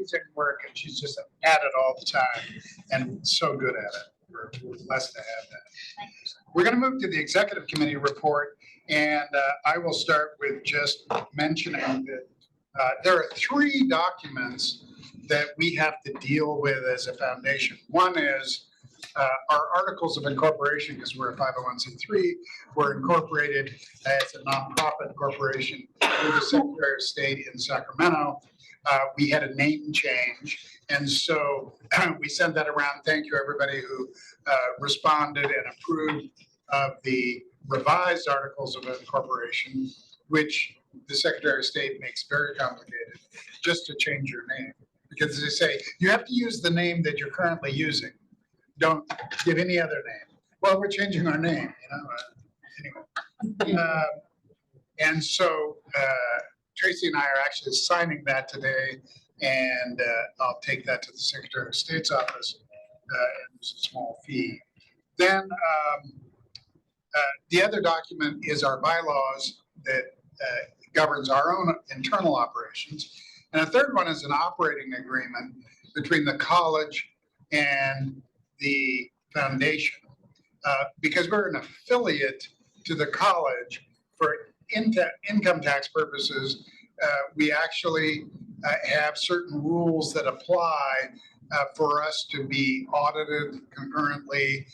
amazing work and she's just at it all the time and so good at it. We're blessed to have that. We're going to move to the executive committee report, and I will start with just mentioning that there are 3 documents that we have to deal with as a foundation. One is our articles of incorporation, because we're a 501c3, we're incorporated as a nonprofit corporation with the Secretary of State in Sacramento. We had a name change, and so we sent that around. Thank you, everybody who responded and approved of the revised articles of incorporation, which the Secretary of State makes very complicated just to change your name. Because they say, you have to use the name that you're currently using. Don't give any other name. Well, we're changing our name, anyway. And so Tracy and I are actually signing that today, and I'll take that to the Secretary of State's office, and it's a small fee. Then the other document is our bylaws that governs our own internal operations. And a third one is an operating agreement between the college and the foundation. Because we're an affiliate to the college for income tax purposes, we actually have certain rules that apply for us to be audited concurrently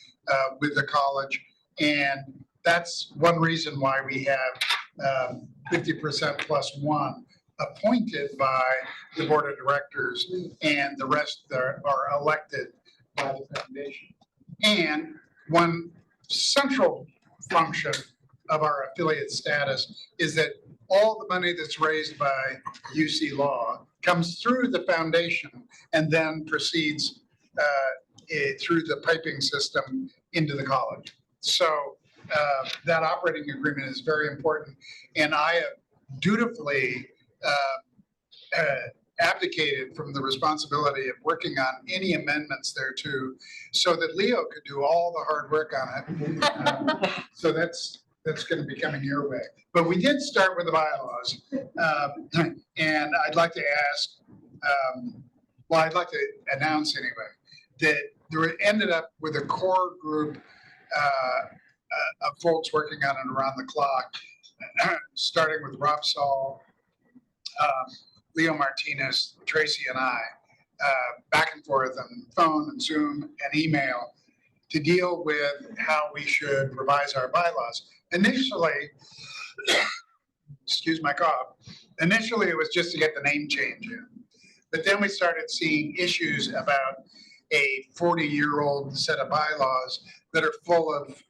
with the college. And that's one reason why we have 50% plus one appointed by the board of directors, and the rest are elected by the foundation. And one central function of our affiliate status is that all the money that's raised by UC Law comes through the foundation and then proceeds through the piping system into the college. So that operating agreement is very important, and I have dutifully abdicated from the responsibility of working on any amendments thereto, so that Leo could do all the hard work on it. So that's going to be coming your way. But we did start with the bylaws, and I'd like to ask, I'd like to announce anyway, that there ended up with a core group of folks working on it around the clock, starting with Rob Saul, Leo Martinez, Tracy, and I, back and forth on phone and Zoom and email to deal with how we should revise our bylaws. Initially, excuse my cough, initially it was just to get the name change in. But then we started seeing issues about a 40-year-old set of bylaws that are full of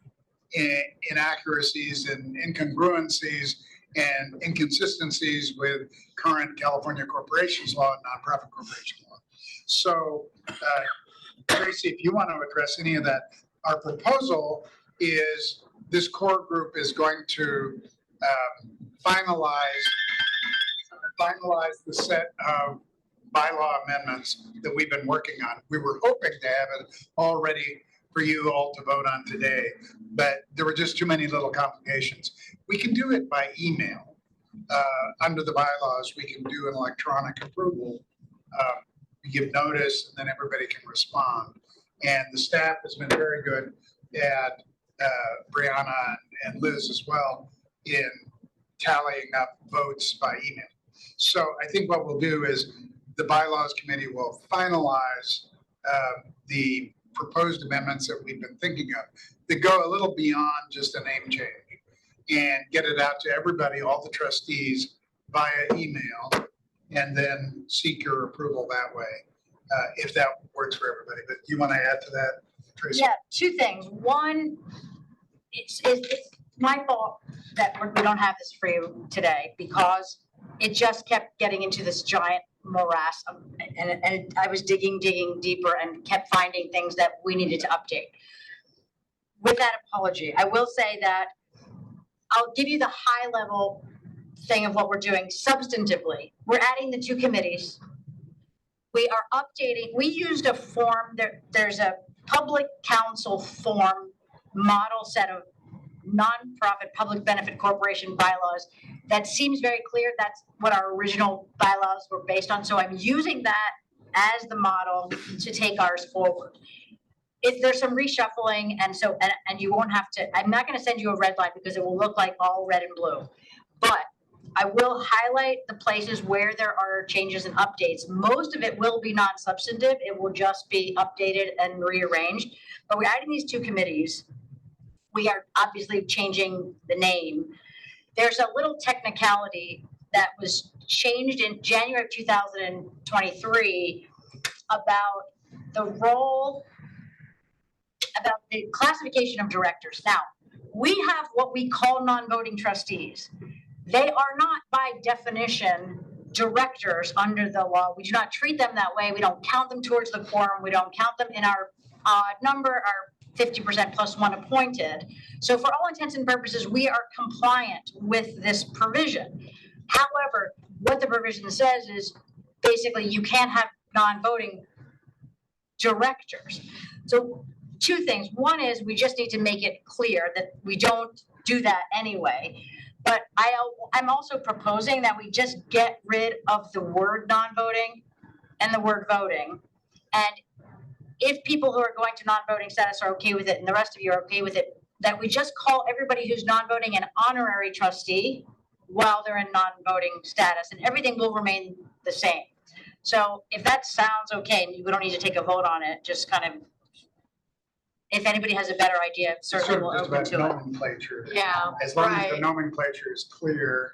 inaccuracies and incongruencies and inconsistencies with current California corporations law and nonprofit corporation law. So, Tracy, if you want to address any of that, our proposal is this core group is going to finalize the set of bylaw amendments that we've been working on. We were hoping to have it all ready for you all to vote on today, but there were just too many little complications. We can do it by email. Under the bylaws, we can do an electronic approval. We give notice, and then everybody can respond. And the staff has been very good at Brianna and Liz as well in tallying up votes by email. So I think what we'll do is the bylaws committee will finalize the proposed amendments that we've been thinking of that go a little beyond just a name change, and get it out to everybody, all the trustees, via email, and then seek your approval that way, if that works for everybody. But do you want to add to that, Tracy? Yeah, 2 things. One, it's my fault that we don't have this for you today, because it just kept getting into this giant morass and I was digging deeper and kept finding things that we needed to update. With that apology, I will say that I'll give you the high level thing of what we're doing substantively. We're adding the 2 committees. We are updating, we used a form, there's a public council form model set of nonprofit public benefit corporation bylaws that seems very clear. That's what our original bylaws were based on. So I'm using that as the model to take ours forward. If there's some reshuffling and you won't have to, I'm not gonna send you a red line because it will look like all red and blue. But I will highlight the places where there are changes and updates. Most of it will be non-substantive. It will just be updated and rearranged. But we're adding these 2 committees. We are obviously changing the name. There's a little technicality that was changed in January of 2023 about the role, about the classification of directors. Now, we have what we call non-voting trustees. They are not by definition directors under the law. We do not treat them that way. We don't count them towards the quorum. We don't count them in our number, our 50% plus 1 appointed. So for all intents and purposes, we are compliant with this provision. However, what the provision says is basically you can't have non-voting directors. So 2 things. One is we just need to make it clear that we don't do that anyway. But I'm also proposing that we just get rid of the word non-voting and the word voting. And if people who are going to non-voting status are okay with it and the rest of you are okay with it, that we just call everybody who's non-voting an honorary trustee while they're in non-voting status, and everything will remain the same. So if that sounds okay, we don't need to take a vote on it, just kind of, if anybody has a better idea, certainly we'll Just open about to it. nomenclature. Yeah, As long as the right. nomenclature is clear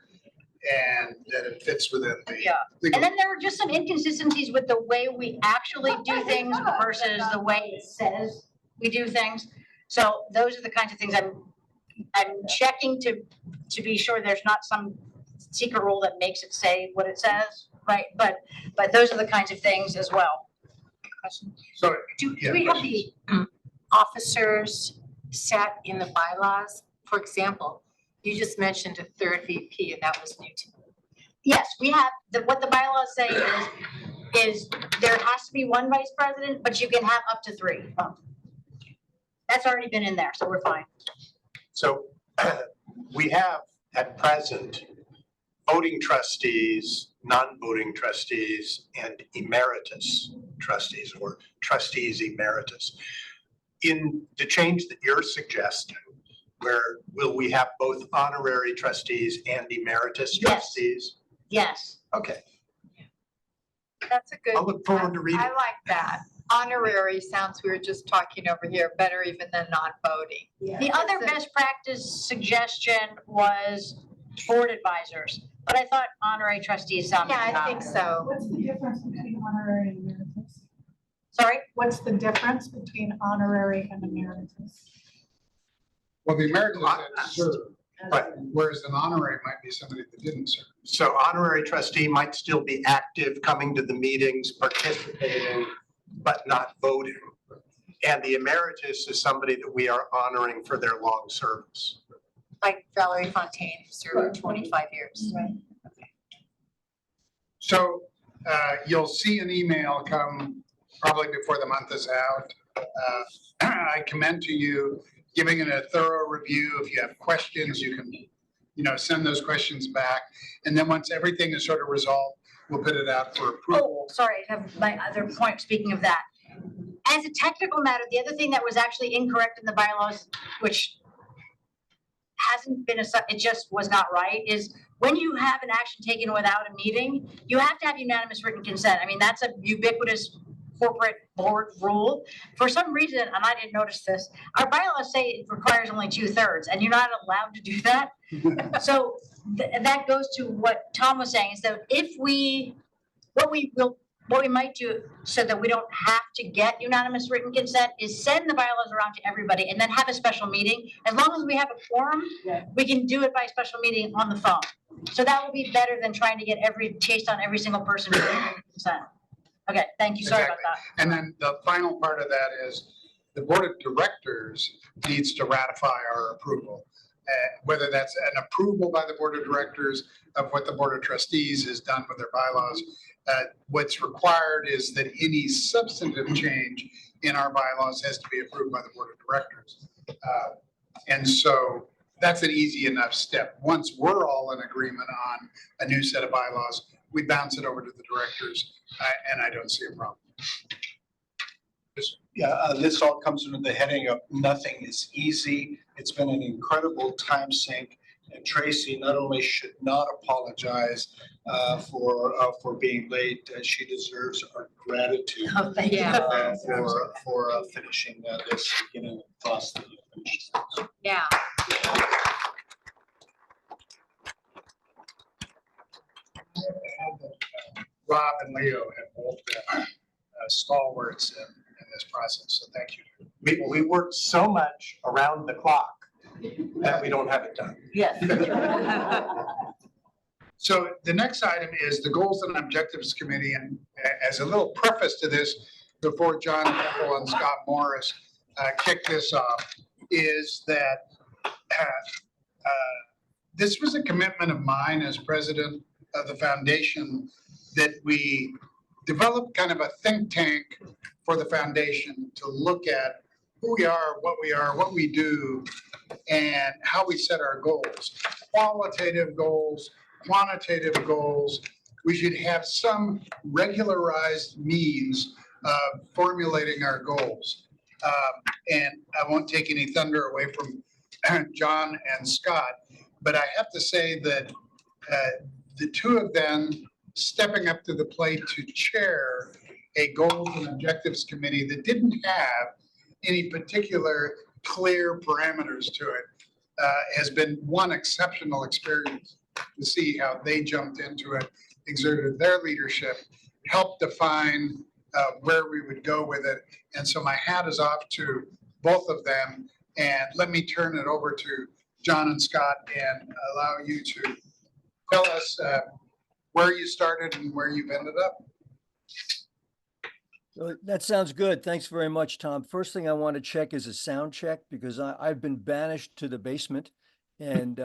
and that it fits within the. Yeah, legal- and then there were just some inconsistencies with the way we actually do things versus the way it says we do things. So those are the kinds of things I'm checking to be sure there's not some secret rule that makes it say what it says, right? But those are the kinds of things as well. Question. So, Do yeah, we have the officers set in the bylaws? For example, you just mentioned a 3rd VP and that was new to me. Yes, we have, what the bylaws say is there has to be 1 vice president, but you can have up to 3. That's already been in there, so we're fine. So we have at present voting trustees, non-voting trustees, and emeritus trustees or trustees emeritus. In the change that you're suggesting, where will we have both honorary trustees and emeritus trustees? Yes. Okay, That's a good. I'll look forward to reading. I like that. Honorary sounds, we were just talking over here, better even than non-voting. The other best practice suggestion was board advisors, but I thought honorary trustees sounded. Yeah, I think so. What's the difference between honorary and emeritus? Sorry? What's the difference between honorary and emeritus? Well, the emeritus that served, but whereas an honorary might be somebody that didn't serve. So honorary trustee might still be active, coming to the meetings, participating, but not voting. And the emeritus is somebody that we are honoring for their long service. Like Valerie Fontaine, who served 25 years. Right. So you'll see an email come probably before the month is out. I commend to you giving it a thorough review. If you have questions, you can, send those questions back. And then once everything is sort of resolved, we'll put it out for approval. Oh, sorry, I have my other point, speaking of that. As a technical matter, the other thing that was actually incorrect in the bylaws, which hasn't been, it just was not right, is when you have an action taken without a meeting, you have to have unanimous written consent. I mean, that's a ubiquitous corporate board rule. For some reason, and I didn't notice this, our bylaws say it requires only 2/3, and you're not allowed to do that. So that goes to what Tom was saying, is that what we might do so that we don't have to get unanimous written consent is send the bylaws around to everybody and then have a special meeting. As long as we have a quorum, we can do it by special meeting on the phone. So that will be better than trying to get chased on every single person with written consent. Okay, thank you, sorry about that. And then the final part of that is the board of directors needs to ratify our approval. Whether that's an approval by the board of directors of what the board of trustees has done with their bylaws. What's required is that any substantive change in our bylaws has to be approved by the board of directors. And so that's an easy enough step. Once we're all in agreement on a new set of bylaws, we bounce it over to the directors, and I don't see a problem. Yeah, this all comes under the heading of nothing is easy. It's been an incredible time sink. And Tracy not only should not apologize for being late, she deserves our gratitude Oh, thank you. for finishing this, getting across the finish. Yeah. Rob and Leo have both been stalwarts in this process, so thank you. We worked so much around the clock that we don't have it done. Yes. So the next item is the Goals and Objectives Committee, and as a little preface to this, before John Temple and Scott Morris kick this off, is that this was a commitment of mine as president of the foundation, that we develop kind of a think tank for the foundation to look at who we are, what we do, and how we set our goals. Qualitative goals, quantitative goals. We should have some regularized means of formulating our goals. And I won't take any thunder away from John and Scott, but I have to say that the two of them stepping up to the plate to chair a Goals and Objectives Committee that didn't have any particular clear parameters to it has been one exceptional experience to see how they jumped into it, exerted their leadership, helped define where we would go with it. And so my hat is off to both of them. And let me turn it over to John and Scott and allow you to tell us where you started and where you've ended up. That sounds good. Thanks very much, Tom. First thing I want to check is a sound check, because I've been banished to the basement, and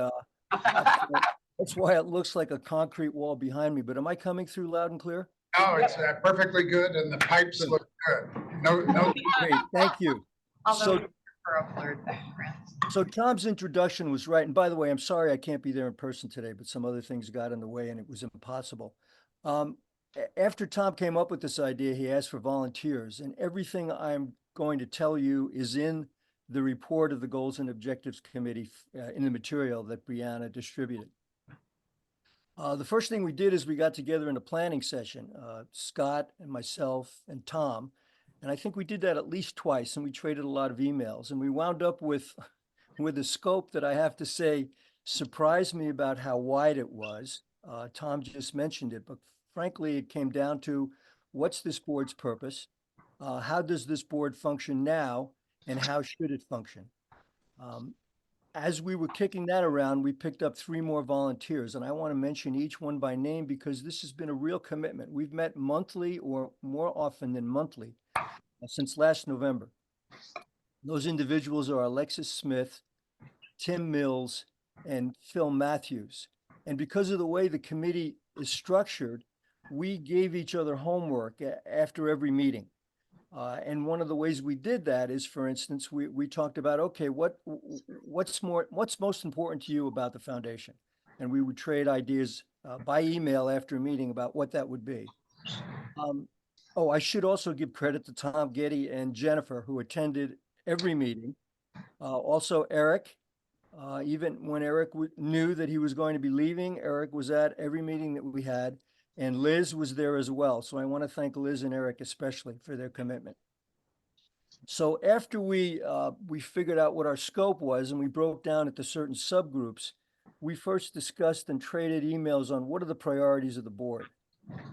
that's why it looks like a concrete wall behind me. But am I coming through loud and clear? Oh, it's perfectly good, and the pipes look good. No. Great, thank you. Although So, for a blurred background. so Tom's introduction was right. And by the way, I'm sorry I can't be there in person today, but some other things got in the way and it was impossible. After Tom came up with this idea, he asked for volunteers, and everything I'm going to tell you is in the report of the Goals and Objectives Committee in the material that Brianna distributed. The first thing we did is we got together in a planning session, Scott and myself and Tom, and I think we did that at least twice, and we traded a lot of emails, and we wound up with a scope that I have to say surprised me about how wide it was. Tom just mentioned it, but frankly, it came down to what's this board's purpose? How does this board function now? And how should it function? As we were kicking that around, we picked up 3 more volunteers, and I want to mention each one by name because this has been a real commitment. We've met monthly or more often than monthly since last November. Those individuals are Alexis Smith, Tim Mills, and Phil Matthews. And because of the way the committee is structured, we gave each other homework after every meeting. And one of the ways we did that is, for instance, we talked about, okay, what's most important to you about the foundation? And we would trade ideas by email after a meeting about what that would be. I should also give credit to Tom, Gede, and Jennifer, who attended every meeting. Also Eric, even when Eric knew that he was going to be leaving, Eric was at every meeting that we had. And Liz was there as well. So I want to thank Liz and Eric especially for their commitment. So after we figured out what our scope was and we broke down into certain subgroups, we first discussed and traded emails on what are the priorities of the board.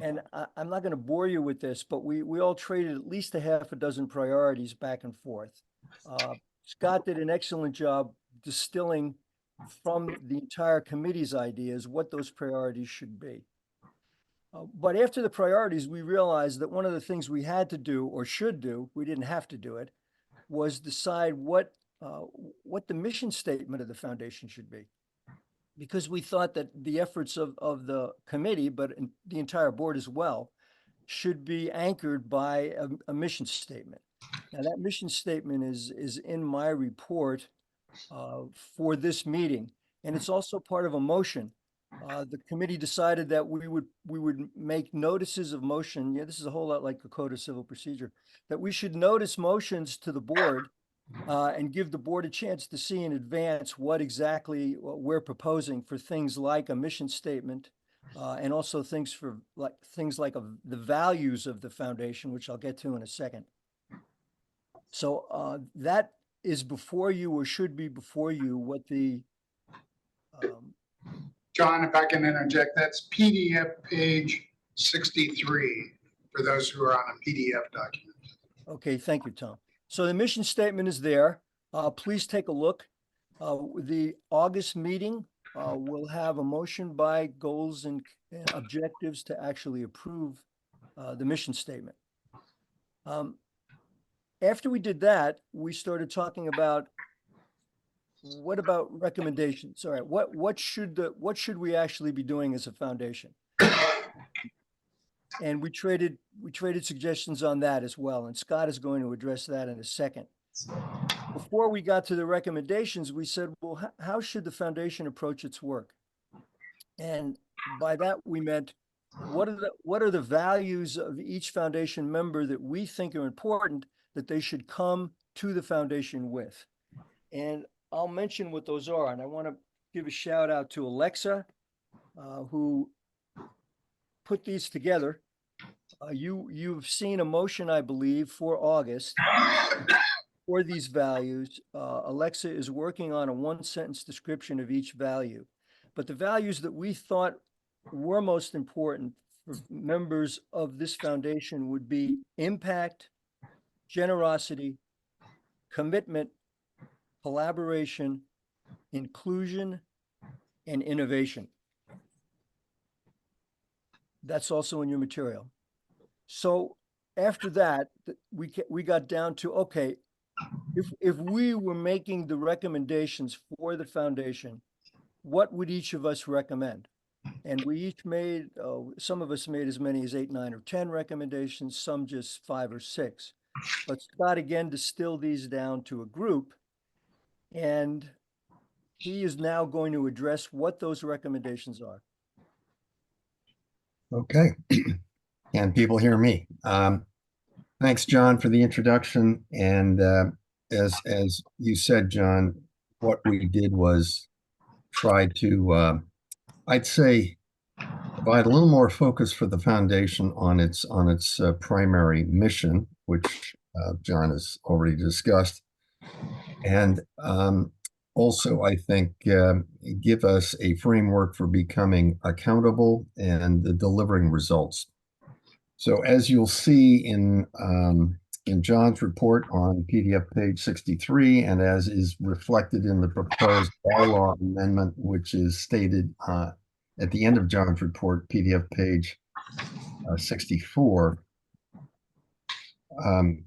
And I'm not going to bore you with this, but we all traded at least a half a dozen priorities back and forth. Scott did an excellent job distilling from the entire committee's ideas what those priorities should be. But after the priorities, we realized that one of the things we had to do or should do, we didn't have to do it, was decide what the mission statement of the foundation should be. Because we thought that the efforts of the committee, but the entire board as well, should be anchored by a mission statement. Now that mission statement is in my report for this meeting, and it's also part of a motion the committee decided that we would make notices of motion. Yeah, this is a whole lot like the Code of Civil Procedure, that we should notice motions to the board and give the board a chance to see in advance what exactly we're proposing for things like a mission statement, and also things like the values of the foundation, which I'll get to in a second. So that is before you, or should be before you, what the John, if I can interject, that's PDF page 63 for those who are on a PDF document. Okay, thank you, Tom. So the mission statement is there. Please take a look. The August meeting will have a motion by goals and objectives to actually approve the mission statement. After we did that, we started talking about what about recommendations? All right, what should we actually be doing as a foundation? And we traded suggestions on that as well. And Scott is going to address that in a second. Before we got to the recommendations, we said, well, how should the foundation approach its work? And by that, we meant, what are the values of each foundation member that we think are important that they should come to the foundation with? And I'll mention what those are. And I want to give a shout out to Alexa, who put these together. You've seen a motion, I believe, for August for these values. Alexa is working on a one-sentence description of each value. But the values that we thought were most important for members of this foundation would be impact, generosity, commitment, collaboration, inclusion, and innovation. That's also in your material. So after that, we got down to, okay, if we were making the recommendations for the foundation, what would each of us recommend? And we each made, some of us made as many as 8, 9, or 10 recommendations, some just 5 or 6. But Scott again distilled these down to a group, and he is now going to address what those recommendations are. Okay. Can people hear me? Thanks, John, for the introduction. And as you said, John, what we did was try to, I'd say, provide a little more focus for the foundation on its primary mission, which John has already discussed. And also, I think, give us a framework for becoming accountable and delivering results. So as you'll see in John's report on PDF page 63, and as is reflected in the proposed bylaw amendment, which is stated at the end of John's report, PDF page 64,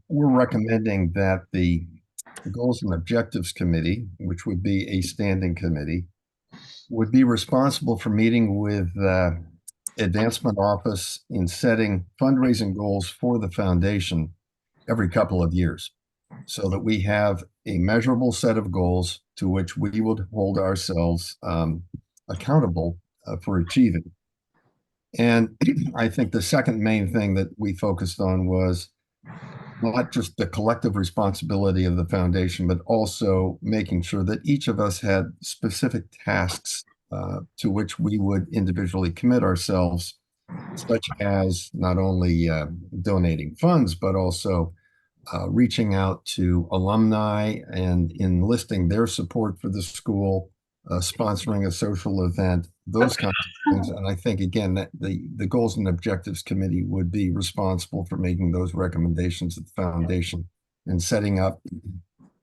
we're recommending that the Goals and Objectives Committee, which would be a standing committee, would be responsible for meeting with Advancement Office in setting fundraising goals for the foundation every couple of years, so that we have a measurable set of goals to which we would hold ourselves accountable for achieving. And I think the second main thing that we focused on was not just the collective responsibility of the foundation, but also making sure that each of us had specific tasks to which we would individually commit ourselves, such as not only donating funds, but also reaching out to alumni and enlisting their support for the school, sponsoring a social event, those kinds of things. And I think, again, that the Goals and Objectives Committee would be responsible for making those recommendations at the foundation and setting up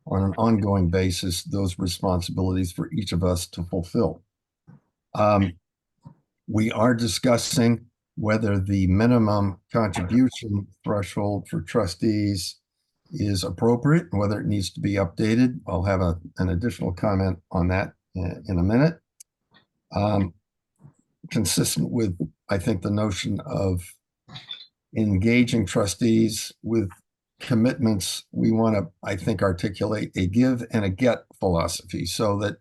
on an ongoing basis those responsibilities for each of us to fulfill. We are discussing whether the minimum contribution threshold for trustees is appropriate, and whether it needs to be updated. I'll have an additional comment on that in a minute. Consistent with, I think, the notion of engaging trustees with commitments, we want to, I think, articulate a give and a get philosophy, so that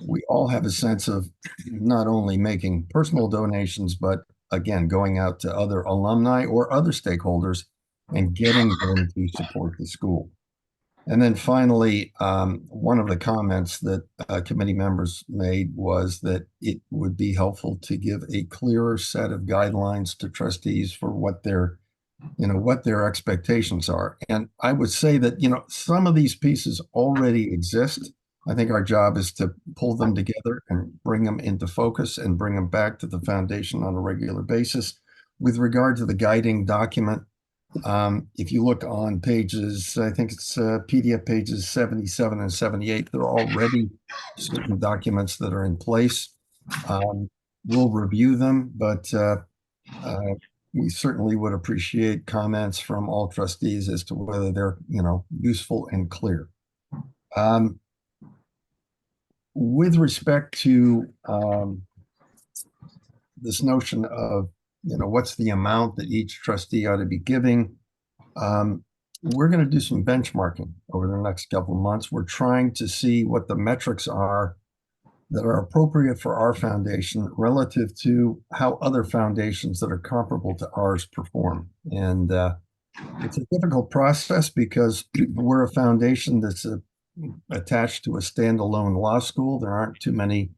we all have a sense of not only making personal donations, but again, going out to other alumni or other stakeholders and getting them to support the school. And then finally, one of the comments that committee members made was that it would be helpful to give a clearer set of guidelines to trustees for what their expectations are. And I would say that, some of these pieces already exist. I think our job is to pull them together and bring them into focus and bring them back to the foundation on a regular basis. With regard to the guiding document, if you look on pages, I think it's PDF pages 77 and 78, there are already certain documents that are in place. We'll review them, but we certainly would appreciate comments from all trustees as to whether they're, useful and clear. With respect to this notion of, what's the amount that each trustee ought to be giving, we're going to do some benchmarking over the next couple of months. We're trying to see what the metrics are that are appropriate for our foundation relative to how other foundations that are comparable to ours perform. And it's a difficult process because we're a foundation that's attached to a standalone law school. There aren't too many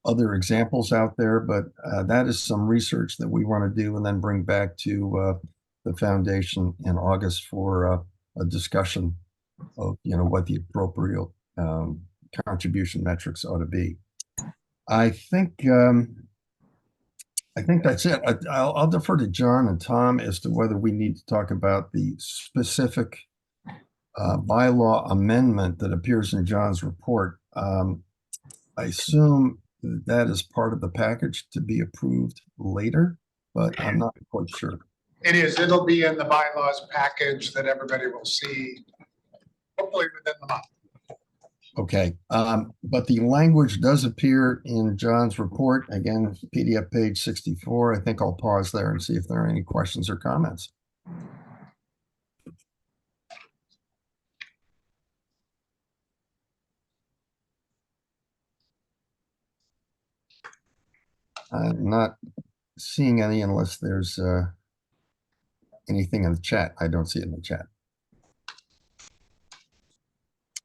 other examples out there, but that is some research that we want to do and then bring back to the foundation in August for a discussion of, what the appropriate contribution metrics ought to be. I think that's it. I'll defer to John and Tom as to whether we need to talk about the specific bylaw amendment that appears in John's report. I assume that is part of the package to be approved later, but I'm not quite sure. It is. It'll be in the bylaws package that everybody will see, hopefully within the month. Okay, but the language does appear in John's report. Again, PDF page 64. I think I'll pause there and see if there are any questions or comments. I'm not seeing any unless there's anything in the chat. I don't see it in the chat.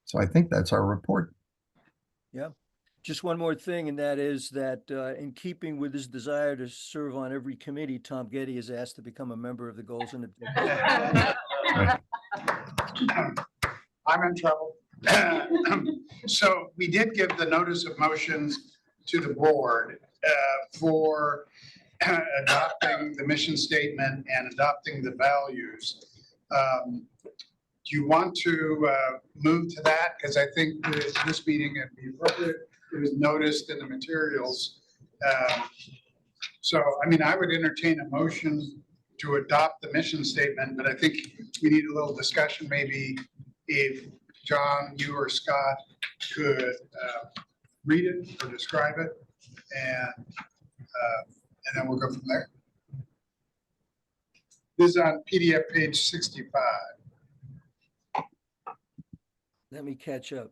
So I think that's our report. Yeah. Just one more thing, and that is that in keeping with his desire to serve on every committee, Tom Gede is asked to become a member of the Goals and Objectives. I'm in trouble. So we did give the notice of motions to the board for adopting the mission statement and adopting the values. Do you want to move to that? Because I think this meeting would be appropriate. It was noticed in the materials. So, I would entertain a motion to adopt the mission statement, but I think we need a little discussion. Maybe if John, you or Scott could read it or describe it, and then we'll go from there. This is on PDF page 65. Let me catch up.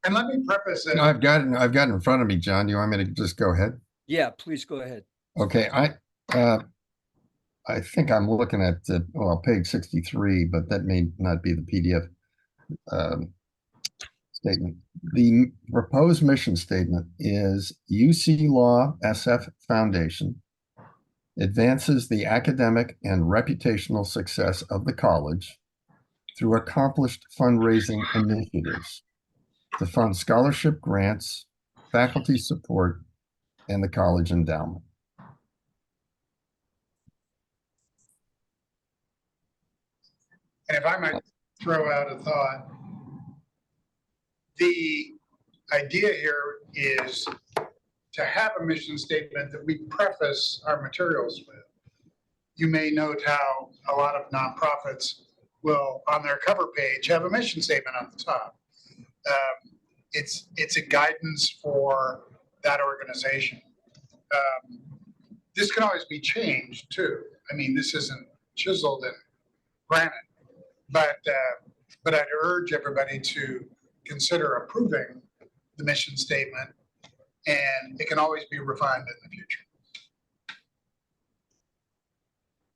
And let me preface it. No, I've got it in front of me, John. Do you want me to just go ahead? Yeah, please go ahead. Okay, I think I'm looking at page 63, but that may not be the PDF statement. The proposed mission statement is UC Law SF Foundation advances the academic and reputational success of the college through accomplished fundraising initiatives to fund scholarship grants, faculty support, and the college endowment. And if I might throw out a thought, the idea here is to have a mission statement that we preface our materials with. You may note how a lot of nonprofits will, on their cover page, have a mission statement on the top. It's a guidance for that organization. This can always be changed too. This isn't chiseled in granite, but I'd urge everybody to consider approving the mission statement, and it can always be refined in the future.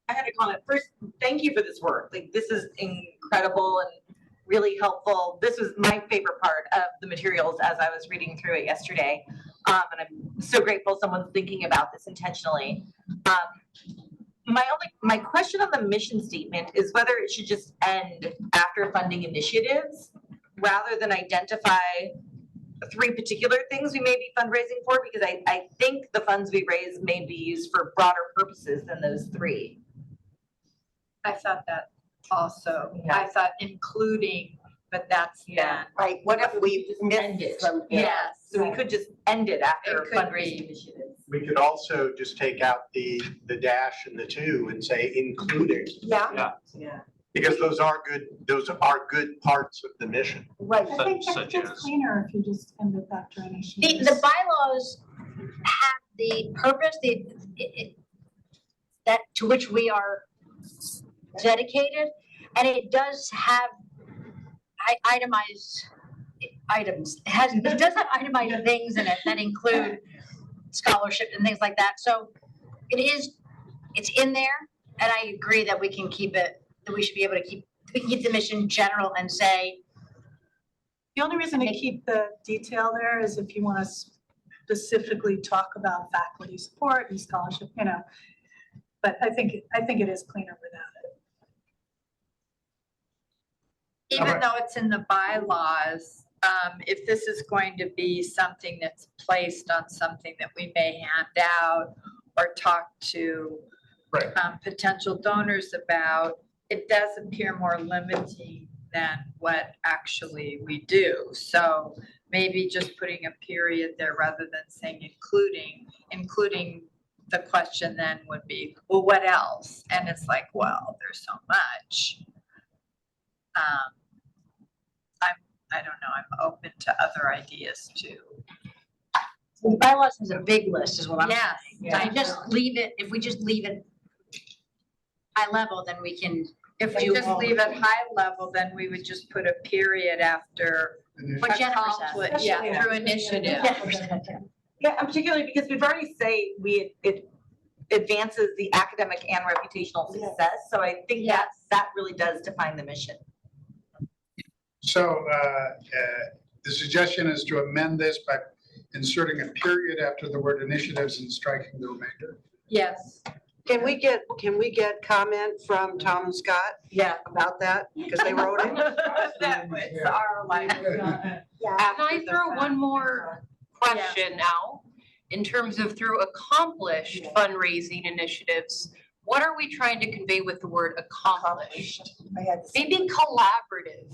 I had a comment. First, thank you for this work. Like, this is incredible and really helpful. This was my favorite part of the materials as I was reading through it yesterday. And I'm so grateful someone's thinking about this intentionally. My question on the mission statement is whether it should just end after funding initiatives rather than identify 3 particular things we may be fundraising for, because I think the funds we raise may be used for broader purposes than those 3. I thought that also, I thought including, but that's then. Right, what if we missed some? Yes. So we could just end it after It could fundraising be. initiatives. We could also just take out the dash and the 2 and say including, Yeah, because those are good parts of the mission. right. I think Such it's as- cleaner if you just end it after initiatives. The bylaws have the purpose, that to which we are dedicated, and it does have itemized items. It does have itemized things in it that include scholarship and things like that. So it's in there, and I agree that we can keep it, that we should be able to keep the mission general and say, The only reason to keep the detail there is if you want to specifically talk about faculty support and scholarship, But I think it is cleaner without it. Even though it's in the bylaws, if this is going to be something that's placed on something that we may hand out or talk to potential donors about, it does appear more limiting than what actually we do. So maybe just putting a period there rather than saying including the question then would be, well, what else? And it's like, well, there's so much. I don't know, I'm open to other ideas too. the bylaws has a big list is what I'm Yes, saying. So you just leave it, if we just leave it high level, then we can. If we just leave it high level, then we would just put a period after. What Jennifer said. accomplish- Yeah, through initiative. Yeah, and particularly because we've already say it advances the academic and reputational success. So I think that really does define the mission. So the suggestion is to amend this by inserting a period after the word initiatives and striking the remainder. Yes. Can we get comment from Tom and Scott? Yeah. About that, because they wrote it? That was our line. Can I throw one more question now? In terms of through accomplished fundraising initiatives, what are we trying to convey with the word accomplished? Maybe collaborative,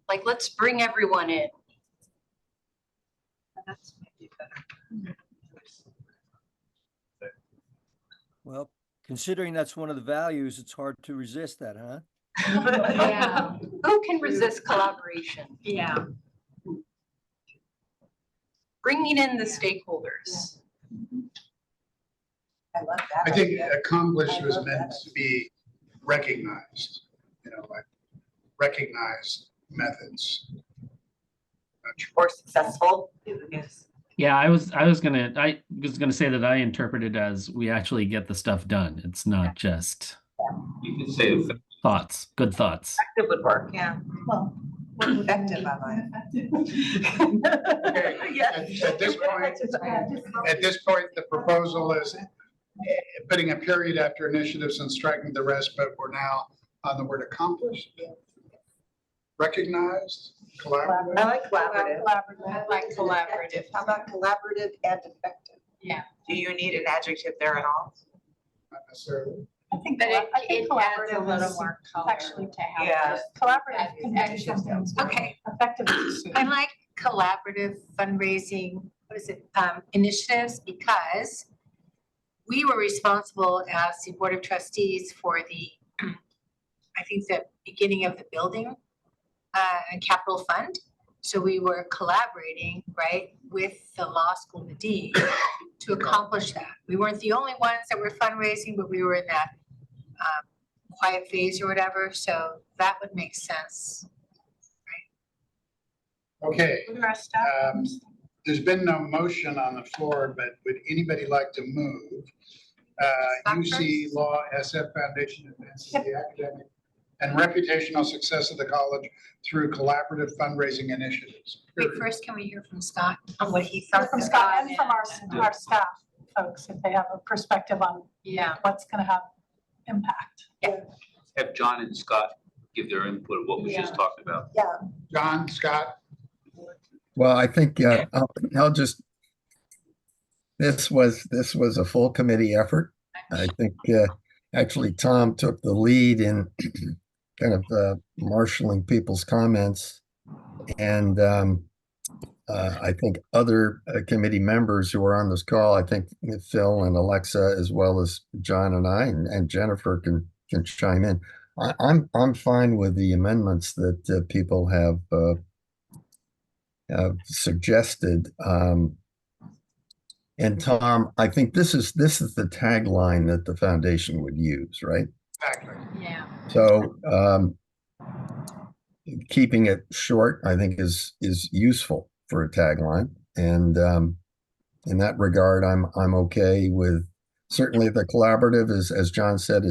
like let's bring everyone in. That's maybe better. Well, considering that's one of the values, it's hard to resist that, huh? Yeah. Who can resist collaboration? Yeah. Bringing in the stakeholders. I love that. I think accomplished was meant to be recognized, like recognized methods. Or successful. Yes. Yeah, I was gonna say that I interpret it as we actually get the stuff done. It's not just You can say thoughts, good thoughts. It would work, yeah. Well, effective, I like. At this point, the proposal is putting a period after initiatives and striking the rest, but we're now on the word accomplished, recognized, collaborative. I like collaborative. I like collaborative. How about collaborative and effective? Yeah. Do you need an adjective there at all? Not necessarily. I think But it adds a collaborative little is more color. actually to have. Yeah. this. Collaborative can be Extra something. Okay. Effective is I like collaborative fundraising, initiatives, because we were responsible as the Board of Trustees for the, I think the beginning of the building and capital fund. So we were collaborating, right, with the law school, the dean, to accomplish that. We weren't the only ones that were fundraising, but we were in that quiet phase or whatever, so that would make sense. Okay, What are our staff members? there's been no motion on the floor, but would anybody like to move? UC Law SF Foundation advances the academic and reputational success of the college through collaborative fundraising initiatives. Wait, first, can we hear from Scott on what he From thinks? Scott and from our staff folks, if they have a perspective on Yeah. what's gonna have impact. Have John and Scott give their input of what we just talked about. Yeah. John, Scott? Well, I think I'll just, this was a full committee effort. I think actually Tom took the lead in kind of marshaling people's comments. And I think other committee members who are on this call, I think Phil and Alexa, as well as John and I and Jennifer can chime in. I'm fine with the amendments that people have suggested. And Tom, I think this is the tagline that the foundation would use, right? Exactly. Yeah. So keeping it short, I think, is useful for a tagline. And in that regard, I'm okay with, certainly the collaborative is, as John said,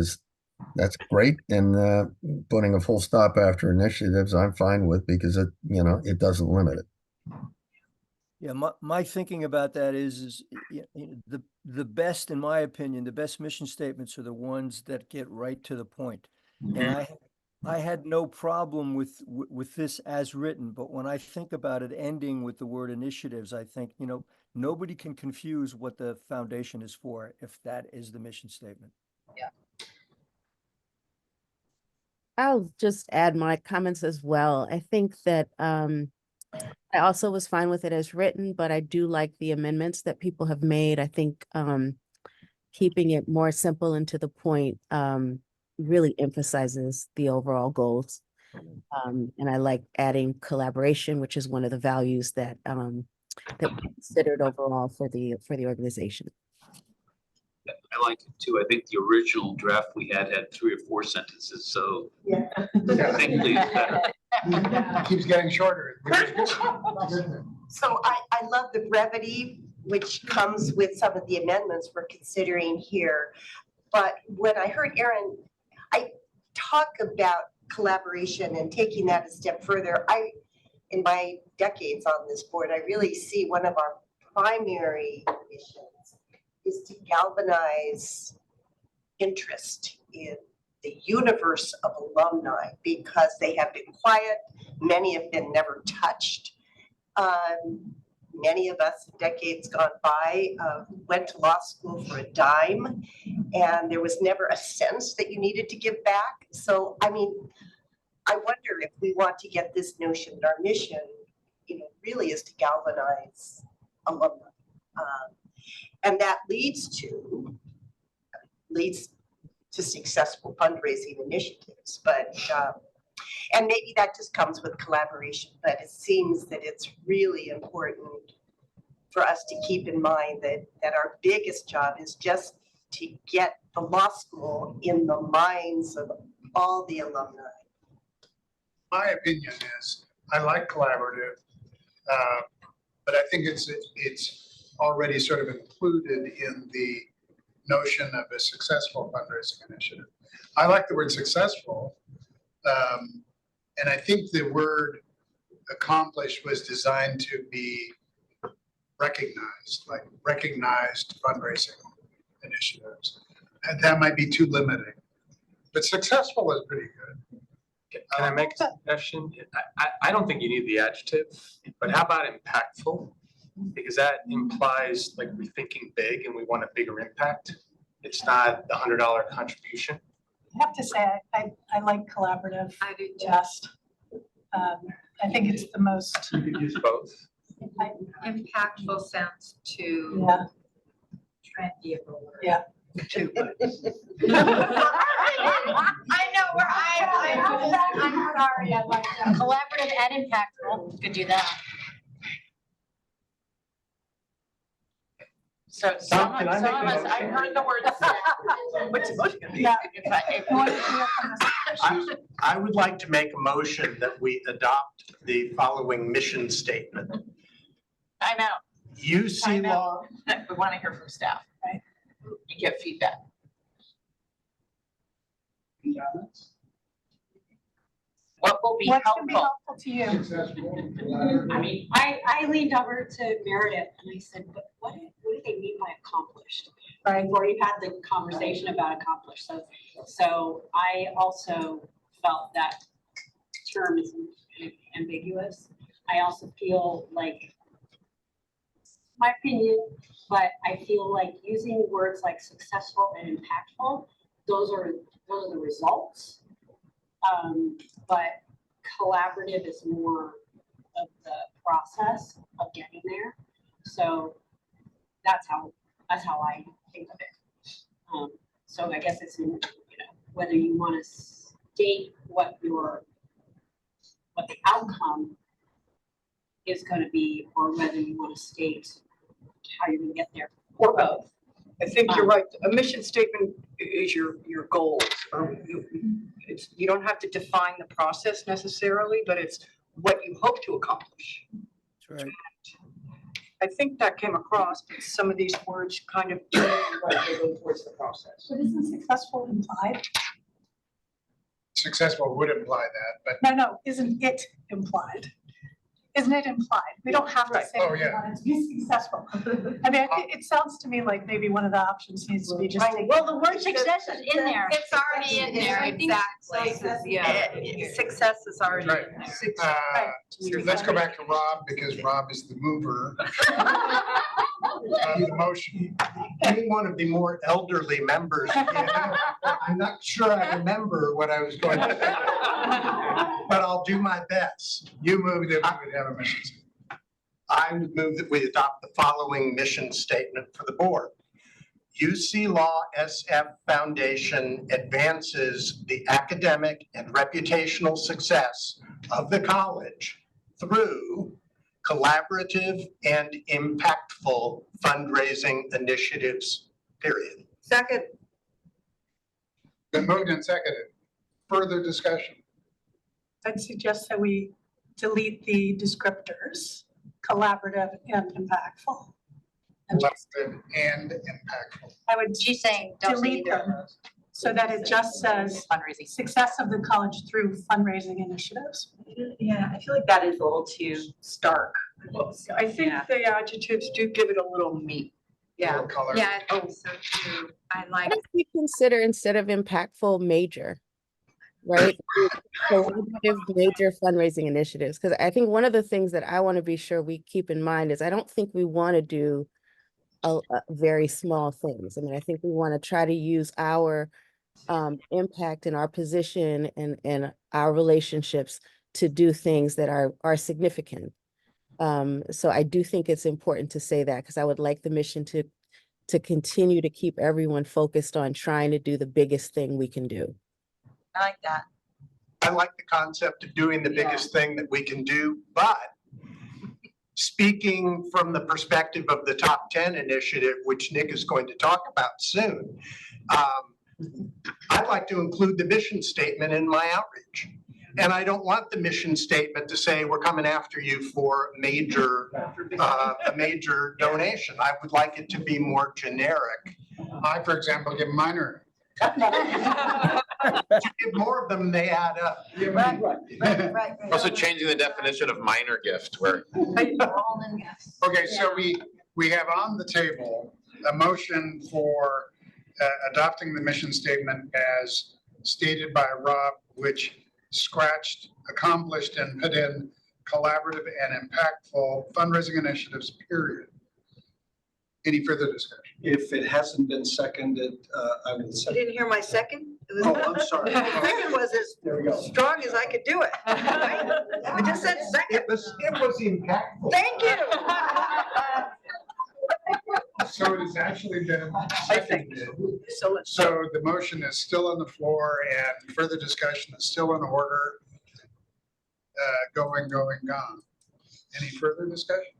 that's great. And putting a full stop after initiatives, I'm fine with, because it doesn't limit it. Yeah, my thinking about that is the best, in my opinion, the best mission statements are the ones that get right to the point. And I had no problem with this as written, but when I think about it ending with the word initiatives, I think, nobody can confuse what the foundation is for if that is the mission statement. Yeah. I'll just add my comments as well. I think that I also was fine with it as written, but I do like the amendments that people have made. I think keeping it more simple and to the point really emphasizes the overall goals. And I like adding collaboration, which is one of the values that that we considered overall for the organization. I like it too. I think the original draft we had 3 or 4 sentences, so thankfully it's better. Keeps getting shorter. So I love the brevity which comes with some of the amendments we're considering here. But when I heard Aaron, I talk about collaboration and taking that a step further. In my decades on this board, I really see one of our primary missions is to galvanize interest in the universe of alumni, because they have been quiet. Many have been never touched. Many of us, decades gone by, went to law school for a dime, and there was never a sense that you needed to give back. So, I mean, I wonder if we want to get this notion that our mission, really is to galvanize alumni. And that leads to successful fundraising initiatives, but and maybe that just comes with collaboration, but it seems that it's really important for us to keep in mind that our biggest job is just to get the law school in the minds of all the alumni. My opinion is, I like collaborative, but I think it's already sort of included in the notion of a successful fundraising initiative. I like the word successful, and I think the word accomplished was designed to be recognized, like recognized fundraising initiatives. And that might be too limiting, but successful is pretty good. Can I make a suggestion? I don't think you need the adjective, but how about impactful? Because that implies like we're thinking big and we want a bigger impact. It's not the $100 contribution. I have to say, I like collaborative. I do just. I think it's the most. You could use both. Impactful sounds too Yeah. trendy of a word. Yeah. I know where I'm sorry, I like that. Collaborative and impactful, could do that. So some of us, I heard the word staff. What's the motion gonna be? I would like to make a motion that we adopt the following mission statement. I know. UC Law. We want to hear from staff, right? You get feedback. What will be helpful? To you. Successful. I mean, I leaned over to Meredith and I said, but what do they mean by accomplished? Right, we've already had the conversation about accomplished, so I also felt that term is ambiguous. I also feel like, my opinion, but I feel like using words like successful and impactful, those are the results. But collaborative is more of the process of getting there. So that's how I think of it. So I guess it's in, whether you want to state what the outcome is going to be, or whether you want to state how you're going to get there, or both. I think you're right. A mission statement is your goals. You don't have to define the process necessarily, but it's what you hope to accomplish. That's right. I think that came across, but some of these words kind of go towards the process. But isn't successful implied? Successful would imply that, but No, isn't it implied? Isn't it implied? We don't have to say Oh, we yeah. want it to be successful. I mean, it sounds to me like maybe one of the options needs to be just. Well, the word success is in there. It's already in there, exactly. Success is already right. in there. Let's go back to Rob, because Rob is the mover of the motion. Any one of the more elderly members, I'm not sure I remember what I was going to say, but I'll do my best. You moved that we would have a mission statement. I would move that we adopt the following mission statement for the board. UC Law SF Foundation advances the academic and reputational success of the college through collaborative and impactful fundraising initiatives, period. Second. Been moved and seconded. Further discussion? I'd suggest that we delete the descriptors, collaborative and impactful. Collaborative and impactful. I would. She's saying don't say delete either of them those. so that it just says Fundraising. success of the college through fundraising initiatives. Yeah, I feel like that is a little too stark. I think the adjectives do give it a little meat. Yeah. Color. Yeah, I think so too. I like. What if we consider instead of impactful, major, right? Collaborative major fundraising initiatives, because I think one of the things that I want to be sure we keep in mind is I don't think we want to do a very small things. I mean, I think we want to try to use our impact and our position and our relationships to do things that are significant. So I do think it's important to say that, because I would like the mission to continue to keep everyone focused on trying to do the biggest thing we can do. I like that. I like the concept of doing the biggest thing that we can do, but speaking from the perspective of the Top 10 initiative, which Nick is going to talk about soon, I'd like to include the mission statement in my outreach. And I don't want the mission statement to say, we're coming after you for a major donation. I would like it to be more generic. I, for example, give minor. Give more of them, they add up. Right. Also changing the definition of minor gift where. Okay, so we have on the table a motion for adopting the mission statement as stated by Rob, which scratched accomplished and put in collaborative and impactful fundraising initiatives, period. Any further discussion? If it hasn't been seconded, I will You second. didn't hear my second? Oh, I'm sorry. The second was as strong as I could do it. Right? I just said second. It was impactful. Thank you. So it has actually been seconded. So let's. So the motion is still on the floor and further discussion is still in order. Going, gone. Any further discussion?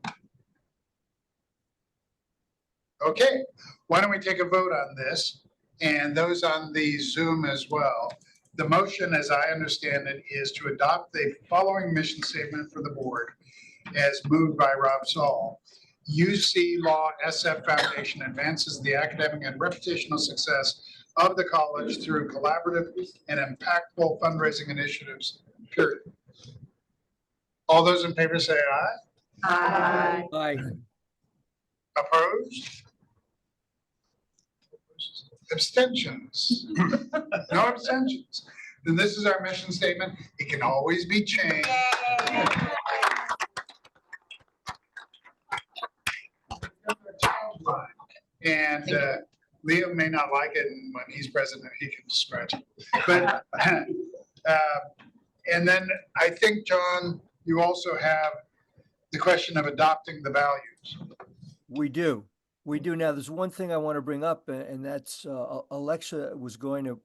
Okay, why don't we take a vote on this? And those on the Zoom as well. The motion, as I understand it, is to adopt the following mission statement for the board as moved by Rob Saul. UC Law SF Foundation advances the academic and reputational success of the college through collaborative and impactful fundraising initiatives, period. All those in favor say aye. Aye. Aye. Opposed? Abstentions? No abstentions. Then this is our mission statement. It can always be changed. And Leo may not like it, and when he's president, he can scratch it. But, and then I think, John, you also have the question of adopting the values. We do. We do. Now, there's one thing I want to bring up, and that's Alexa was going to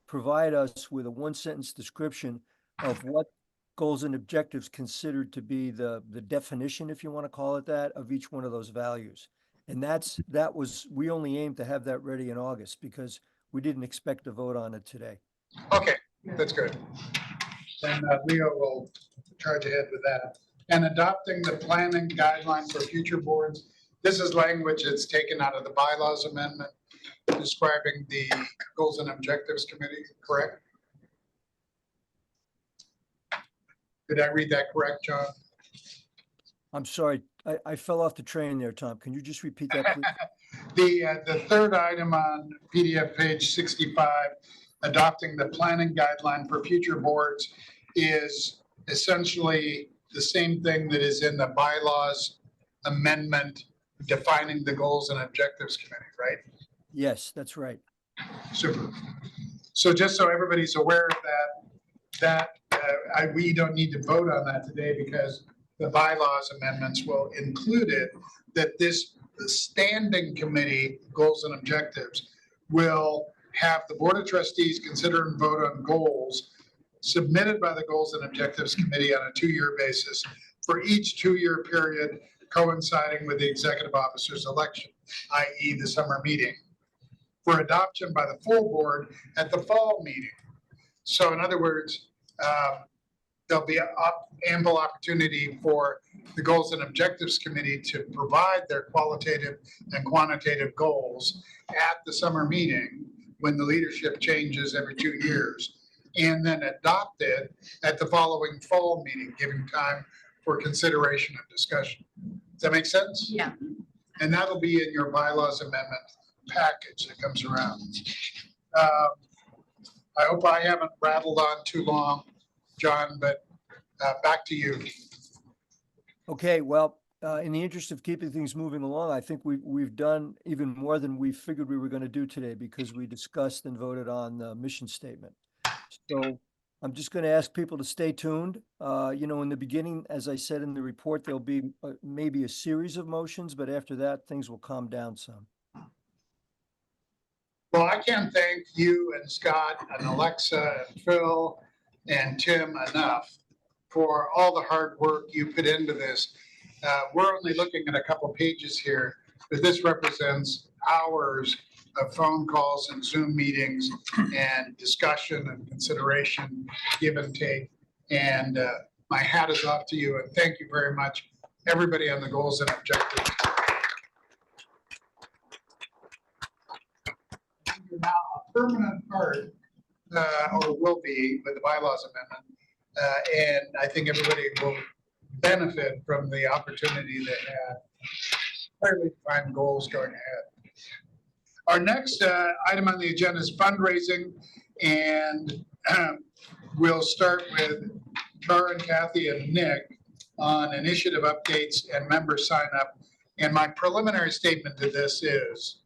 provide us with a one-sentence description of what goals and objectives considered to be the definition, if you want to call it that, of each one of those values. And we only aimed to have that ready in August because we didn't expect to vote on it today. Okay, that's good. Then Leo will charge ahead with that. And adopting the planning guideline for future boards. This is language that's taken out of the bylaws amendment describing the goals and objectives committee, correct? Did I read that correct, John? I'm sorry, I fell off the train there, Tom. Can you just repeat that, please? The third item on PDF page 65, adopting the planning guideline for future boards, is essentially the same thing that is in the bylaws amendment defining the goals and objectives committee, right? Yes, that's right. Super. So just so everybody's aware of that, we don't need to vote on that today because the bylaws amendments will include it, that the standing committee, goals and objectives, will have the Board of Trustees consider and vote on goals submitted by the Goals and Objectives Committee on a 2-year basis for each 2-year period coinciding with the executive officer's election, i.e. the summer meeting, for adoption by the full board at the fall meeting. So in other words, there'll be ample opportunity for the Goals and Objectives Committee to provide their qualitative and quantitative goals at the summer meeting when the leadership changes every 2 years, and then adopt it at the following fall meeting, giving time for consideration and discussion. Does that make sense? Yeah. And that'll be in your bylaws amendment package that comes around. I hope I haven't rattled on too long, John, but back to you. Okay, well, in the interest of keeping things moving along, I think we've done even more than we figured we were going to do today because we discussed and voted on the mission statement. So I'm just going to ask people to stay tuned. In the beginning, as I said in the report, there'll be maybe a series of motions, but after that, things will calm down some. Well, I can't thank you and Scott and Alexa and Phil and Tim enough for all the hard work you put into this. We're only looking at a couple pages here, but this represents hours of phone calls and Zoom meetings and discussion and consideration, give and take. And my hat is off to you and thank you very much, everybody on the goals and objectives. You're now a permanent part, or will be with the bylaws amendment. And I think everybody will benefit from the opportunity they have. Clearly defined goals going ahead. Our next item on the agenda is fundraising, and we'll start with Char and Kathy and Nick on initiative updates and member sign up. And my preliminary statement to this is,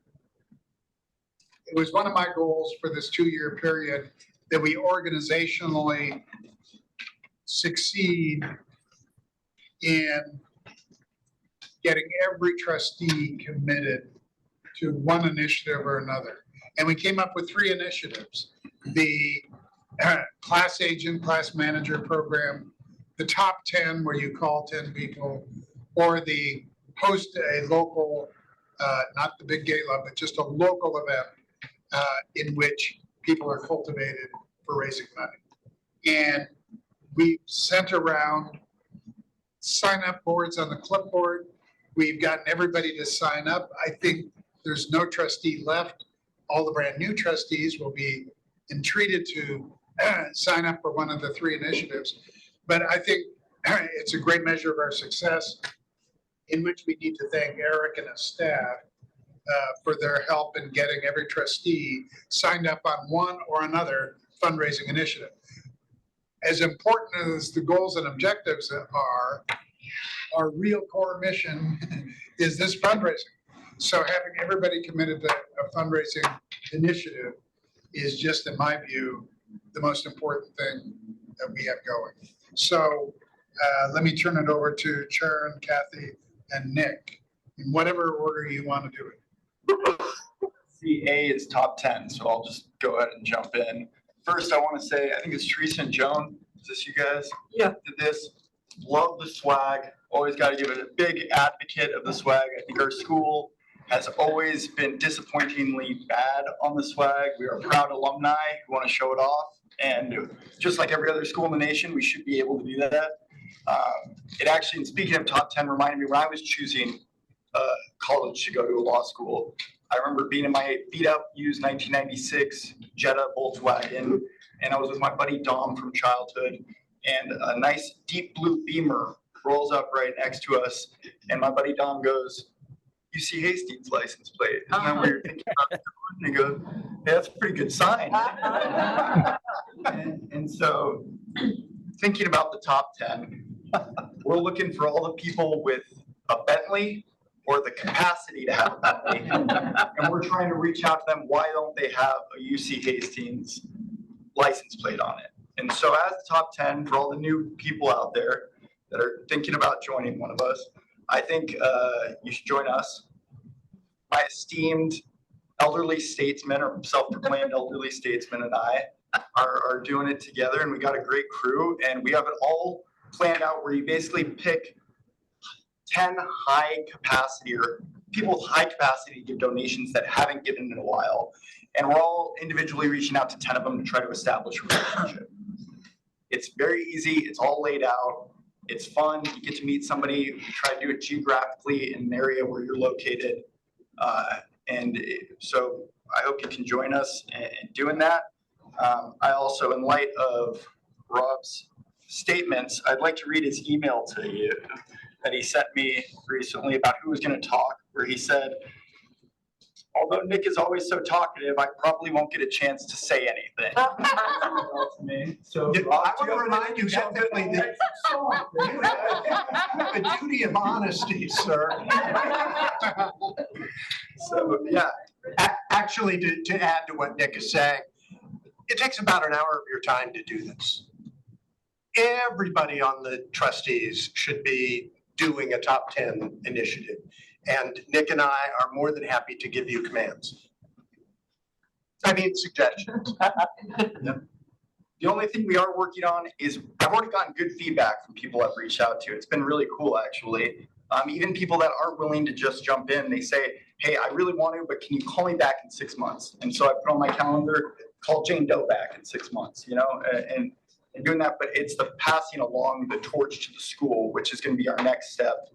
it was one of my goals for this 2-year period that we organizationally succeed in getting every trustee committed to one initiative or another. And we came up with 3 initiatives: the class agent, class manager program, the top 10 where you call 10 people, or the host a local not the big gala, but just a local event in which people are cultivated for raising money. And we sent around sign-up boards on the clipboard. We've gotten everybody to sign up. I think there's no trustee left. All the brand new trustees will be entreated to sign up for one of the 3 initiatives. But I think it's a great measure of our success, in which we need to thank Eric and his staff for their help in getting every trustee signed up on one or another fundraising initiative. As important as the goals and objectives are, our real core mission is this fundraising. So having everybody committed to a fundraising initiative is just, in my view, the most important thing that we have going. So let me turn it over to Sharon, Kathy, and Nick, in whatever order you want to do it. See, A is top 10, so I'll just go ahead and jump in. First, I want to say, I think it's Teresa and Joan. Is this you guys? Yeah. Did this. Love the swag. Always got to give it a big advocate of the swag. I think our school has always been disappointingly bad on the swag. We are proud alumni who want to show it off. And just like every other school in the nation, we should be able to do that. It actually, and speaking of top 10, reminded me when I was choosing college to go to a law school, I remember being in my beat up used 1996 Gede Volkswagen, and I was with my buddy Dom from childhood, and a nice deep blue Beamer rolls up right next to us, and my buddy Dom goes, "UC Hastings license plate. Isn't that what you're thinking about?" And he goes, "Yeah, that's a pretty good sign." and so thinking about the top 10, we're looking for all the people with a Bentley or the capacity to have a Bentley. And we're trying to reach out to them. Why don't they have a UC Hastings license plate on it? And so as the top 10, for all the new people out there that are thinking about joining one of us, I think you should join us. My esteemed elderly statesmen, or self-proclaimed elderly statesmen, and I are doing it together, and we got a great crew, and we have it all planned out where you basically pick 10 high capacity or people with high capacity to give donations that haven't given in a while. And we're all individually reaching out to 10 of them to try to establish a relationship. It's very easy. It's all laid out. It's fun. You get to meet somebody, try to do it geographically in an area where you're located. So I hope you can join us in doing that. I also, in light of Rob's statements, I'd like to read his email to you that he sent me recently about who was going to talk, where he said, "Although Nick is always so talkative, I probably won't get a chance to say anything." So I want to remind you definitely that you have a duty of honesty, sir. So, yeah. Actually, to add to what Nick is saying, it takes about an hour of your time to do this. Everybody on the trustees should be doing a top 10 initiative. And Nick and I are more than happy to give you commands. I mean, suggestions. The only thing we are working on is I've already gotten good feedback from people I've reached out to. It's been really cool, actually. Even people that aren't willing to just jump in, they say, "Hey, I really want to, but can you call me back in 6 months?" And so I put on my calendar, call Jane Doe back in 6 months, and doing that. But it's the passing along the torch to the school, which is going to be our next step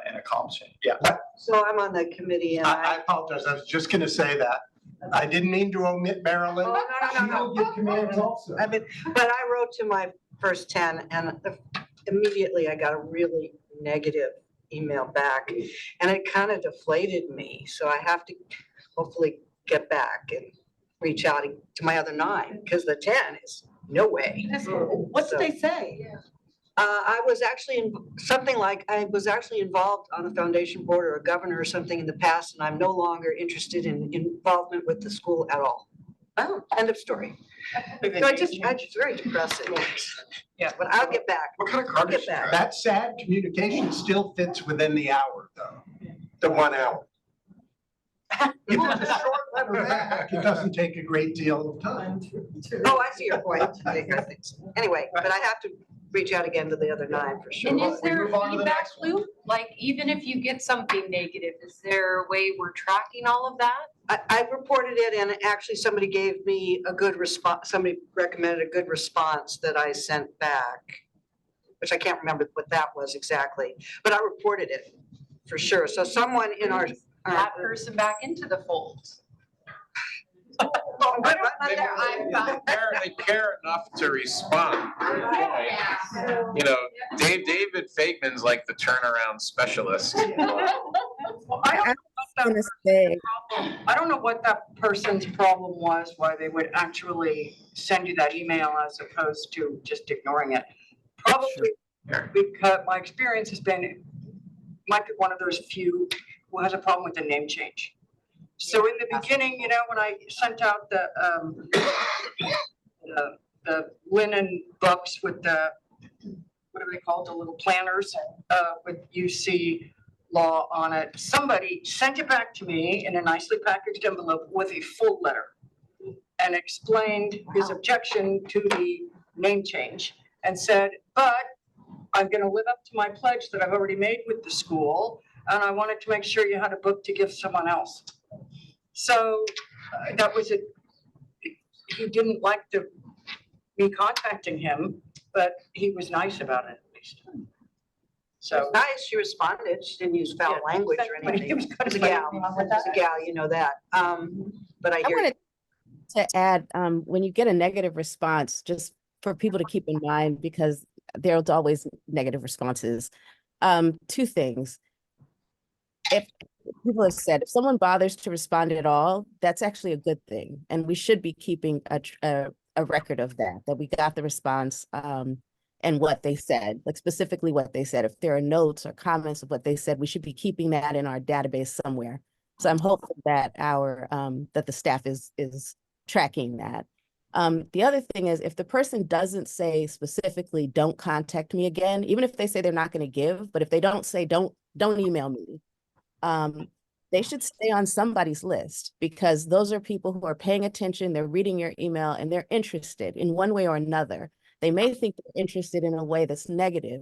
and accomplishment. Yeah. So I'm on the committee and I apologize. I was just going to say that. I didn't mean to omit Marilyn. Oh, no. She'll give commands also. I mean, but I wrote to my first 10 and immediately I got a really negative email back and it kind of deflated me. So I have to hopefully get back and reach out to my other 9 because the 10 is no way. What did they say? I was actually I was actually involved on a foundation board or a governor or something in the past, and I'm no longer interested in involvement with the school at all. Oh, end of story. So it's very depressing. Yeah, but I'll get back. What kind of card is that? That sad communication still fits within the hour, though. The 1 hour. If it's a short letter back, it doesn't take a great deal of time to. Oh, I see your point. Anyway, but I have to reach out again to the other 9 for sure. And is We there a move on to the feedback next one. loop? Like, even if you get something negative, is there a way we're tracking all of that? I reported it and actually somebody gave me a good response, somebody recommended a good response that I sent back, which I can't remember what that was exactly, but I reported it for sure. So someone in our. That person back into the fold. They care enough to respond. You know, David Fakeman's like the turnaround specialist. I don't know what that person's problem was, why they would actually send you that email as opposed to just ignoring it. Probably because my experience has been, might be one of those few who has a problem with the name change. So in the beginning, you know, when I sent out the linen books with the, what are they called, the little planners, with UC law on it, somebody sent it back to me in a nicely packaged envelope with a full letter and explained his objection to the name change and said, but I'm gonna live up to my pledge that I've already made with the school, and I wanted to make sure you had a book to give someone else. So that was it. He didn't like me contacting him, but he was nice about it at least. So nice, she responded, she didn't use foul language or anything. It was a gal, you know that. But I hear. wanted to add, when you get a negative response, just for people to keep in mind, because there's always negative responses. 2 things. If people have said, if someone bothers to respond at all, that's actually a good thing. And we should be keeping a record of that we got the response and what they said, like specifically what they said. If there are notes or comments of what they said, we should be keeping that in our database somewhere. So I'm hopeful that that the staff is tracking that. The other thing is, if the person doesn't say specifically, don't contact me again, even if they say they're not going to give, but if they don't say, don't email me, they should stay on somebody's list, because those are people who are paying attention, they're reading your email, and they're interested in one way or another. They may think they're interested in a way that's negative,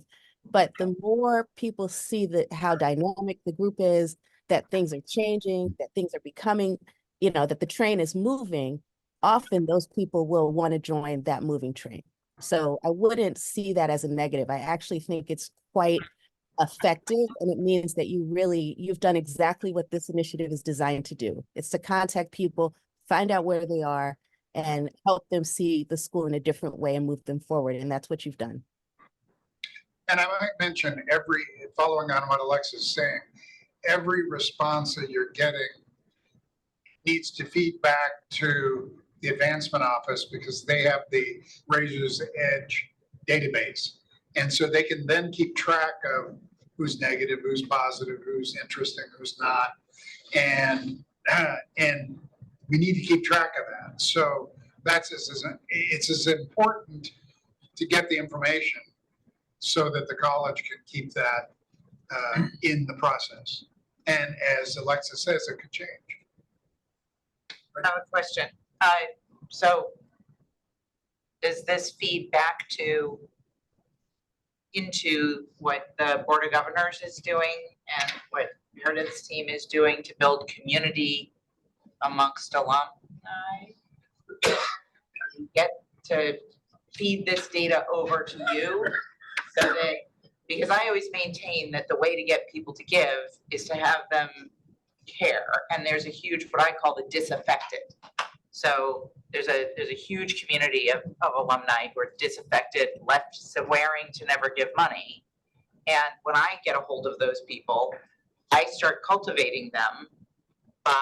but the more people see how dynamic the group is, that things are changing, that things are becoming, you know, that the train is moving, often those people will want to join that moving train. So I wouldn't see that as a negative. I actually think it's quite effective, and it means that you've done exactly what this initiative is designed to do. It's to contact people, find out where they are, and help them see the school in a different way and move them forward. And that's what you've done. And I might mention, following on what Alexa's is saying, every response that you're getting needs to feed back to the advancement office, because they have the Razor's Edge database. And so they can then keep track of who's negative, who's positive, who's interesting, who's not. And we need to keep track of that. So it's as important to get the information so that the college can keep that in the process. And as Alexa says, it could change. I have a question. So does this feed back into what the Board of Governors is doing and what Meredith's team is doing to build community amongst alumni? Get to feed this data over to you so that, because I always maintain that the way to get people to give is to have them care. And there's a huge, what I call the disaffected. So there's a huge community of alumni who are disaffected, left swearing to never give money. And when I get a hold of those people, I start cultivating them by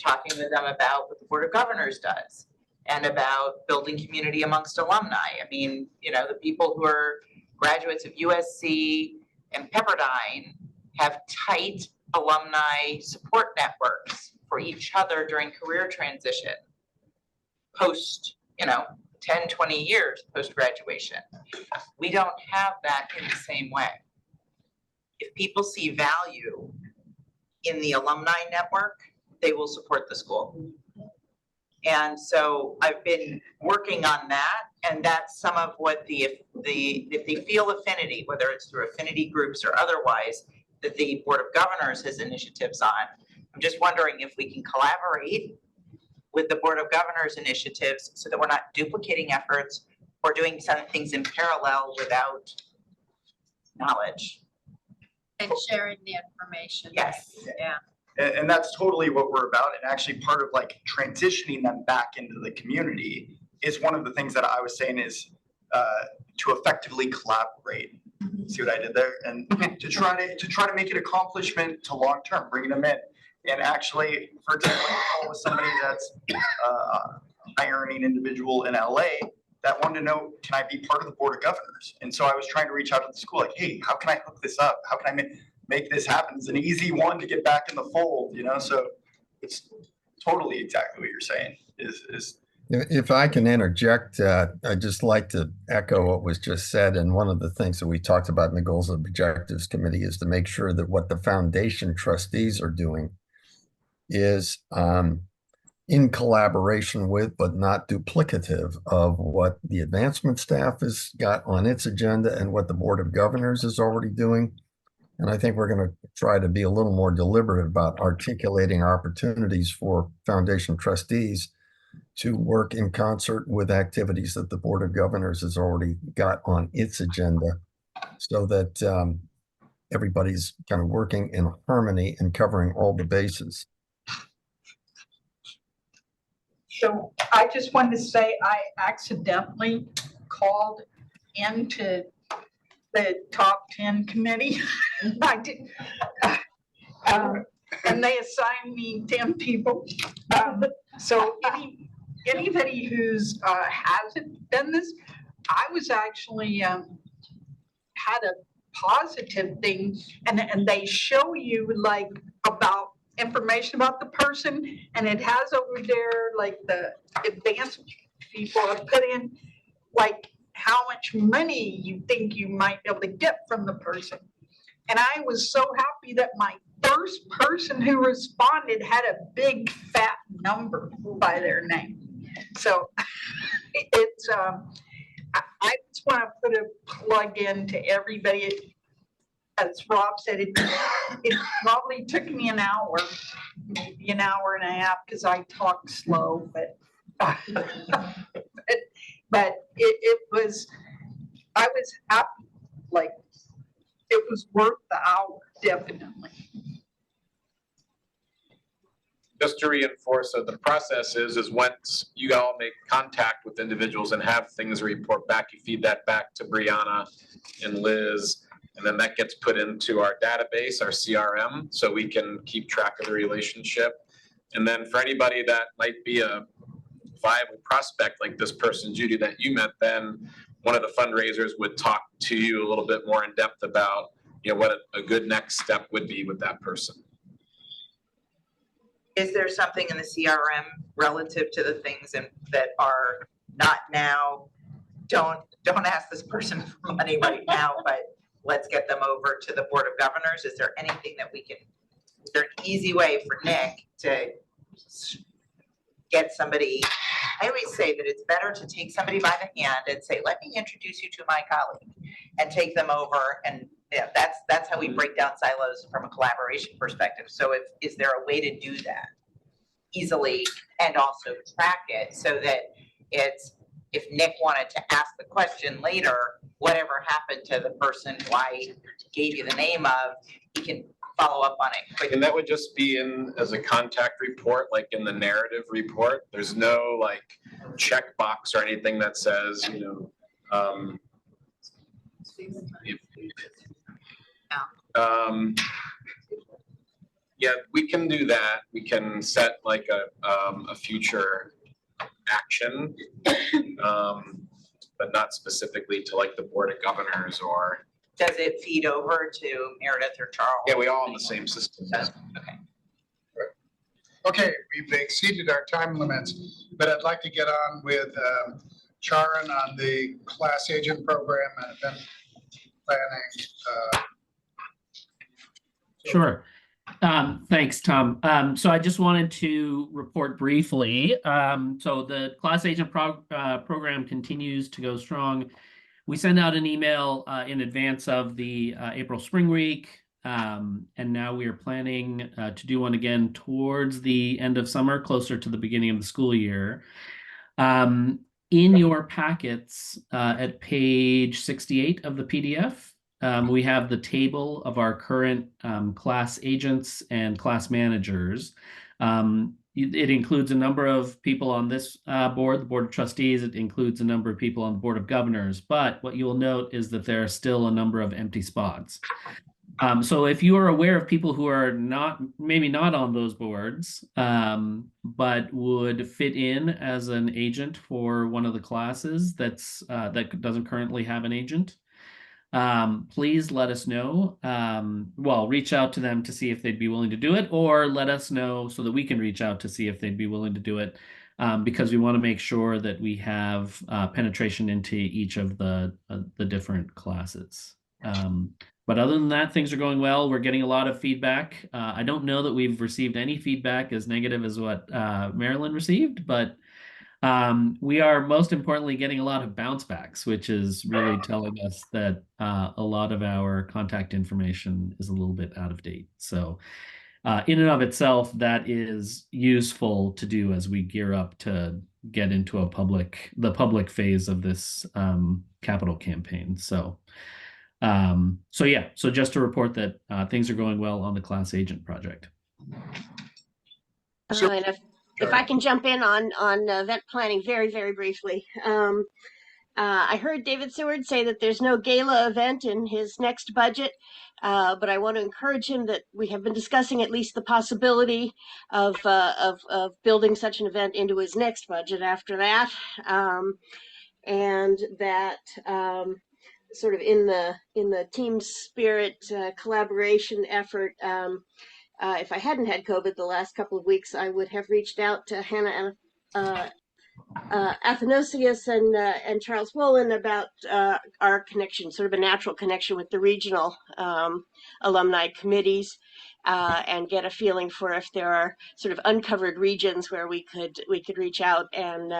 talking to them about what the Board of Governors does and about building community amongst alumni. I mean, you know, the people who are graduates of USC and Pepperdine have tight alumni support networks for each other during career transition, post, 10, 20 years post-graduation. We don't have that in the same way. If people see value in the alumni network, they will support the school. And so I've been working on that, and that's some of what if they feel affinity, whether it's through affinity groups or otherwise, that the Board of Governors has initiatives on. I'm just wondering if we can collaborate with the Board of Governors initiatives so that we're not duplicating efforts or doing some things in parallel without knowledge. And sharing the information. Yes. Yeah. And that's totally what we're about. And actually part of like transitioning them back into the community is one of the things that I was saying is to effectively collaborate. See what I did there? And to try to make it accomplishment to long term, bringing them in. And actually, for example, I was somebody that's high earning individual in LA that wanted to know, can I be part of the Board of Governors? And so I was trying to reach out to the school, like, hey, how can I hook this up? How can I make this happen? It's an easy one to get back in the fold, you know? So it's totally exactly what you're saying is If I can interject, I'd just like to echo what was just said. And one of the things that we talked about in the Goals and Objectives Committee is to make sure that what the foundation trustees are doing is in collaboration with, but not duplicative of what the advancement staff has got on its agenda and what the Board of Governors is already doing. And I think we're going to try to be a little more deliberate about articulating opportunities for foundation trustees to work in concert with activities that the Board of Governors has already got on its agenda, so that everybody's kind of working in harmony and covering all the bases. So I just wanted to say I accidentally called into the top 10 committee. I did. And they assigned me 10 people. So anybody who's hasn't done this, I was actually had a positive thing, and they show you like about information about the person, and it has over there like the advanced people have put in like how much money you think you might be able to get from the person. And I was so happy that my first person who responded had a big fat number by their name. So it's I just want to put a plug in to everybody. As Rob said, it probably took me an hour, maybe an hour and a half, because I talk slow, but it was, I was happy, like, it was worth the hour, definitely. Just to reinforce, so the process is once you all make contact with individuals and have things report back, you feed that back to Brianna and Liz, and then that gets put into our database, our CRM, so we can keep track of the relationship. And then for anybody that might be a viable prospect, like this person, Judy, that you met, then one of the fundraisers would talk to you a little bit more in depth about, you know, what a good next step would be with that person. Is there something in the CRM relative to the things that are not now, don't ask this person for money right now, but let's get them over to the Board of Governors? Is there anything that we can, is there an easy way for Nick to get somebody? I always say that it's better to take somebody by the hand and say, let me introduce you to my colleague, and take them over. And yeah, that's how we break down silos from a collaboration perspective. So is there a way to do that easily and also track it so that it's, if Nick wanted to ask the question later, whatever happened to the person who I gave you the name of, he can follow up on it quickly. And that would just be in as a contact report, like in the narrative report. There's no like checkbox or anything that says, you know, yeah, we can do that. We can set like a future action, but not specifically to like the Board of Governors or. Does it feed over to Meredith or Charles? Yeah, we all in the same system. Okay. Okay, we've exceeded our time limits, but I'd like to get on with Charan on the class agent program and event planning. Sure. Thanks, Tom. So I just wanted to report briefly. So the class agent program continues to go strong. We send out an email in advance of the April Spring Week. And now we are planning to do one again towards the end of summer, closer to the beginning of the school year. In your packets at page 68 of the PDF, we have the table of our current class agents and class managers. It includes a number of people on this board, the Board of Trustees. It includes a number of people on the Board of Governors. But what you will note is that there are still a number of empty spots. So if you are aware of people who are maybe not on those boards, but would fit in as an agent for one of the classes that doesn't currently have an agent, please let us know. Well, reach out to them to see if they'd be willing to do it, or let us know so that we can reach out to see if they'd be willing to do it, because we want to make sure that we have penetration into each of the different classes. But other than that, things are going well. We're getting a lot of feedback. I don't know that we've received any feedback as negative as what Marilyn received, but we are most importantly getting a lot of bounce backs, which is really telling us that a lot of our contact information is a little bit out of date. So in and of itself, that is useful to do as we gear up to get into the public phase of this capital campaign. So just to report that things are going well on the class agent project. And if I can jump in on event planning very, very briefly. I heard David Seward say that there's no gala event in his next budget, but I want to encourage him that we have been discussing at least the possibility of building such an event into his next budget after that, and that sort of in the team spirit collaboration effort. If I hadn't had COVID the last couple of weeks, I would have reached out to Hannah Athanasius and Charles Wolin about our connection, sort of a natural connection with the regional alumni committees, and get a feeling for if there are sort of uncovered regions where we could reach out and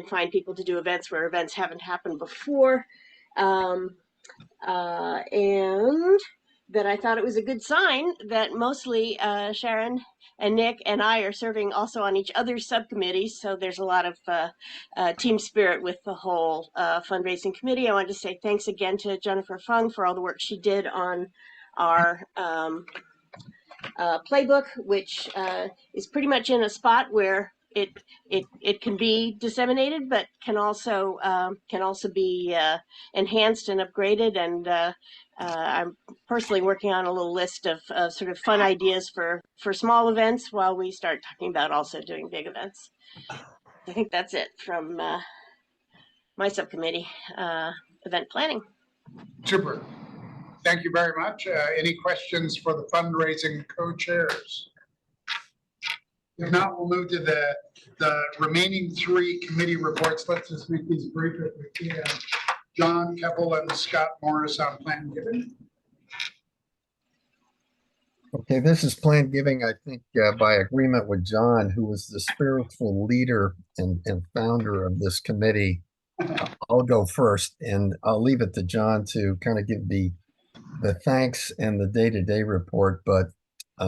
find people to do events where events haven't happened before. And that I thought it was a good sign that mostly Sharon and Nick and I are serving also on each other's subcommittees. So there's a lot of team spirit with the whole fundraising committee. I wanted to say thanks again to Jennifer Fung for all the work she did on our playbook, which is pretty much in a spot where it can be disseminated, but can also be enhanced and upgraded. And I'm personally working on a little list of sort of fun ideas for small events while we start talking about also doing big events. I think that's it from my subcommittee, event planning. Super. Thank you very much. Any questions for the fundraising co-chairs? If not, we'll move to the remaining three committee reports. Let's just make these brief if we can. John Keppel and Scott Morris on Plan Giving. Okay, this is Plan Giving, I think, by agreement with John, who was the spiritual leader and founder of this committee. I'll go first, and I'll leave it to John to kind of give the thanks and the day-to-day report, but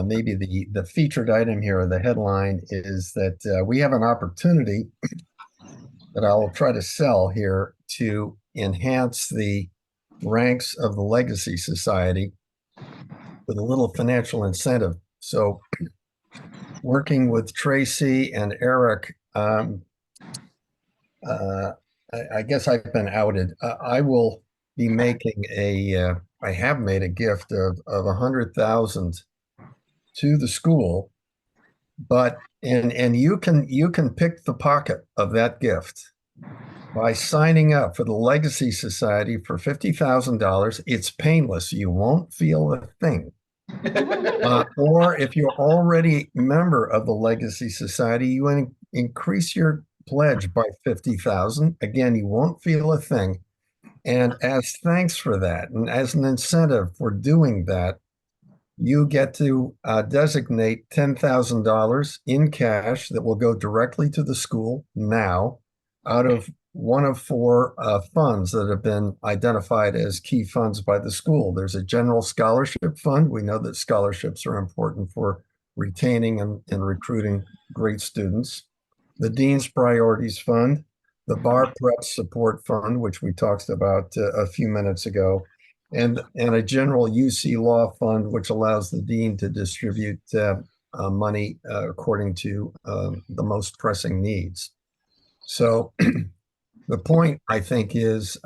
maybe the featured item here, or the headline, is that we have an opportunity that I will try to sell here to enhance the ranks of the Legacy Society with a little financial incentive. So working with Tracy and Eric, I guess I've been outed. I will be making I have made a gift of 100,000 to the school, but and you can pick the pocket of that gift by signing up for the Legacy Society for $50,000. It's painless. You won't feel a thing. Or if you're already a member of the Legacy Society, you increase your pledge by 50,000. Again, you won't feel a thing. And as thanks for that, and as an incentive for doing that, you get to designate $10,000 in cash that will go directly to the school now out of one of four funds that have been identified as key funds by the school. There's a general scholarship fund. We know that scholarships are important for retaining and recruiting great students. The Dean's Priorities Fund, the Bar Prep Support Fund, which we talked about a few minutes ago, and a general UC Law Fund, which allows the dean to distribute money according to the most pressing needs. So the point, I think, is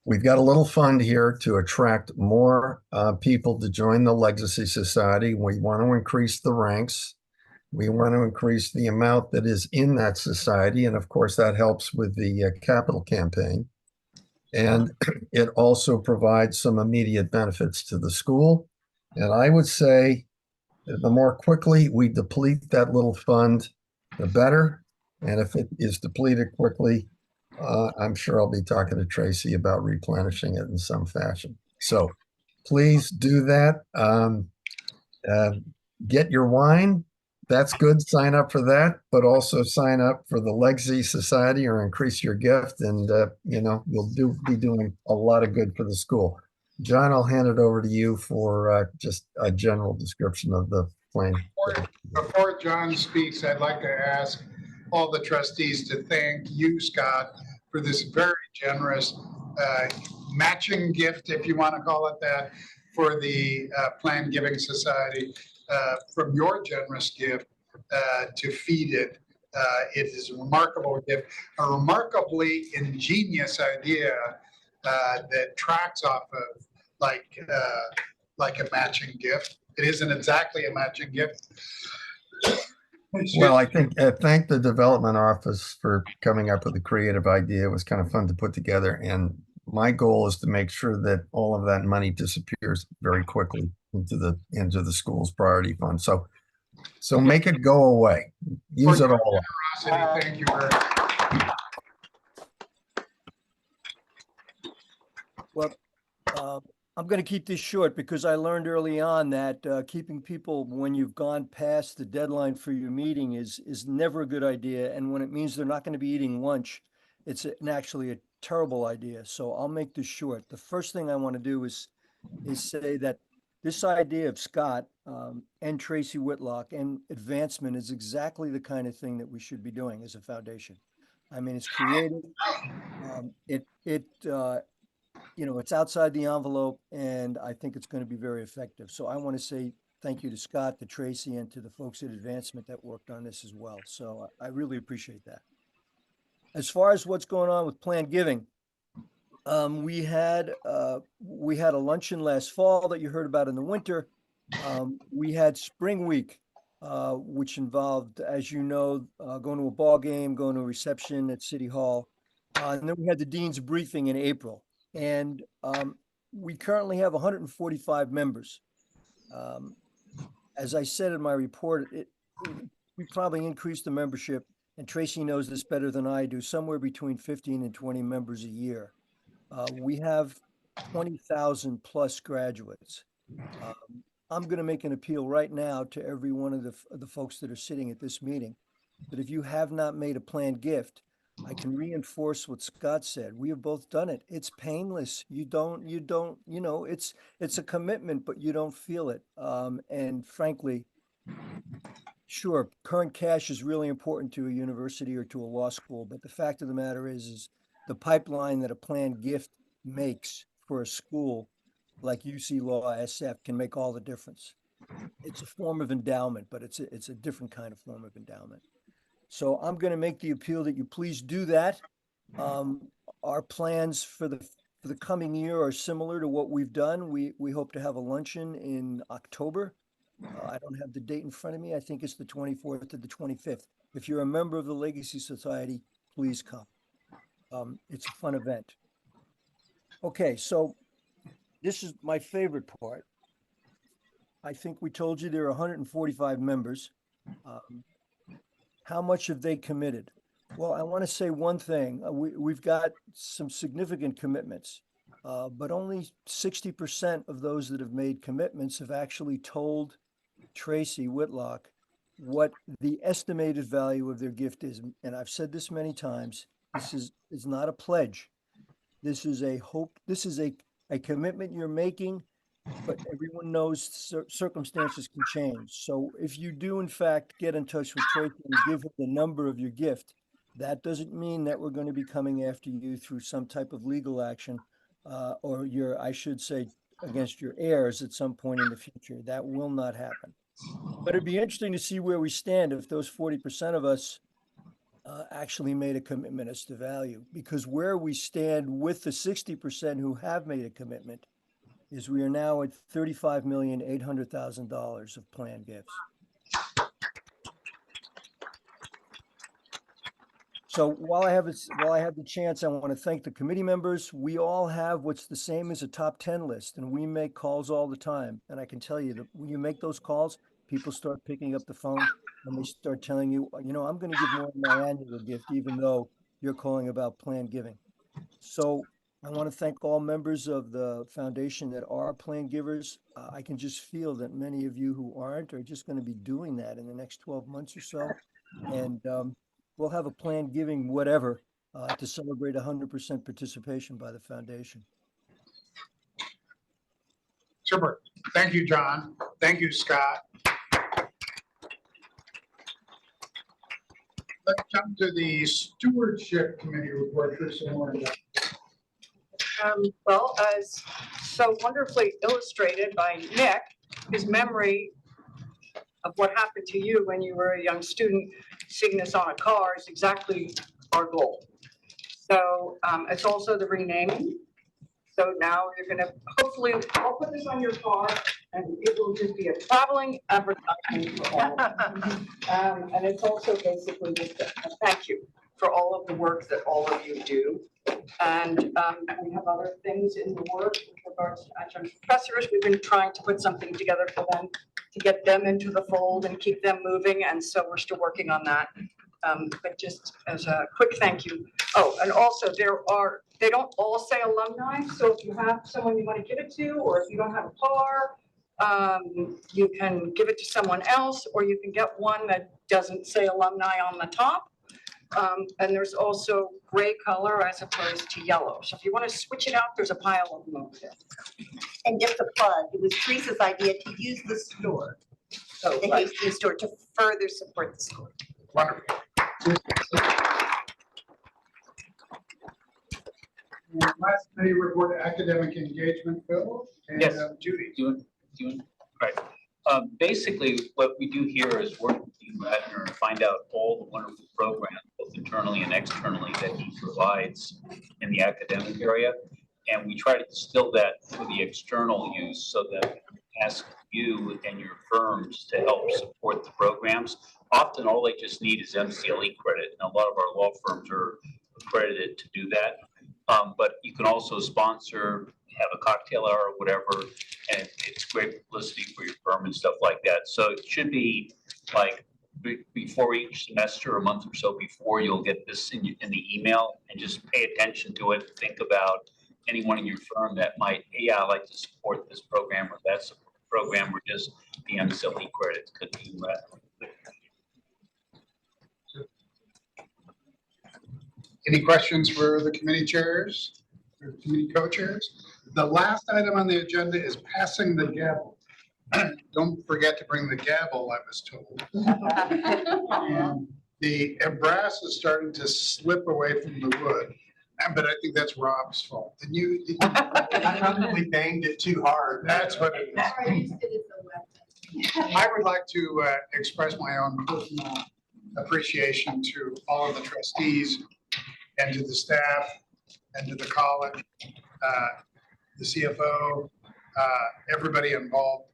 we've got a little fund here to attract more people to join the Legacy Society. We want to increase the ranks. We want to increase the amount that is in that society. And of course, that helps with the capital campaign. And it also provides some immediate benefits to the school. And I would say the more quickly we deplete that little fund, the better. And if it is depleted quickly, I'm sure I'll be talking to Tracy about replenishing it in some fashion. So please do that. Get your wine. That's good. Sign up for that, but also sign up for the Legacy Society or increase your gift, and you'll be doing a lot of good for the school. John, I'll hand it over to you for just a general description of the plan. Before John speaks, I'd like to ask all the trustees to thank you, Scott, for this very generous matching gift, if you want to call it that, for the Planned Giving Society. From your generous gift to feed it. It is a remarkable gift, a remarkably ingenious idea that tracks off of like a matching gift. It isn't exactly a matching gift. Well, I think thank the development office for coming up with a creative idea. It was kind of fun to put together, and my goal is to make sure that all of that money disappears very quickly into the school's priority fund. So make it go away. Use it all. Generosity, thank you very much. Well, I'm going to keep this short because I learned early on that keeping people when you've gone past the deadline for your meeting is never a good idea. And when it means they're not going to be eating lunch, it's actually a terrible idea. So I'll make this short. The first thing I want to do is say that this idea of Scott and Tracy Whitlock and advancement is exactly the kind of thing that we should be doing as a foundation. I mean, it's creative. It's outside the envelope, and I think it's going to be very effective. So I want to say thank you to Scott, to Tracy, and to the folks at Advancement that worked on this as well. So I really appreciate that. As far as what's going on with Planned Giving, we had a luncheon last fall that you heard about in the winter. We had Spring Week, which involved, as you know, going to a ball game, going to a reception at City Hall. And then we had the Dean's Briefing in April. And we currently have 145 members. As I said in my report, we probably increased the membership, and Tracy knows this better than I do, somewhere between 15 and 20 members a year. We have 20,000 plus graduates. I'm going to make an appeal right now to every one of the folks that are sitting at this meeting, that if you have not made a planned gift, I can reinforce what Scott said. We have both done it. It's painless. It's a commitment, but you don't feel it. And frankly, sure, current cash is really important to a university or to a law school, but the fact of the matter is the pipeline that a planned gift makes for a school like UC Law SF can make all the difference. It's a form of endowment, but it's a different kind of form of endowment. So I'm going to make the appeal that you please do that. Our plans for the coming year are similar to what we've done. We hope to have a luncheon in October. I don't have the date in front of me. I think it's the 24th to the 25th. If you're a member of the Legacy Society, please come. It's a fun event. Okay, so this is my favorite part. I think we told you there are 145 members. How much have they committed? Well, I want to say one thing. We've got some significant commitments. But only 60% of those that have made commitments have actually told Tracy Whitlock what the estimated value of their gift is. And I've said this many times, this is not a pledge. This is a hope, this is a commitment you're making, but everyone knows circumstances can change. So if you do in fact get in touch with Tracy and give her the number of your gift, that doesn't mean that we're going to be coming after you through some type of legal action, or I should say, against your heirs at some point in the future. That will not happen. But it'd be interesting to see where we stand if those 40% of us actually made a commitment as to value, because where we stand with the 60% who have made a commitment is we are now at $35,800,000 of planned gifts. So while I have the chance, I want to thank the committee members. We all have what's the same as a top 10 list, and we make calls all the time. And I can tell you that when you make those calls, people start picking up the phone and they start telling you, you know, I'm going to give more than my annual gift, even though you're calling about planned giving. So I want to thank all members of the foundation that are planned givers. I can just feel that many of you who aren't are just going to be doing that in the next 12 months or so. And we'll have a planned giving whatever to celebrate 100% participation by the foundation. Super. Thank you, John. Thank you, Scott. Let's jump to the Stewardship Committee report for some more. Well, as so wonderfully illustrated by Nick, his memory of what happened to you when you were a young student, seeing this on a car is exactly our goal. So it's also the renaming. So now you're gonna, hopefully, I'll put this on your car and it will just be a traveling advertisement for all of them. And it's also basically just a thank you for all of the work that all of you do. And we have other things in the work with regards to adjunct professors. We've been trying to put something together for them to get them into the fold and keep them moving. And so we're still working on that. But just as a quick thank you. Oh, and also they don't all say alumni. So if you have someone you want to give it to, or if you don't have a car, you can give it to someone else, or you can get one that doesn't say alumni on the top. And there's also gray color as opposed to yellow. So if you want to switch it out, there's a pile of them over there. And just a plug, it was Teresa's idea to use the store, the Hastings store, to further support the school. Wonderful. Last committee report, academic engagement, Phil. And, Yes. Judy. Right. Basically, what we do here is work with Dean Ratner and find out all the wonderful programs, both internally and externally, that he provides in the academic area. And we try to distill that for the external use so that we ask you and your firms to help support the programs. Often all they just need is MCLE credit. And a lot of our law firms are accredited to do that. But you can also sponsor, have a cocktail hour or whatever, and it's great publicity for your firm and stuff like that. So it should be like before each semester, a month or so before, you'll get this in the email, and just pay attention to it. Think about anyone in your firm that might, hey, yeah, I'd like to support this program or that program, or just the MCLE credits could do that. Any questions for the committee chairs, or committee co-chairs? The last item on the agenda is passing the gavel. Don't forget to bring the gavel, I was told. And the brass is starting to slip away from the wood, but I think that's Rob's fault. Did you? I probably banged it too hard. That's what it is. I would like to express my own personal appreciation to all of the trustees and to the staff and to the college, the CFO, everybody involved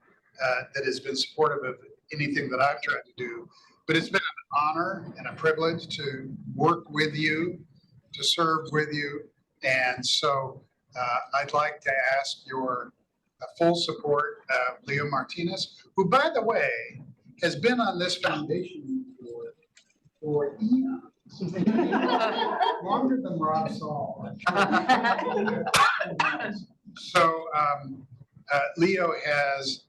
that has been supportive of anything that I've tried to do. But it's been an honor and a privilege to work with you, to serve with you. And so I'd like to ask your full support of Leo Martinez, who, by the way, has been on this foundation for eons. Longer than Rob Saul. So Leo has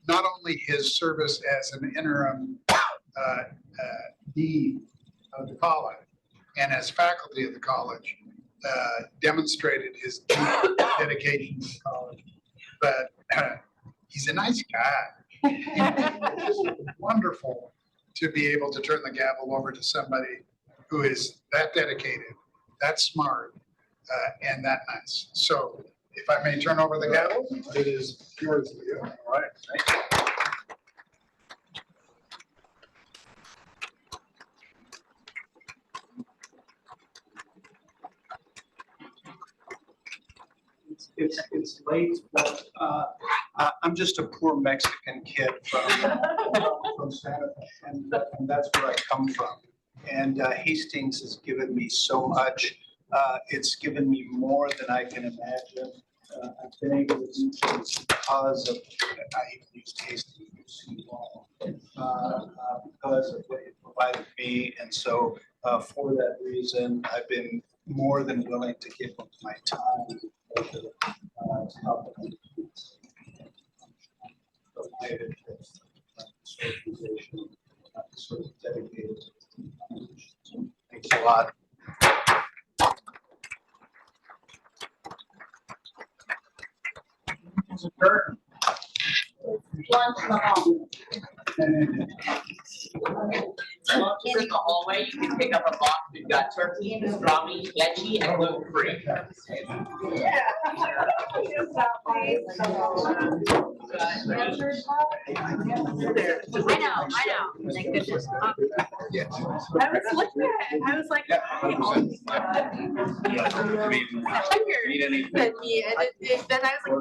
not only his service as an interim dean of the college and as faculty of the college, demonstrated his deep dedication to the college, but he's a nice guy. It's just wonderful to be able to turn the gavel over to somebody who is that dedicated, that smart, and that nice. So if I may turn over the gavel, it is yours, Leo. All right, thank you. It's late, but I'm just a poor Mexican kid from Santa Fe, and that's where I come from. And Hastings has given me so much. It's given me more than I can imagine. I've been able to do things because of, I used Hastings for so long, because of what it provided me. And so for that reason, I've been more than willing to give up my time to help them. Provided this organization sort of dedicated to the knowledge. So thanks a lot. There's a curtain. Lunch in the hall. Lunch is in the hallway. You can pick up a box. We've got turkey, pastrami, veggie, and gluten-free. Yeah. I know. Thank goodness. I was looking at it, I was like. Need anything? Then I was like,